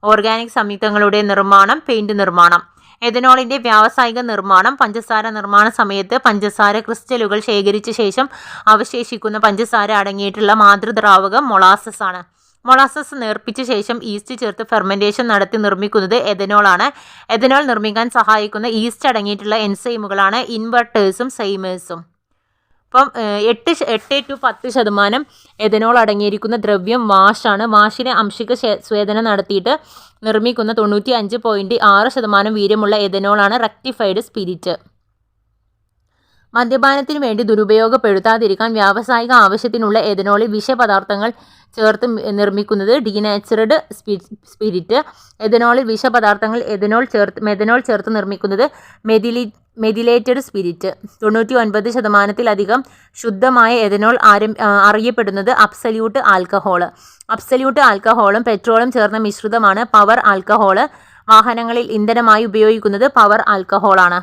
ഓർഗാനിക് സംയുക്തങ്ങളുടെ നിർമ്മാണം, പെയിൻറ് നിർമ്മാണം. എഥനോളിൻ്റെ വ്യാവസായിക നിർമ്മാണം. പഞ്ചസാര നിർമ്മാണ സമയത്ത് പഞ്ചസാര ക്രിസ്റ്റലുകൾ ശേഖരിച്ച ശേഷം അവശേഷിക്കുന്ന പഞ്ചസാര അടങ്ങിയിട്ടുള്ള മാതൃദ്രാവകം മൊളാസസ് ആണ്. മൊളാസസ് നേർപ്പിച്ച ശേഷം ഈസ്റ്റ് ചേർത്ത് ഫെർമെൻറ്റേഷൻ നടത്തി നിർമ്മിക്കുന്നത് എഥനോളാണ്. എഥനോൾ നിർമ്മിക്കാൻ സഹായിക്കുന്ന ഈസ്റ്റ് അടങ്ങിയിട്ടുള്ള എൻസൈമുകളാണ് ഇൻവെർട്ടേഴ്സും സൈമേഴ്സും. അപ്പം 8 to 10% എഥനോൾ അടങ്ങിയിരിക്കുന്ന ദ്രവ്യം വാഷാണ്. വാഷിനെ അംശിക സ്വേദനം നടത്തിയിട്ട് നിർമ്മിക്കുന്ന 95.6% വീര്യമുള്ള എഥനോളാണ് റെക്ടിഫൈഡ് സ്പിരിറ്റ്. മദ്യപാനത്തിന് വേണ്ടി ദുരുപയോഗപ്പെടുത്താതിരിക്കാൻ വ്യാവസായിക ആവശ്യത്തിനുള്ള എഥനോളിൽ വിഷപദാർത്ഥങ്ങൾ ചേർത്ത് നിർമ്മിക്കുന്നത് ഡീനാച്ചുറഡ് സ്പിരിറ്റ്. എഥനോളിൽ വിഷപദാർത്ഥങ്ങൾ മെഥനോൾ ചേർത്ത് നിർമ്മിക്കുന്നത് മെഥിലേറ്റഡ് സ്പിരിറ്റ്. 99% ശുദ്ധമായ എഥനോൾ അറിയപ്പെടുന്നത് അബ്സല്യൂട്ട് ആൽക്കഹോൾ. അബ്സല്യൂട്ട് ആൽക്കഹോളും പെട്രോളും ചേർന്ന മിശ്രിതമാണ് പവർ ആൽക്കഹോൾ. വാഹനങ്ങളിൽ ഇന്ധനമായി ഉപയോഗിക്കുന്നത് പവർ ആൽക്കഹോളാണ്.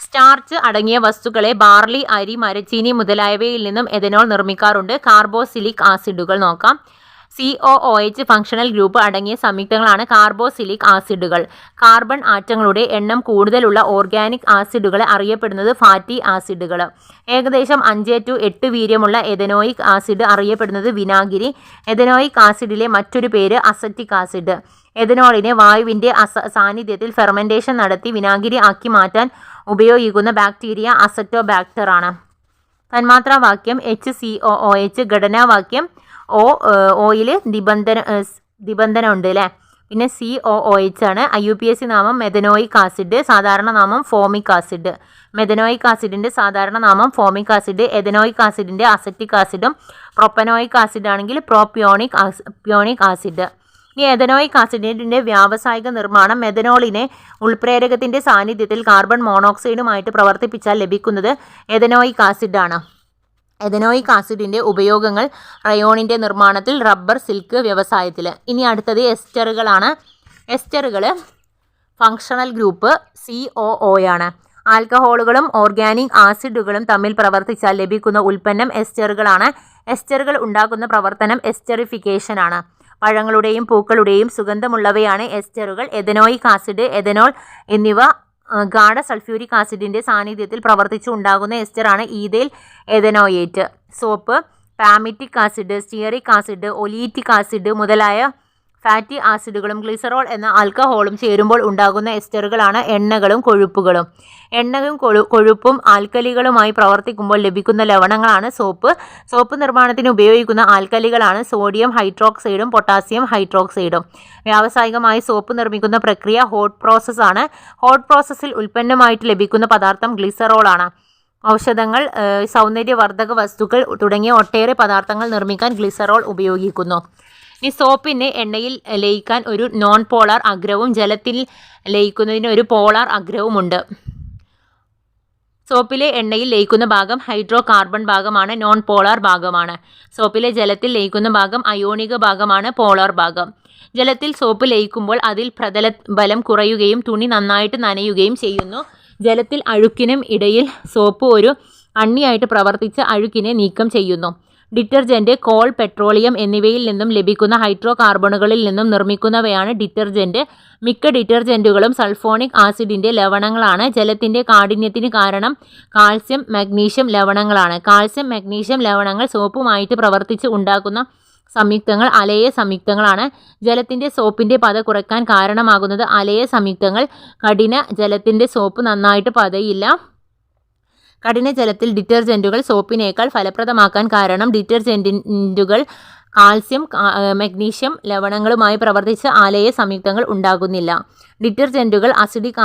സ്റ്റാർച്ച് അടങ്ങിയ വസ്തുക്കളെ ബാർലി, അരി, മരച്ചീനി മുതലായവയിൽ നിന്നും എഥനോൾ നിർമ്മിക്കാറുണ്ട്. കാർബോസിലിക് ആസിഡുകൾ നോക്കാം. COOH ഫങ്ഷണൽ ഗ്രൂപ്പ് അടങ്ങിയ സംയുക്തങ്ങളാണ് കാർബോസിലിക് ആസിഡുകൾ. കാർബൺ ആറ്റങ്ങളുടെ എണ്ണം കൂടുതലുള്ള ഓർഗാനിക് ആസിഡുകളെ അറിയപ്പെടുന്നത് ഫാറ്റി ആസിഡുകൾ. ഏകദേശം 5 to 8 വീര്യമുള്ള എഥനോയിക് ആസിഡ് അറിയപ്പെടുന്നത് വിനാഗിരി. എഥനോയിക് ആസിഡിലെ മറ്റൊരു പേര് അസറ്റിക് ആസിഡ്. എഥനോളിനെ വായുവിൻ്റെ സാന്നിധ്യത്തിൽ ഫെർമെൻറ്റേഷൻ നടത്തി വിനാഗിരി ആക്കി മാറ്റാൻ ഉപയോഗിക്കുന്ന ബാക്ടീരിയ അസറ്റോബാക്ടർ ആണ്. തന്മാത്രാവാക്യം HCOOH. ഘടനാവാക്യം ഓയിൽ നിബന്ധന ഉണ്ട് അല്ലേ. പിന്നെ COOH ആണ്. IUPAC നാമം മെഥനോയിക് ആസിഡ്, സാധാരണ നാമം ഫോമിക് ആസിഡ്. മെഥനോയിക് ആസിഡിൻ്റെ സാധാരണ നാമം ഫോമിക് ആസിഡ്. എഥനോയിക് ആസിഡിൻ്റെ അസറ്റിക് ആസിഡും പ്രൊപ്പനോയിക് ആസിഡ് ആണെങ്കിൽ പ്യോണിക് ആസിഡ്. ഈ എഥനോയിക് ആസിഡിൻ്റെ വ്യാവസായിക നിർമ്മാണം. മെഥനോളിനെ ഉൾപ്രേരകത്തിൻ്റെ സാന്നിധ്യത്തിൽ കാർബൺ മോണോക്സൈഡുമായിട്ട് പ്രവർത്തിപ്പിച്ചാൽ ലഭിക്കുന്നത് എഥനോയിക് ആസിഡാണ്. എഥനോയിക് ആസിഡിൻ്റെ ഉപയോഗങ്ങൾ റയോണിൻ്റെ നിർമ്മാണത്തിൽ, റബ്ബർ, സിൽക്ക് വ്യവസായത്തിൽ. ഇനി അടുത്തത് എസ്റ്ററുകളാണ്. എസ്റ്ററുകൾ ഫങ്ഷണൽ ഗ്രൂപ്പ് COO ആണ്. ആൽക്കഹോളുകളും ഓർഗാനിക് ആസിഡുകളും തമ്മിൽ പ്രവർത്തിച്ചാൽ ലഭിക്കുന്ന ഉൽപ്പന്നം എസ്റ്ററുകളാണ്. എസ്റ്ററുകൾ ഉണ്ടാക്കുന്ന പ്രവർത്തനം എസ്റ്ററിഫിക്കേഷൻ ആണ്. പഴങ്ങളുടെയും പൂക്കളുടെയും സുഗന്ധമുള്ളവയാണ് എസ്റ്ററുകൾ. എഥനോയിക് ആസിഡ്, എഥനോൾ എന്നിവ ഗാഢ സൾഫ്യൂരിക് ആസിഡിൻ്റെ സാന്നിധ്യത്തിൽ പ്രവർത്തിച്ചു ഉണ്ടാകുന്ന എസ്റ്ററാണ് ethyl ethanoate. Soap, palmitic acid, stearic acid, oleic acid മുതലായ ഫാറ്റി ആസിഡുകളും ഗ്ലിസറോൾ എന്ന ആൽക്കഹോളും ചേരുമ്പോൾ ഉണ്ടാകുന്ന എസ്റ്ററുകളാണ് എണ്ണകളും കൊഴുപ്പുകളും. എണ്ണയും കൊഴുപ്പും ആൽക്കലികളുമായി പ്രവർത്തിക്കുമ്പോൾ ലഭിക്കുന്ന ലവണങ്ങളാണ് സോപ്പ്. സോപ്പ് നിർമ്മാണത്തിന് ഉപയോഗിക്കുന്ന ആൽക്കലികളാണ് സോഡിയം ഹൈഡ്രോക്സൈഡും പൊട്ടാസ്യം ഹൈഡ്രോക്സൈഡും. വ്യാവസായികമായി സോപ്പ് നിർമ്മിക്കുന്ന പ്രക്രിയ ഹോട്ട് പ്രോസസ് ആണ്. ഹോട്ട് പ്രോസസ്സിൽ ഉൽപ്പന്നമായിട്ട് ലഭിക്കുന്ന പദാർത്ഥം ഗ്ലിസറോളാണ്. ഔഷധങ്ങൾ, സൗന്ദര്യവർദ്ധക വസ്തുക്കൾ തുടങ്ങിയ ഒട്ടേറെ പദാർത്ഥങ്ങൾ നിർമ്മിക്കാൻ ഗ്ലിസറോൾ ഉപയോഗിക്കുന്നു. ഈ സോപ്പിന് എണ്ണയിൽ ലയിക്കാൻ ഒരു നോൺ പോളാർ അഗ്രവും ജലത്തിൽ ലയിക്കുന്നതിന് ഒരു പോളാർ അഗ്രവുമുണ്ട്. സോപ്പിലെ എണ്ണയിൽ ലയിക്കുന്ന ഭാഗം ഹൈഡ്രോ കാർബൺ ഭാഗമാണ്, നോൺ പോളാർ ഭാഗമാണ്. സോപ്പിലെ ജലത്തിൽ ലയിക്കുന്ന ഭാഗം അയോണിക ഭാഗമാണ്, പോളാർ ഭാഗം. ജലത്തിൽ സോപ്പ് ലയിക്കുമ്പോൾ അതിൽ പ്രതല ബലം കുറയുകയും തുണി നന്നായിട്ട് നനയുകയും ചെയ്യുന്നു. ജലത്തിൽ അഴുക്കിനും ഇടയിൽ സോപ്പ് ഒരു അണ്ണിയായിട്ട് പ്രവർത്തിച്ച് അഴുക്കിനെ നീക്കം ചെയ്യുന്നു. ഡിറ്റർജൻറ്റ്, കോൾ, പെട്രോളിയം എന്നിവയിൽ നിന്നും ലഭിക്കുന്ന ഹൈഡ്രോ കാർബണുകളിൽ നിന്നും നിർമ്മിക്കുന്നവയാണ് ഡിറ്റർജൻറ്റ്. മിക്ക ഡിറ്റർജൻറ്റുകളും സൾഫോണിക് ആസിഡിൻ്റെ ലവണങ്ങളാണ്. ജലത്തിൻ്റെ കാഠിന്യത്തിന് കാരണം കാൽസ്യം, മഗ്നീഷ്യം ലവണങ്ങളാണ്. കാൽസ്യം, മഗ്നീഷ്യം ലവണങ്ങൾ സോപ്പുമായിട്ട് പ്രവർത്തിച്ച് ഉണ്ടാക്കുന്ന സംയുക്തങ്ങൾ അലേയ സംയുക്തങ്ങളാണ്. ജലത്തിൻ്റെ സോപ്പിൻ്റെ പത കുറയ്ക്കാൻ കാരണമാകുന്നത് അലേയ സംയുക്തങ്ങൾ. കഠിന ജലത്തിൻ്റെ സോപ്പ് നന്നായിട്ട് പതയില്ല. കഠിനജലത്തിൽ ഡിറ്റർജൻറ്റുകൾ സോപ്പിനേക്കാൾ ഫലപ്രദമാക്കാൻ കാരണം ഡിറ്റർജൻറ്റുകൾ കാൽസ്യം, മഗ്നീഷ്യം ലവണങ്ങളുമായി പ്രവർത്തിച്ച് ആലേയ സംയുക്തങ്ങൾ ഉണ്ടാകുന്നില്ല. ഡിറ്റർജൻറ്റുകൾ അസിഡിക്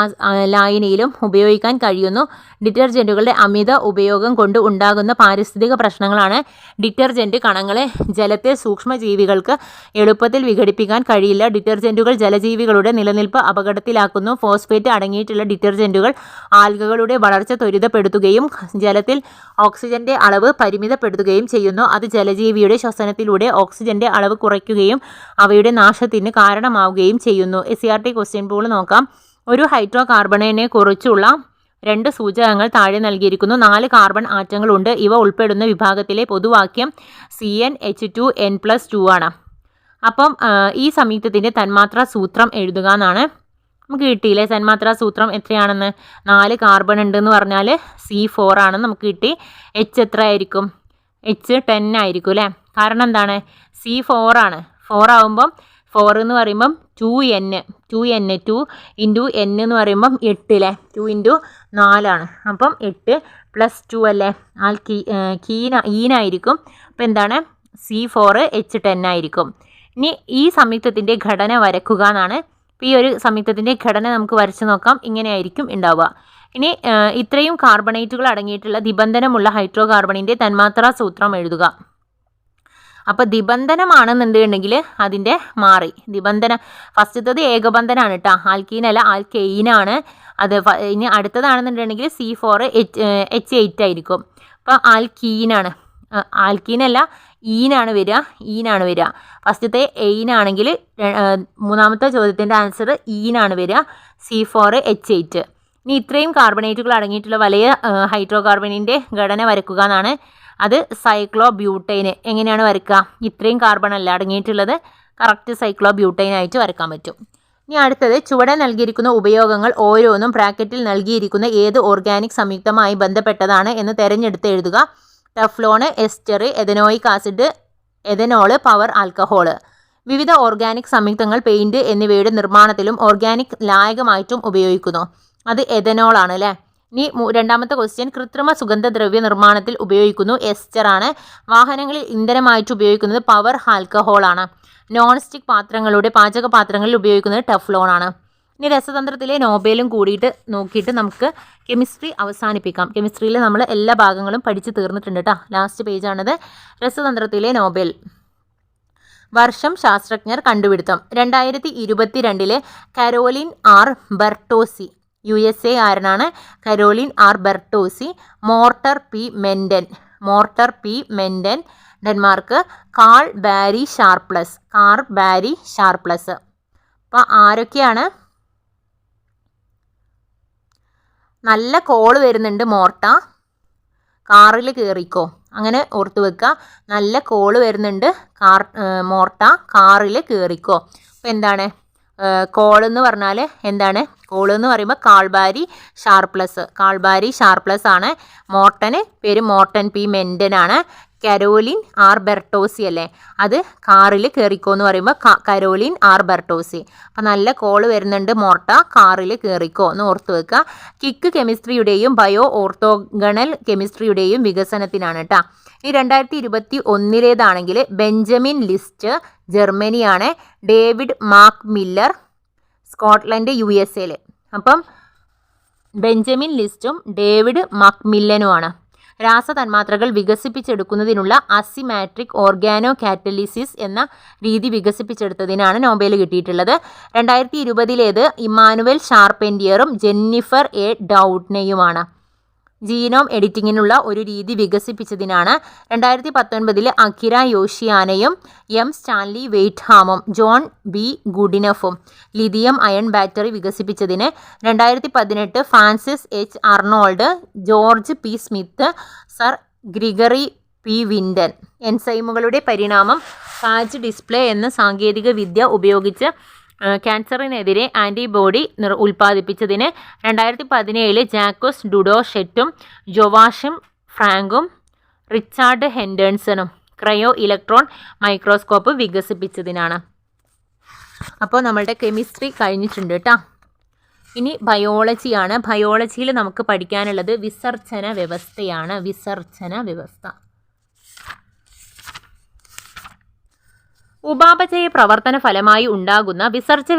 ലായനിയിലും ഉപയോഗിക്കാൻ കഴിയുന്നു. ഡിറ്റർജൻറ്റുകളുടെ അമിത ഉപയോഗം കൊണ്ട് ഉണ്ടാകുന്ന പാരിസ്ഥിതിക പ്രശ്നങ്ങളാണ് ഡിറ്റർജൻറ്റ് കണങ്ങളെ ജലത്തെ സൂക്ഷ്മജീവികൾക്ക് എളുപ്പത്തിൽ വിഘടിപ്പിക്കാൻ കഴിയില്ല. ഡിറ്റർജൻറ്റുകൾ ജലജീവികളുടെ നിലനിൽപ്പ് അപകടത്തിലാക്കുന്നു. ഫോസ്ഫേറ്റ് അടങ്ങിയിട്ടുള്ള ഡിറ്റർജൻറ്റുകൾ ആൽഗകളുടെ വളർച്ച ത്വരിതപ്പെടുത്തുകയും ജലത്തിൽ ഓക്സിജന്റെ അളവ് പരിമിതപ്പെടുത്തുകയും ചെയ്യുന്നു. അത് ജലജീവിയുടെ ശ്വസനത്തിലൂടെ ഓക്സിജന്റെ അളവ് കുറയ്ക്കുകയും അവയുടെ നാശത്തിന് കാരണമാവുകയും ചെയ്യുന്നു. SCRT ക്വസ്റ്റ്യൻ പോൾ നോക്കാം. ഒരു ഹൈഡ്രോ കാർബണിനെ കുറിച്ചുള്ള 2 സൂചകങ്ങൾ താഴെ നൽകിയിരിക്കുന്നു. 4 കാർബൺ ആറ്റങ്ങളുണ്ട്. ഇവ ഉൾപ്പെടുന്ന വിഭാഗത്തിലെ പൊതുവാക്യം CnH2n+2 ആണ്. അപ്പം ഈ സംയുക്തത്തിൻ്റെ തന്മാത്രാ സൂത്രം എഴുതുക എന്നാണ് നമുക്ക് കിട്ടിയില്ലേ. തന്മാത്രാ സൂത്രം എത്രയാണെന്ന് 4 കാർബൺ ഉണ്ടെന്ന് പറഞ്ഞാൽ C4 ആണെന്ന് നമുക്ക് കിട്ടി. H എത്ര ആയിരിക്കും? H10 ആയിരിക്കും അല്ലേ. കാരണം എന്താണ്? C4 ആണ്. 4 ആകുമ്പം 4 എന്ന് പറയുമ്പം 2n 2 ഇൻറ്റു n എന്ന് പറയുമ്പം 8 അല്ലേ. 2 ഇൻറ്റു 4 ആണ്. അപ്പം 8 + 2 അല്ലേ. ഈനായിരിക്കും. അപ്പം എന്താണ്? C4 H10 ആയിരിക്കും. ഇനി ഈ സംയുക്തത്തിൻ്റെ ഘടന വരക്കുക എന്നാണ്. അപ്പോൾ ഈ ഒരു സംയുക്തത്തിൻ്റെ ഘടന നമുക്ക് വരച്ച് നോക്കാം. ഇങ്ങനെയായിരിക്കും ഉണ്ടാവുക. ഇനി ഇത്രയും കാർബണേറ്റുകൾ അടങ്ങിയിട്ടുള്ള ദിബന്ധനമുള്ള ഹൈഡ്രോ കാർബണിൻ്റെ തന്മാത്രാ സൂത്രം എഴുതുക. അപ്പോൾ ദിബന്ധനമാണെന്നുണ്ടെങ്കിൽ അതിൻ്റെ മാറി ദിബന്ധനം ഫസ്റ്റത്തത് ഏകബന്ധനമാണ് കേട്ടോ. ആൽക്കീനല്ല, ആൽക്കെയിനാണ് അത്. ഇനി അടുത്തതാണെന്നുണ്ടെങ്കിൽ C4 H8 ആയിരിക്കും. അപ്പോൾ ആൽക്കീനാണ്. ആൽക്കീനല്ല, ഈനാണ് വരിക. ഫസ്റ്റത്തെ എയിനാണെങ്കിൽ മൂന്നാമത്തെ ചോദ്യത്തിൻ്റെ ആൻസർ ഈനാണ് വരിക. C4 H8. ഇനി ഇത്രയും കാർബണേറ്റുകൾ അടങ്ങിയിട്ടുള്ള വലിയ ഹൈഡ്രോ കാർബണിൻ്റെ ഘടന വരക്കുക എന്നാണ്. അത് സൈക്ലോബ്യൂട്ടൈൻ. എങ്ങനെയാണ് വരയ്ക്കുക? ഇത്രയും കാർബൺ അല്ല അടങ്ങിയിട്ടുള്ളത്. കറക്റ്റ് സൈക്ലോബ്യൂട്ടൈൻ ആയിട്ട് വരയ്ക്കാൻ പറ്റും. ഇനി അടുത്തത് ചുവടെ നൽകിയിരിക്കുന്ന ഉപയോഗങ്ങൾ ഓരോന്നും ബ്രാക്കറ്റിൽ നൽകിയിരിക്കുന്ന ഏത് ഓർഗാനിക് സംയുക്തമായി ബന്ധപ്പെട്ടതാണ് എന്ന് തിരഞ്ഞെടുത്ത് എഴുതുക. Teflon, ester, ethanoic acid, ethanol, power alcohol. വിവിധ ഓർഗാനിക് സംയുക്തങ്ങൾ പെയിൻറ് എന്നിവയുടെ നിർമ്മാണത്തിലും ഓർഗാനിക് ലായകമായിട്ടും ഉപയോഗിക്കുന്നു. അത് എഥനോളാണ് അല്ലേ. ഇനി രണ്ടാമത്തെ ക്വസ്റ്റ്യൻ, കൃത്രിമ സുഗന്ധദ്രവ്യ നിർമ്മാണത്തിൽ ഉപയോഗിക്കുന്നു. എസ്റ്റർ ആണ്. വാഹനങ്ങളിൽ ഇന്ധനമായിട്ട് ഉപയോഗിക്കുന്നത് പവർ ആൽക്കഹോളാണ്. നോൺ സ്റ്റിക്ക് പാത്രങ്ങളുടെ പാചകപാത്രങ്ങളിൽ ഉപയോഗിക്കുന്നത് ടെഫ്ലോൺ ആണ്. ഇനി രസതന്ത്രത്തിലെ നോബലും കൂടിയിട്ട് നോക്കിയിട്ട് നമുക്ക് കെമിസ്ട്രി അവസാനിപ്പിക്കാം. കെമിസ്ട്രിയിൽ നമ്മൾ എല്ലാ ഭാഗങ്ങളും പഠിച്ച് തീർന്നിട്ടുണ്ട് കേട്ടോ. ലാസ്റ്റ് പേജാണിത്. രസതന്ത്രത്തിലെ നോബൽ വർഷം, ശാസ്ത്രജ്ഞർ, കണ്ടുപിടുത്തം. 2022 കരോലിൻ ആർ ബെർട്ടോസി. USA ആരനാണ്? Carolyn R Bertozzi. Morten P Meldal Denmark. Karl Barry Sharpless. അപ്പോൾ ആരൊക്കെയാണ്? നല്ല കോള് വരുന്നുണ്ട്. മോർട്ട, കാറിൽ കയറിക്കോ, അങ്ങനെ ഓർത്ത് വെക്കുക. നല്ല കോള് വരുന്നുണ്ട്. മോർട്ട, കാറിൽ കയറിക്കോ. അപ്പോൾ എന്താണ് കോളെന്ന് പറഞ്ഞാൽ എന്താണ്? കോളെന്ന് പറയുമ്പോൾ കാൾബാരി ഷാർപ്ലസ് ആണ്. മോർട്ടന് പേര് മോർട്ടൻ പി മെൻഡൻ ആണ്. കരോലിൻ ആർ ബെർട്ടോസി അല്ലേ, അത് കാറിൽ കയറിക്കോ എന്ന് പറയുമ്പോൾ കരോലിൻ ആർ ബെർട്ടോസി. അപ്പം നല്ല കോള് വരുന്നുണ്ട്. മോർട്ട, കാറിൽ കയറിക്കോ എന്ന് ഓർത്ത് വെക്കുക. കിക്ക് കെമിസ്ട്രിയുടെയും ബയോ ഓർത്തോഗണൽ കെമിസ്ട്രിയുടെയും വികസനത്തിനാണ് കേട്ടോ. ഈ 2021 ബെഞ്ചമിൻ ലിസ്റ്റ് ജർമ്മനിയാണ്. David MacMillan Scotland USA. അപ്പം ബെഞ്ചമിൻ ലിസ്റ്റും ഡേവിഡ് മക്മില്ലനുമാണ്. രാസതന്മാത്രകൾ വികസിപ്പിച്ചെടുക്കുന്നതിനുള്ള അസിമാട്രിക് ഓർഗാനോ കാറ്റലിസിസ് എന്ന രീതി വികസിപ്പിച്ചെടുത്തതിനാണ് നോബൽ കിട്ടിയിട്ടുള്ളത്. 2020 ഇമ്മാനുവൽ ഷാർപെൻറ്റിയറും ജെന്നിഫർ എ ഡൗട്ട്നെയുമാണ്. ജീനോം എഡിറ്റിങ്ങിനുള്ള ഒരു രീതി വികസിപ്പിച്ചതിനാണ്. 2019 അക്കിര യോഷിയാനയും എം സ്റ്റാൻലി വെയ്റ്റ്ഹാമും ജോൺ ബി ഗുഡിനഫും ലിഥിയം അയൺ ബാറ്ററി വികസിപ്പിച്ചതിന്. 2018 Francis H Arnold, George P Smith, Sir Gregory P വിൻഡൻ. എൻസൈമുകളുടെ പരിണാമം ഫാജ് ഡിസ്പ്ലേ എന്ന സാങ്കേതിക വിദ്യ ഉപയോഗിച്ച് ക്യാൻസറിനെതിരെ ആൻറ്റിബോഡി ഉൽപ്പാദിപ്പിച്ചതിന്. 2017 ജാക്കോസ് ഡുഡോഷെറ്റും ജോവാഷും ഫ്രാങ്കും റിച്ചാർഡ് ഹെൻഡേഴ്സണും ക്രയോ ഇലക്ട്രോൺ മൈക്രോസ്കോപ്പ് വികസിപ്പിച്ചതിനാണ്. അപ്പോൾ നമ്മളുടെ കെമിസ്ട്രി കഴിഞ്ഞിട്ടുണ്ട് കേട്ടോ. ഇനി ബയോളജിയാണ്. ബയോളജിയിൽ നമുക്ക് പഠിക്കാനുള്ളത് വിസർജന വ്യവസ്ഥയാണ്. വിസർജന വ്യവസ്ഥ. ഉപാപചയ പ്രവർത്തന ഫലമായി ഉണ്ടാകുന്ന വിസർജ്യ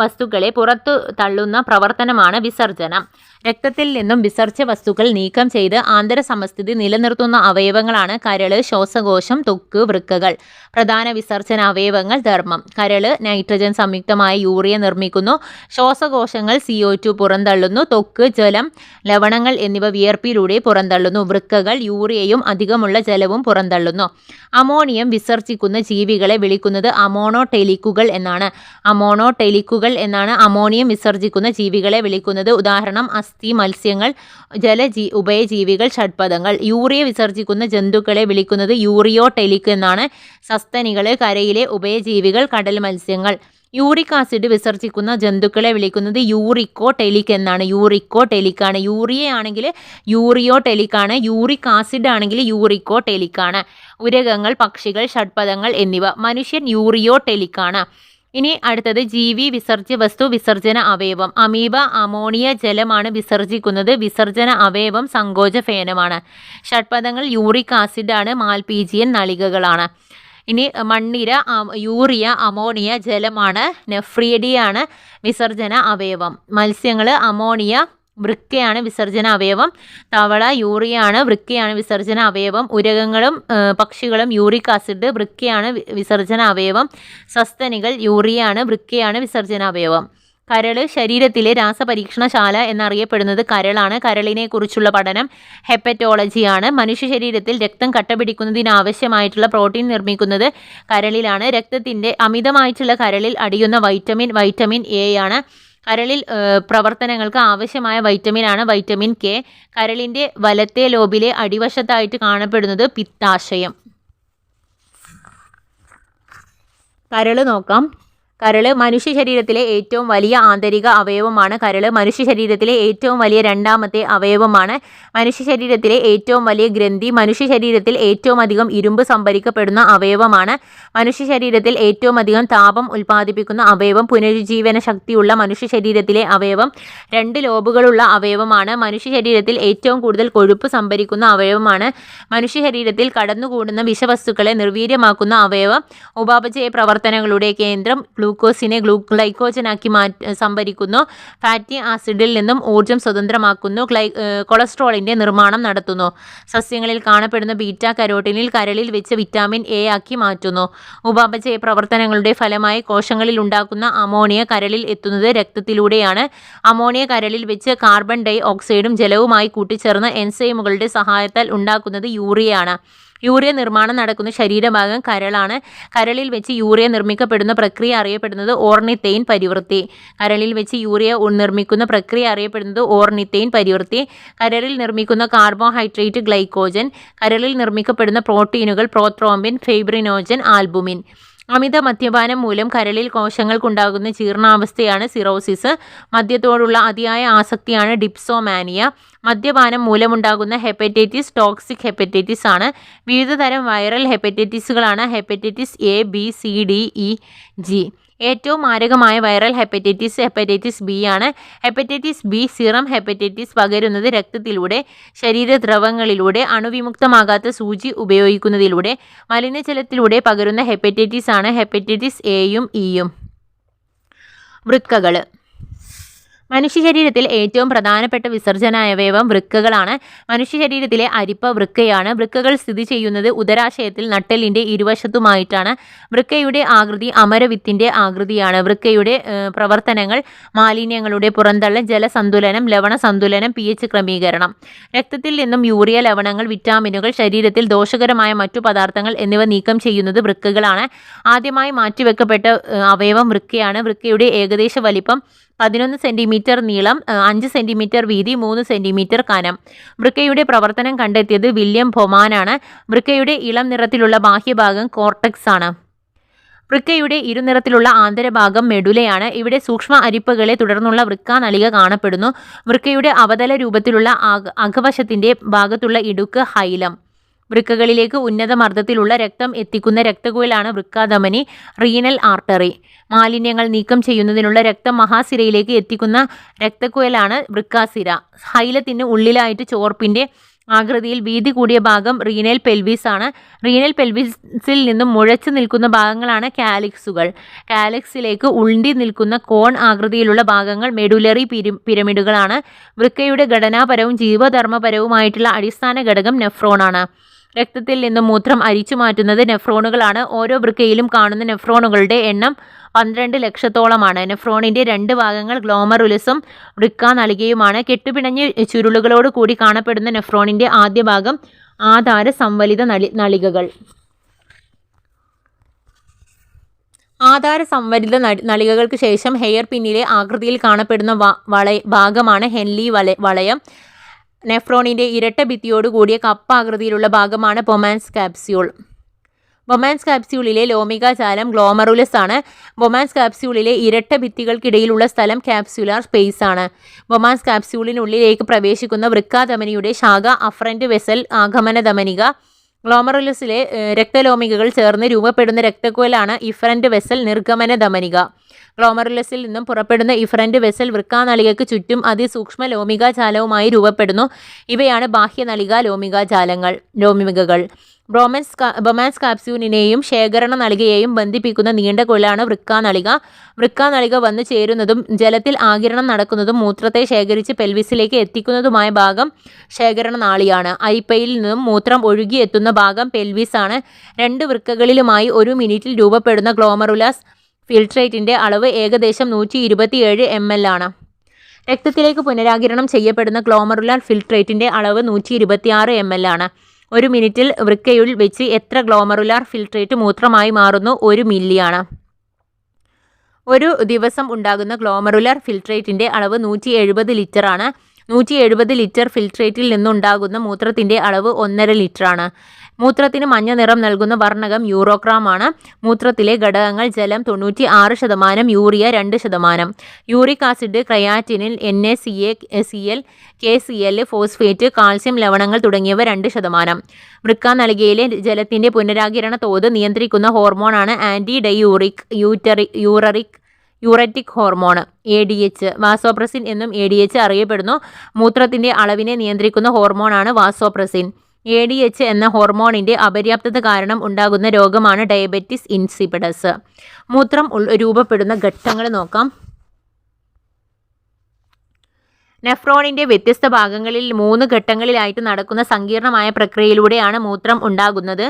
വസ്തുക്കളെ പുറത്തു തള്ളുന്ന പ്രവർത്തനമാണ് വിസർജനം. രക്തത്തിൽ നിന്നും വിസർജ്യ വസ്തുക്കൾ നീക്കം ചെയ്ത് ആന്തര സമസ്ഥിതി നിലനിർത്തുന്ന അവയവങ്ങളാണ് കരള്, ശ്വാസകോശം, ത്വക്ക്, വൃക്കകൾ. പ്രധാന വിസർജന അവയവങ്ങൾ ധർമ്മം. കരള് നൈട്രജൻ സംയുക്തമായ യൂറിയ നിർമ്മിക്കുന്നു. ശ്വാസകോശങ്ങൾ CO2 പുറന്തള്ളുന്നു. ത്വക്ക് ജലം, ലവണങ്ങൾ എന്നിവ വിയർപ്പിലൂടെ പുറന്തള്ളുന്നു. വൃക്കകൾ യൂറിയയും അധികമുള്ള ജലവും പുറന്തള്ളുന്നു. അമോണിയം വിസർജിക്കുന്ന ജീവികളെ വിളിക്കുന്നത് അമോണോടെലിക്കുകൾ എന്നാണ്. അമോണോടെലിക്കുകൾ എന്നാണ് അമോണിയം വിസർജിക്കുന്ന ജീവികളെ വിളിക്കുന്നത്. ഉദാഹരണം അസ്ഥി, മത്സ്യങ്ങൾ, ഉഭയജീവികൾ, ഷഡ്പദങ്ങൾ. യൂറിയ വിസർജിക്കുന്ന ജന്തുക്കളെ വിളിക്കുന്നത് യൂറിയോടെലിക് എന്നാണ്. സസ്തനികൾ, കരയിലെ ഉഭയജീവികൾ, കടൽ മത്സ്യങ്ങൾ. യൂറിക് ആസിഡ് വിസർജിക്കുന്ന ജന്തുക്കളെ വിളിക്കുന്നത് യൂറിക്കോടെലിക് എന്നാണ്. യൂറിക്കോടെലിക്കാണ്. യൂറിയ ആണെങ്കിൽ യൂറിയോടെലിക്കാണ്. യൂറിക് ആസിഡ് ആണെങ്കിൽ യൂറിക്കോടെലിക്കാണ്. ഉരകങ്ങൾ, പക്ഷികൾ, ഷഡ്പദങ്ങൾ എന്നിവ. മനുഷ്യൻ യൂറിയോടെലിക്കാണ്. ഇനി അടുത്തത് ജീവി വിസർജ്യ വസ്തു വിസർജന അവയവം. അമീബ അമോണിയ ജലമാണ് വിസർജിക്കുന്നത്. വിസർജന അവയവം സങ്കോചഫേനമാണ്. ഷഡ്പദങ്ങൾ യൂറിക് ആസിഡാണ്. മാൽപീജിയൻ നളികകളാണ്. ഇനി മണ്ണിര യൂറിയ അമോണിയ ജലമാണ്. നെഫ്രിയഡിയാണ് വിസർജന അവയവം. മത്സ്യങ്ങൾ അമോണിയ വൃക്കയാണ് വിസർജന അവയവം. തവള യൂറിയാണ്, വൃക്കയാണ് വിസർജന അവയവം. ഉരകങ്ങളും പക്ഷികളും യൂറിക് ആസിഡ്, വൃക്കയാണ് വിസർജന അവയവം. സസ്തനികൾ യൂറിയാണ്, വൃക്കയാണ് വിസർജന അവയവം. കരള് ശരീരത്തിലെ രാസപരീക്ഷണശാല എന്നറിയപ്പെടുന്നത് കരളാണ്. കരളിനെ കുറിച്ചുള്ള പഠനം ഹെപ്പറ്റോളജിയാണ്. മനുഷ്യ ശരീരത്തിൽ രക്തം കട്ടപിടിക്കുന്നതിനാവശ്യമായിട്ടുള്ള പ്രോട്ടീൻ നിർമ്മിക്കുന്നത് കരളിലാണ്. രക്തത്തിൻ്റെ അമിതമായിട്ടുള്ള കരളിൽ അടിയുന്ന വൈറ്റമിൻ എ ആണ്. കരളിൽ പ്രവർത്തനങ്ങൾക്ക് ആവശ്യമായ വൈറ്റമിനാണ് വൈറ്റമിൻ കെ. കരളിൻ്റെ വലത്തെ ലോബിലെ അടിവശത്തായിട്ട് കാണപ്പെടുന്നത് പിത്താശയം. കരള് നോക്കാം. കരള് മനുഷ്യ ശരീരത്തിലെ ഏറ്റവും വലിയ ആന്തരിക അവയവമാണ്. കരള് മനുഷ്യ ശരീരത്തിലെ ഏറ്റവും വലിയ രണ്ടാമത്തെ അവയവമാണ്. മനുഷ്യ ശരീരത്തിലെ ഏറ്റവും വലിയ ഗ്രന്ഥി. മനുഷ്യ ശരീരത്തിൽ ഏറ്റവും അധികം ഇരുമ്പ് സംഭരിക്കപ്പെടുന്ന അവയവമാണ്. മനുഷ്യ ശരീരത്തിൽ ഏറ്റവും അധികം താപം ഉൽപ്പാദിപ്പിക്കുന്ന അവയവം. പുനരുജ്ജീവന ശക്തിയുള്ള മനുഷ്യ ശരീരത്തിലെ അവയവം. 2 ലോബുകളുള്ള അവയവമാണ്. മനുഷ്യ ശരീരത്തിൽ ഏറ്റവും കൂടുതൽ കൊഴുപ്പ് സംഭരിക്കുന്ന അവയവമാണ്. മനുഷ്യ ശരീരത്തിൽ കടന്നുകൂടുന്ന വിഷവസ്തുക്കളെ നിർവീര്യമാക്കുന്ന അവയവം. ഉപാപചയ പ്രവർത്തനങ്ങളുടെ കേന്ദ്രം. ഗ്ലൂക്കോസിനെ ഗ്ലൈക്കോജനാക്കി സംഭരിക്കുന്നു. ഫാറ്റി ആസിഡിൽ നിന്നും ഊർജ്ജം സ്വതന്ത്രമാക്കുന്നു. കൊളസ്ട്രോളിൻ്റെ നിർമ്മാണം നടത്തുന്നു. സസ്യങ്ങളിൽ കാണപ്പെടുന്ന ബീറ്റ കരോട്ടിനിൽ കരളിൽ വെച്ച് വിറ്റാമിൻ എ ആക്കി മാറ്റുന്നു. ഉപാപചയ പ്രവർത്തനങ്ങളുടെ ഫലമായി കോശങ്ങളിൽ ഉണ്ടാക്കുന്ന അമോണിയ കരളിൽ എത്തുന്നത് രക്തത്തിലൂടെയാണ്. അമോണിയ കരളിൽ വെച്ച് കാർബൺ ഡൈ ഓക്സൈഡും ജലവുമായി കൂട്ടിച്ചേർന്ന് എൻസൈമുകളുടെ സഹായത്താൽ ഉണ്ടാക്കുന്നത് യൂറിയയാണ്. യൂറിയ നിർമ്മാണം നടക്കുന്ന ശരീരഭാഗം കരളാണ്. കരളിൽ വെച്ച് യൂറിയ നിർമ്മിക്കപ്പെടുന്ന പ്രക്രിയ അറിയപ്പെടുന്നത് ഓർണിത്തെയിൻ പരിവൃത്തി. കരളിൽ വെച്ച് യൂറിയ നിർമ്മിക്കുന്ന പ്രക്രിയ അറിയപ്പെടുന്നത് ഓർണിത്തെയിൻ പരിവൃത്തി. കരളിൽ നിർമ്മിക്കുന്ന കാർബോഹൈഡ്രേറ്റ് ഗ്ലൈക്കോജൻ. കരളിൽ നിർമ്മിക്കപ്പെടുന്ന പ്രോട്ടീനുകൾ പ്രോത്രോംബിൻ, ഫൈബ്രിനോജൻ, ആൽബുമിൻ. അമിത മദ്യപാനം മൂലം കരളിൽ കോശങ്ങൾക്കുണ്ടാകുന്ന ജീർണാവസ്ഥയാണ് സിറോസിസ്. മദ്യത്തോടുള്ള അതിയായ ആസക്തിയാണ് ഡിപ്സോമാനിയ. മദ്യപാനം മൂലമുണ്ടാകുന്ന ഹെപ്പറ്റൈറ്റിസ് ടോക്സിക് ഹെപ്പറ്റൈറ്റിസ് ആണ്. വിവിധ തരം വൈറൽ ഹെപ്പറ്റൈറ്റിസുകളാണ് hepatitis A, B, C, D, E, G. ഏറ്റവും മാരകമായ വൈറൽ ഹെപ്പറ്റൈറ്റിസ് ബി ആണ്. ഹെപ്പറ്റൈറ്റിസ് ബി സിറം ഹെപ്പറ്റൈറ്റിസ് പകരുന്നത് രക്തത്തിലൂടെ, ശരീരദ്രവങ്ങളിലൂടെ, അണുവിമുക്തമാകാത്ത സൂചി ഉപയോഗിക്കുന്നതിലൂടെ. മലിനജലത്തിലൂടെ പകരുന്ന ഹെപ്പറ്റൈറ്റിസ് ആണ് ഹെപ്പറ്റൈറ്റിസ് എയും ഇയും. വൃക്കകൾ. മനുഷ്യ ശരീരത്തിൽ ഏറ്റവും പ്രധാനപ്പെട്ട വിസർജനാവയവം വൃക്കകളാണ്. മനുഷ്യ ശരീരത്തിലെ അരിപ്പ വൃക്കയാണ്. വൃക്കകൾ സ്ഥിതി ചെയ്യുന്നത് ഉദരാശയത്തിൽ നട്ടെല്ലിൻ്റെ ഇരുവശത്തുമായിട്ടാണ്. വൃക്കയുടെ ആകൃതി അമരവിത്തിൻ്റെ ആകൃതിയാണ്. വൃക്കയുടെ പ്രവർത്തനങ്ങൾ മാലിന്യങ്ങളുടെ പുറന്തള്ളൽ, ജലസന്തുലനം, ലവണ സന്തുലനം, pH ക്രമീകരണം. രക്തത്തിൽ നിന്നും യൂറിയ, ലവണങ്ങൾ, വിറ്റാമിനുകൾ, ശരീരത്തിൽ ദോഷകരമായ മറ്റു പദാർത്ഥങ്ങൾ എന്നിവ നീക്കം ചെയ്യുന്നത് വൃക്കകളാണ്. ആദ്യമായി മാറ്റിവെക്കപ്പെട്ട അവയവം വൃക്കയാണ്. വൃക്കയുടെ ഏകദേശ വലിപ്പം 11 സെൻറ്റിമീറ്റർ നീളം, 5 സെൻറ്റിമീറ്റർ വീതി, 3 സെൻറ്റിമീറ്റർ കനം. വൃക്കയുടെ പ്രവർത്തനം കണ്ടെത്തിയത് വില്യം ബൊമാനാണ്. വൃക്കയുടെ ഇളം നിറത്തിലുള്ള ബാഹ്യഭാഗം കോർട്ടെക്സ് ആണ്. വൃക്കയുടെ ഇരുനിറത്തിലുള്ള ആന്തരഭാഗം മെഡുലയാണ്. ഇവിടെ സൂക്ഷ്മ അരിപ്പകളെ തുടർന്നുള്ള വൃക്കാനളിക കാണപ്പെടുന്നു. വൃക്കയുടെ അവതല രൂപത്തിലുള്ള അകവശത്തിൻ്റെ ഭാഗത്തുള്ള ഇടുക്ക് ഹൈലം. വൃക്കകളിലേക്ക് ഉന്നത മർദ്ദത്തിലുള്ള രക്തം എത്തിക്കുന്ന രക്തക്കുഴലാണ് വൃക്കാധമനി. Renal artery. മാലിന്യങ്ങൾ നീക്കം ചെയ്യുന്നതിനുള്ള രക്തം മഹാസിരയിലേക്ക് എത്തിക്കുന്ന രക്തക്കുഴലാണ് വൃക്കാസിര. ഹൈലത്തിന് ഉള്ളിലായിട്ട് ചോർപ്പിൻ്റെ ആകൃതിയിൽ വീതി കൂടിയ ഭാഗം റീനൽ പെൽവിസ് ആണ്. റീനൽ പെൽവിസിൽ നിന്നും മുഴച്ചു നിൽക്കുന്ന ഭാഗങ്ങളാണ് കാലിക്സുകൾ. കാലിക്സിലേക്ക് ഉണ്ടി നിൽക്കുന്ന കോൺ ആകൃതിയിലുള്ള ഭാഗങ്ങൾ മെഡുലറി പിരമിഡുകളാണ്. വൃക്കയുടെ ഘടനാപരവും ജീവധർമ്മപരവുമായിട്ടുള്ള അടിസ്ഥാന ഘടകം നെഫ്രോണാണ്. രക്തത്തിൽ നിന്നും മൂത്രം അരിച്ചു മാറ്റുന്നത് നെഫ്രോണുകളാണ്. ഓരോ വൃക്കയിലും കാണുന്ന നെഫ്രോണുകളുടെ എണ്ണം 12 ലക്ഷത്തോളമാണ്. നെഫ്രോണിൻ്റെ 2 ഭാഗങ്ങൾ ഗ്ലോമറുലസും വൃക്കാനളികയുമാണ്. കെട്ടുപിണഞ്ഞ് ചുരുളുകളോട് കൂടി കാണപ്പെടുന്ന നെഫ്രോണിൻ്റെ ആദ്യ ഭാഗം ആധാര സംവലിത നളികകൾ. ആധാര സംവലിത നളികകൾക്ക് ശേഷം ഹെയർ പിന്നിലെ ആകൃതിയിൽ കാണപ്പെടുന്ന ഭാഗമാണ് ഹെൻലി വളയം. നെഫ്രോണിൻ്റെ ഇരട്ട ഭിത്തിയോട് കൂടിയ കപ്പാകൃതിയിലുള്ള ഭാഗമാണ് ബൊമാൻസ് കാപ്സ്യൂൾ. ബൊമാൻസ് കാപ്സ്യൂളിലെ ലോമികാജാലം ഗ്ലോമറുലസ് ആണ്. ബൊമാൻസ് കാപ്സ്യൂളിലെ ഇരട്ട ഭിത്തികൾക്കിടയിലുള്ള സ്ഥലം കാപ്സ്യുലാർ സ്പേസ് ആണ്. ബൊമാൻസ് കാപ്സ്യൂളിനുള്ളിലേക്ക് പ്രവേശിക്കുന്ന വൃക്കാധമനിയുടെ ശാഖ അഫറന്റ് വെസൽ ആഗമന ധമനിക. ഗ്ലോമറുലസിലെ രക്തലോമികകൾ ചേർന്ന് രൂപപ്പെടുന്ന രക്തക്കുഴലാണ് ഇഫറന്റ് വെസൽ നിർഗമന ധമനിക. ഗ്ലോമറുലസിൽ നിന്നും പുറപ്പെടുന്ന ഇഫറന്റ് വെസൽ വൃക്കാനളികയ്ക്ക് ചുറ്റും അതിസൂക്ഷ്മ ലോമികാജാലവുമായി രൂപപ്പെടുന്നു. ഇവയാണ് ബാഹ്യനളിക ലോമികകൾ. ബൊമാൻസ് കാപ്സ്യൂളിനെയും ശേഖരണ നളികയെയും ബന്ധിപ്പിക്കുന്ന നീണ്ട കുഴലാണ് വൃക്കാനളിക. വൃക്കാനളിക വന്നു ചേരുന്നതും ജലത്തിൽ ആഗിരണം നടക്കുന്നതും മൂത്രത്തെ ശേഖരിച്ച് പെൽവിസിലേക്ക് എത്തിക്കുന്നതുമായ ഭാഗം ശേഖരണ നാളിയാണ്. അരിപ്പയിൽ നിന്നും മൂത്രം ഒഴുകിയെത്തുന്ന ഭാഗം പെൽവിസ് ആണ്. 2 വൃക്കകളിലുമായി 1 മിനിറ്റിൽ രൂപപ്പെടുന്ന ഗ്ലോമറുലാസ് ഫിൽട്രേറ്റിൻ്റെ അളവ് ഏകദേശം 127 ml ആണ്. രക്തത്തിലേക്ക് പുനരാഗിരണം ചെയ്യപ്പെടുന്ന ഗ്ലോമറുലാർ ഫിൽട്രേറ്റിൻ്റെ അളവ് 126 ml ആണ്. 1 മിനിറ്റിൽ വൃക്കയിൽ വെച്ച് എത്ര ഗ്ലോമറുലാർ ഫിൽട്രേറ്റ് മൂത്രമായി മാറുന്നു? 1 മില്ലിയാണ്. ഒരു ദിവസം ഉണ്ടാകുന്ന ഗ്ലോമറുലാർ ഫിൽട്രേറ്റിൻ്റെ അളവ് 170 ലിറ്ററാണ്. 170 ലിറ്റർ ഫിൽട്രേറ്റിൽ നിന്നുണ്ടാകുന്ന മൂത്രത്തിൻ്റെ അളവ് 1.5 ലിറ്ററാണ്. മൂത്രത്തിന് മഞ്ഞ നിറം നൽകുന്ന വർണ്ണകം യൂറോക്രാം ആണ്. മൂത്രത്തിലെ ഘടകങ്ങൾ ജലം 96%, urea 2%, uric acid, creatinine, NaCl, KCl, phosphate, calcium ലവണങ്ങൾ തുടങ്ങിയവ 2%. വൃക്കാനളികയിലെ ജലത്തിൻ്റെ പുനരാഗിരണ തോത് നിയന്ത്രിക്കുന്ന ഹോർമോണാണ് ആൻറ്റി ഡൈയൂറിക് യൂററ്റിക് ഹോർമോൺ ADH. വാസോപ്രസിൻ എന്നും ADH അറിയപ്പെടുന്നു. മൂത്രത്തിൻ്റെ അളവിനെ നിയന്ത്രിക്കുന്ന ഹോർമോണാണ് വാസോപ്രസിൻ. ADH എന്ന ഹോർമോണിൻ്റെ അപര്യാപ്തത കാരണം ഉണ്ടാകുന്ന രോഗമാണ് ഡയബറ്റിസ് ഇൻസിപ്പിഡസ്. മൂത്രം രൂപപ്പെടുന്ന ഘട്ടങ്ങൾ നോക്കാം. നെഫ്രോണിൻ്റെ വ്യത്യസ്ത ഭാഗങ്ങളിൽ 3 ഘട്ടങ്ങളിലായിട്ട് നടക്കുന്ന സങ്കീർണമായ പ്രക്രിയയിലൂടെയാണ് മൂത്രം ഉണ്ടാകുന്നത്.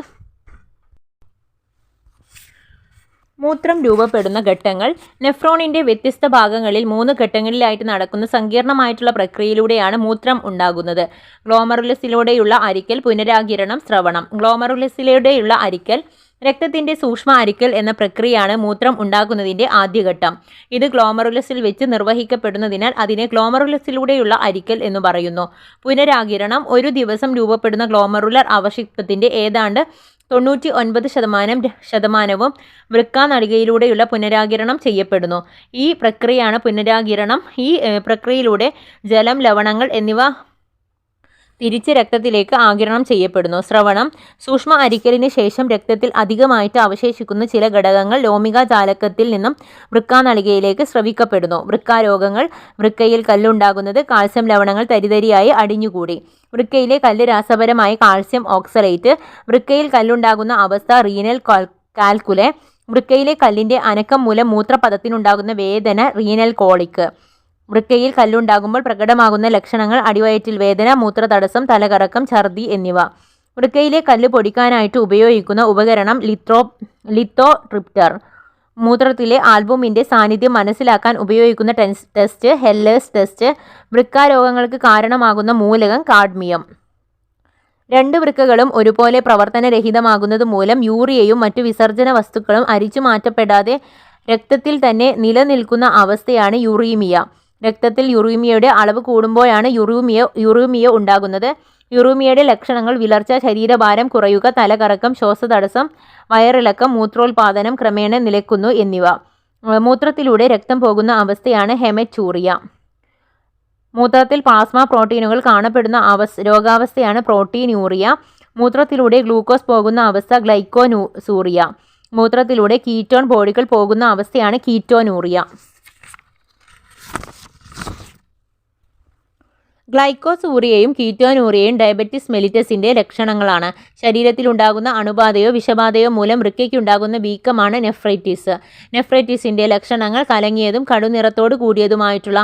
മൂത്രം രൂപപ്പെടുന്ന ഘട്ടങ്ങൾ. നെഫ്രോണിൻ്റെ വ്യത്യസ്ത ഭാഗങ്ങളിൽ 3 ഘട്ടങ്ങളിലായിട്ട് നടക്കുന്ന സങ്കീർണമായിട്ടുള്ള പ്രക്രിയയിലൂടെയാണ് മൂത്രം ഉണ്ടാകുന്നത്. ഗ്ലോമറുലസിലൂടെയുള്ള അരിക്കൽ, പുനരാഗിരണം, സ്രവണം. ഗ്ലോമറുലസിലൂടെയുള്ള അരിക്കൽ, രക്തത്തിൻ്റെ സൂക്ഷ്മ അരിക്കൽ എന്ന പ്രക്രിയയാണ് മൂത്രം ഉണ്ടാകുന്നതിൻ്റെ ആദ്യഘട്ടം. ഇത് ഗ്ലോമറുലസിൽ വെച്ച് നിർവഹിക്കപ്പെടുന്നതിനാൽ അതിനെ ഗ്ലോമറുലസിലൂടെയുള്ള അരിക്കൽ എന്ന് പറയുന്നു. പുനരാഗിരണം. ഒരു ദിവസം രൂപപ്പെടുന്ന ഗ്ലോമറുലർ അവശിഷ്ടത്തിൻ്റെ ഏതാണ്ട് 99% വൃക്കാനളികയിലൂടെയുള്ള പുനരാഗിരണം ചെയ്യപ്പെടുന്നു. ഈ പ്രക്രിയയാണ് പുനരാഗിരണം. ഈ പ്രക്രിയയിലൂടെ ജലം, ലവണങ്ങൾ എന്നിവ തിരിച്ച് രക്തത്തിലേക്ക് ആഗിരണം ചെയ്യപ്പെടുന്നു. സ്രവണം. സൂക്ഷ്മ അരിക്കലിന് ശേഷം രക്തത്തിൽ അധികമായിട്ട് അവശേഷിക്കുന്ന ചില ഘടകങ്ങൾ ലോമികാജാലകത്തിൽ നിന്നും വൃക്കാനളികയിലേക്ക് സ്രവിക്കപ്പെടുന്നു. വൃക്കാരോഗങ്ങൾ. വൃക്കയിൽ കല്ലുണ്ടാകുന്നത്. കാൽസ്യം ലവണങ്ങൾ തരിതരിയായി അടിഞ്ഞുകൂടി. വൃക്കയിലെ കല്ല് രാസപരമായ കാൽസ്യം ഓക്സലേറ്റ്. വൃക്കയിൽ കല്ലുണ്ടാകുന്ന അവസ്ഥ റീനൽ കാൽക്കുലെ. വൃക്കയിലെ കല്ലിൻ്റെ അനക്കം മൂലം മൂത്രപഥത്തിനുണ്ടാകുന്ന വേദന റീനൽ കോളിക്. വൃക്കയിൽ കല്ലുണ്ടാകുമ്പോൾ പ്രകടമാകുന്ന ലക്ഷണങ്ങൾ അടിവയറ്റിൽ വേദന, മൂത്രതടസ്സം, തലകറക്കം, ഛർദി എന്നിവ. വൃക്കയിലെ കല്ല് പൊടിക്കാനായിട്ട് ഉപയോഗിക്കുന്ന ഉപകരണം ലിത്തോട്രിപ്റ്റർ. മൂത്രത്തിലെ ആൽബുമിൻ്റെ സാന്നിധ്യം മനസ്സിലാക്കാൻ ഉപയോഗിക്കുന്ന ടെസ്റ്റ് ഹെല്ലേഴ്സ് ടെസ്റ്റ്. വൃക്കാരോഗങ്ങൾക്ക് കാരണമാകുന്ന മൂലകം കാഡ്മിയം. 2 വൃക്കകളും ഒരുപോലെ പ്രവർത്തനരഹിതമാകുന്നത് മൂലം യൂറിയയും മറ്റു വിസർജന വസ്തുക്കളും അരിച്ചു മാറ്റപ്പെടാതെ രക്തത്തിൽ തന്നെ നിലനിൽക്കുന്ന അവസ്ഥയാണ് യൂറീമിയ. രക്തത്തിൽ യൂറീമിയയുടെ അളവ് കൂടുമ്പോഴാണ് യൂറീമിയ ഉണ്ടാകുന്നത്. യൂറീമിയയുടെ ലക്ഷണങ്ങൾ വിളർച്ച, ശരീരഭാരം കുറയുക, തലകറക്കം, ശ്വാസതടസ്സം, വയറിളക്കം, മൂത്രോൽപാദനം ക്രമേണ നിലയ്ക്കുന്നു എന്നിവ. മൂത്രത്തിലൂടെ രക്തം പോകുന്ന അവസ്ഥയാണ് ഹെമറ്റൂറിയ. മൂത്രത്തിൽ പ്ലാസ്മ പ്രോട്ടീനുകൾ കാണപ്പെടുന്ന രോഗാവസ്ഥയാണ് പ്രോട്ടീനൂറിയ. മൂത്രത്തിലൂടെ ഗ്ലൂക്കോസ് പോകുന്ന അവസ്ഥ ഗ്ലൈക്കോസൂറിയ. മൂത്രത്തിലൂടെ കീറ്റോൺ ബോഡികൾ പോകുന്ന അവസ്ഥയാണ് കീറ്റോനൂറിയ. ഗ്ലൈക്കോസൂറിയയും കീറ്റോനൂറിയയും ഡയബറ്റിസ് മെലിറ്റസിൻ്റെ ലക്ഷണങ്ങളാണ്. ശരീരത്തിലുണ്ടാകുന്ന അണുബാധയോ വിഷബാധയോ മൂലം വൃക്കയ്ക്കുണ്ടാകുന്ന വീക്കമാണ് നെഫ്രൈറ്റിസ്. നെഫ്രൈറ്റിസിൻ്റെ ലക്ഷണങ്ങൾ കലങ്ങിയതും കടുനിറത്തോടു കൂടിയതുമായിട്ടുള്ള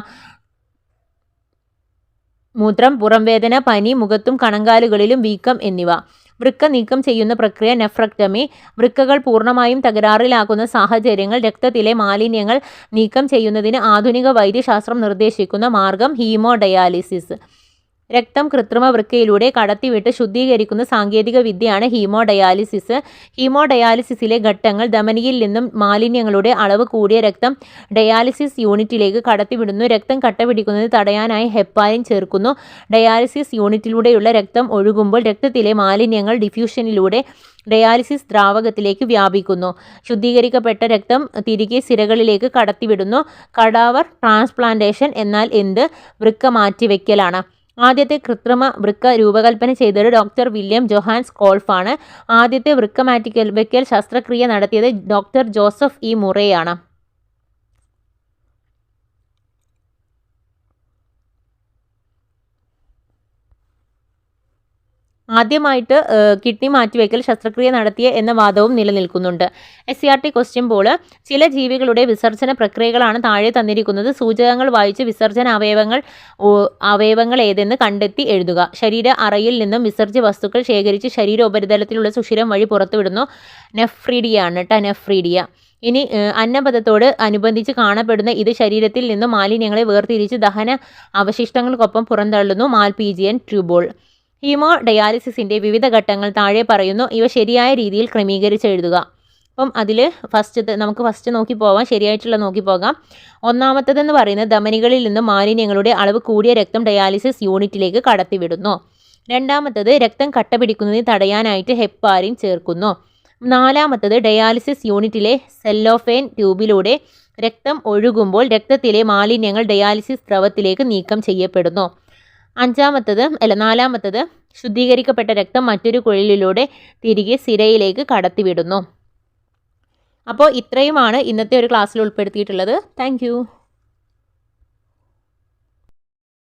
മൂത്രം, പുറംവേദന, പനി, മുഖത്തും കണങ്കാലുകളിലും വീക്കം എന്നിവ. വൃക്ക നീക്കം ചെയ്യുന്ന പ്രക്രിയ നെഫ്രക്ടമി. വൃക്കകൾ പൂർണ്ണമായും തകരാറിലാക്കുന്ന സാഹചര്യങ്ങൾ രക്തത്തിലെ മാലിന്യങ്ങൾ നീക്കം ചെയ്യുന്നതിന് ആധുനിക വൈദ്യശാസ്ത്രം നിർദ്ദേശിക്കുന്ന മാർഗം ഹീമോഡയാലിസിസ്. രക്തം കൃത്രിമ വൃക്കയിലൂടെ കടത്തിവിട്ട് ശുദ്ധീകരിക്കുന്ന സാങ്കേതിക വിദ്യയാണ് ഹീമോഡയാലിസിസ്. ഹീമോഡയാലിസിസിലെ ഘട്ടങ്ങൾ: ധമനിയിൽ നിന്നും മാലിന്യങ്ങളുടെ അളവ് കൂടിയ രക്തം ഡയാലിസിസ് യൂണിറ്റിലേക്ക് കടത്തിവിടുന്നു. രക്തം കട്ടപിടിക്കുന്നത് തടയാനായി ഹെപ്പാരിൻ ചേർക്കുന്നു. ഡയാലിസിസ് യൂണിറ്റിലൂടെയുള്ള രക്തം ഒഴുകുമ്പോൾ രക്തത്തിലെ മാലിന്യങ്ങൾ ഡിഫ്യൂഷനിലൂടെ ഡയാലിസിസ് ദ്രാവകത്തിലേക്ക് വ്യാപിക്കുന്നു. ശുദ്ധീകരിക്കപ്പെട്ട രക്തം തിരികെ സിരകളിലേക്ക് കടത്തിവിടുന്നു. കഡാവർ ട്രാൻസ്പ്ലാന്റേഷൻ എന്നാൽ എന്ത്? വൃക്ക മാറ്റിവെക്കലാണ്. ആദ്യത്തെ കൃത്രിമ വൃക്ക രൂപകൽപ്പന ചെയ്തത് ഡോക്ടർ വില്യം ജോഹാൻസ് കോൾഫാണ്. ആദ്യത്തെ വൃക്ക മാറ്റിവെക്കൽ ശസ്ത്രക്രിയ നടത്തിയത് ഡോക്ടർ ജോസഫ് ഇ മുറേയാണ്. ആദ്യമായിട്ട് കിഡ്നി മാറ്റിവെക്കൽ ശസ്ത്രക്രിയ നടത്തിയ എന്ന വാദവും നിലനിൽക്കുന്നുണ്ട്. SCRT ക്വസ്റ്റ്യൻ പോൾ: ചില ജീവികളുടെ വിസർജന പ്രക്രിയകളാണ് താഴെ തന്നിരിക്കുന്നത്. സൂചകങ്ങൾ വായിച്ച് വിസർജന അവയവങ്ങൾ ഏതെന്ന് കണ്ടെത്തി എഴുതുക. ശരീര അറയിൽ നിന്നും വിസർജ്യ വസ്തുക്കൾ ശേഖരിച്ച് ശരീരോപരിതലത്തിലുള്ള സുഷിരം വഴി പുറത്തുവിടുന്നു. നെഫ്രീഡിയാണ് കേട്ടോ, നെഫ്രീഡിയ. ഇനി അന്നപഥത്തോട് അനുബന്ധിച്ച് കാണപ്പെടുന്ന ഇത് ശരീരത്തിൽ നിന്നും മാലിന്യങ്ങളെ വേർതിരിച്ച് ദഹന അവശിഷ്ടങ്ങൾക്കൊപ്പം പുറന്തള്ളുന്നു. മാൽപീജിയൻ ട്യൂബോൾ. ഹീമോഡയാലിസിസിൻ്റെ വിവിധ ഘട്ടങ്ങൾ താഴെ പറയുന്നു. ഇവ ശരിയായ രീതിയിൽ ക്രമീകരിച്ച് എഴുതുക. അപ്പം അതിൽ നമുക്ക് ഫസ്റ്റ് നോക്കി പോവാം, ശരിയായിട്ടുള്ള നോക്കി പോകാം. ഒന്നാമത്തേതെന്ന് പറയുന്നത് ധമനികളിൽ നിന്നും മാലിന്യങ്ങളുടെ അളവ് കൂടിയ രക്തം ഡയാലിസിസ് യൂണിറ്റിലേക്ക് കടത്തിവിടുന്നു. രണ്ടാമത്തേത് രക്തം കട്ടപിടിക്കുന്നതിന് തടയാനായിട്ട് ഹെപ്പാരിൻ ചേർക്കുന്നു. നാലാമത്തേത് ഡയാലിസിസ് യൂണിറ്റിലെ സെല്ലോഫെയിൻ ട്യൂബിലൂടെ രക്തം ഒഴുകുമ്പോൾ രക്തത്തിലെ മാലിന്യങ്ങൾ ഡയാലിസിസ് ദ്രവത്തിലേക്ക് നീക്കം ചെയ്യപ്പെടുന്നു. നാലാമത്തേത് ശുദ്ധീകരിക്കപ്പെട്ട രക്തം മറ്റൊരു കുഴലിലൂടെ തിരികെ സിരയിലേക്ക് കടത്തിവിടുന്നു. അപ്പോൾ ഇത്രയുമാണ് ഇന്നത്തെ ഒരു ക്ലാസ്സിൽ ഉൾപ്പെടുത്തിയിട്ടുള്ളത്. താങ്ക്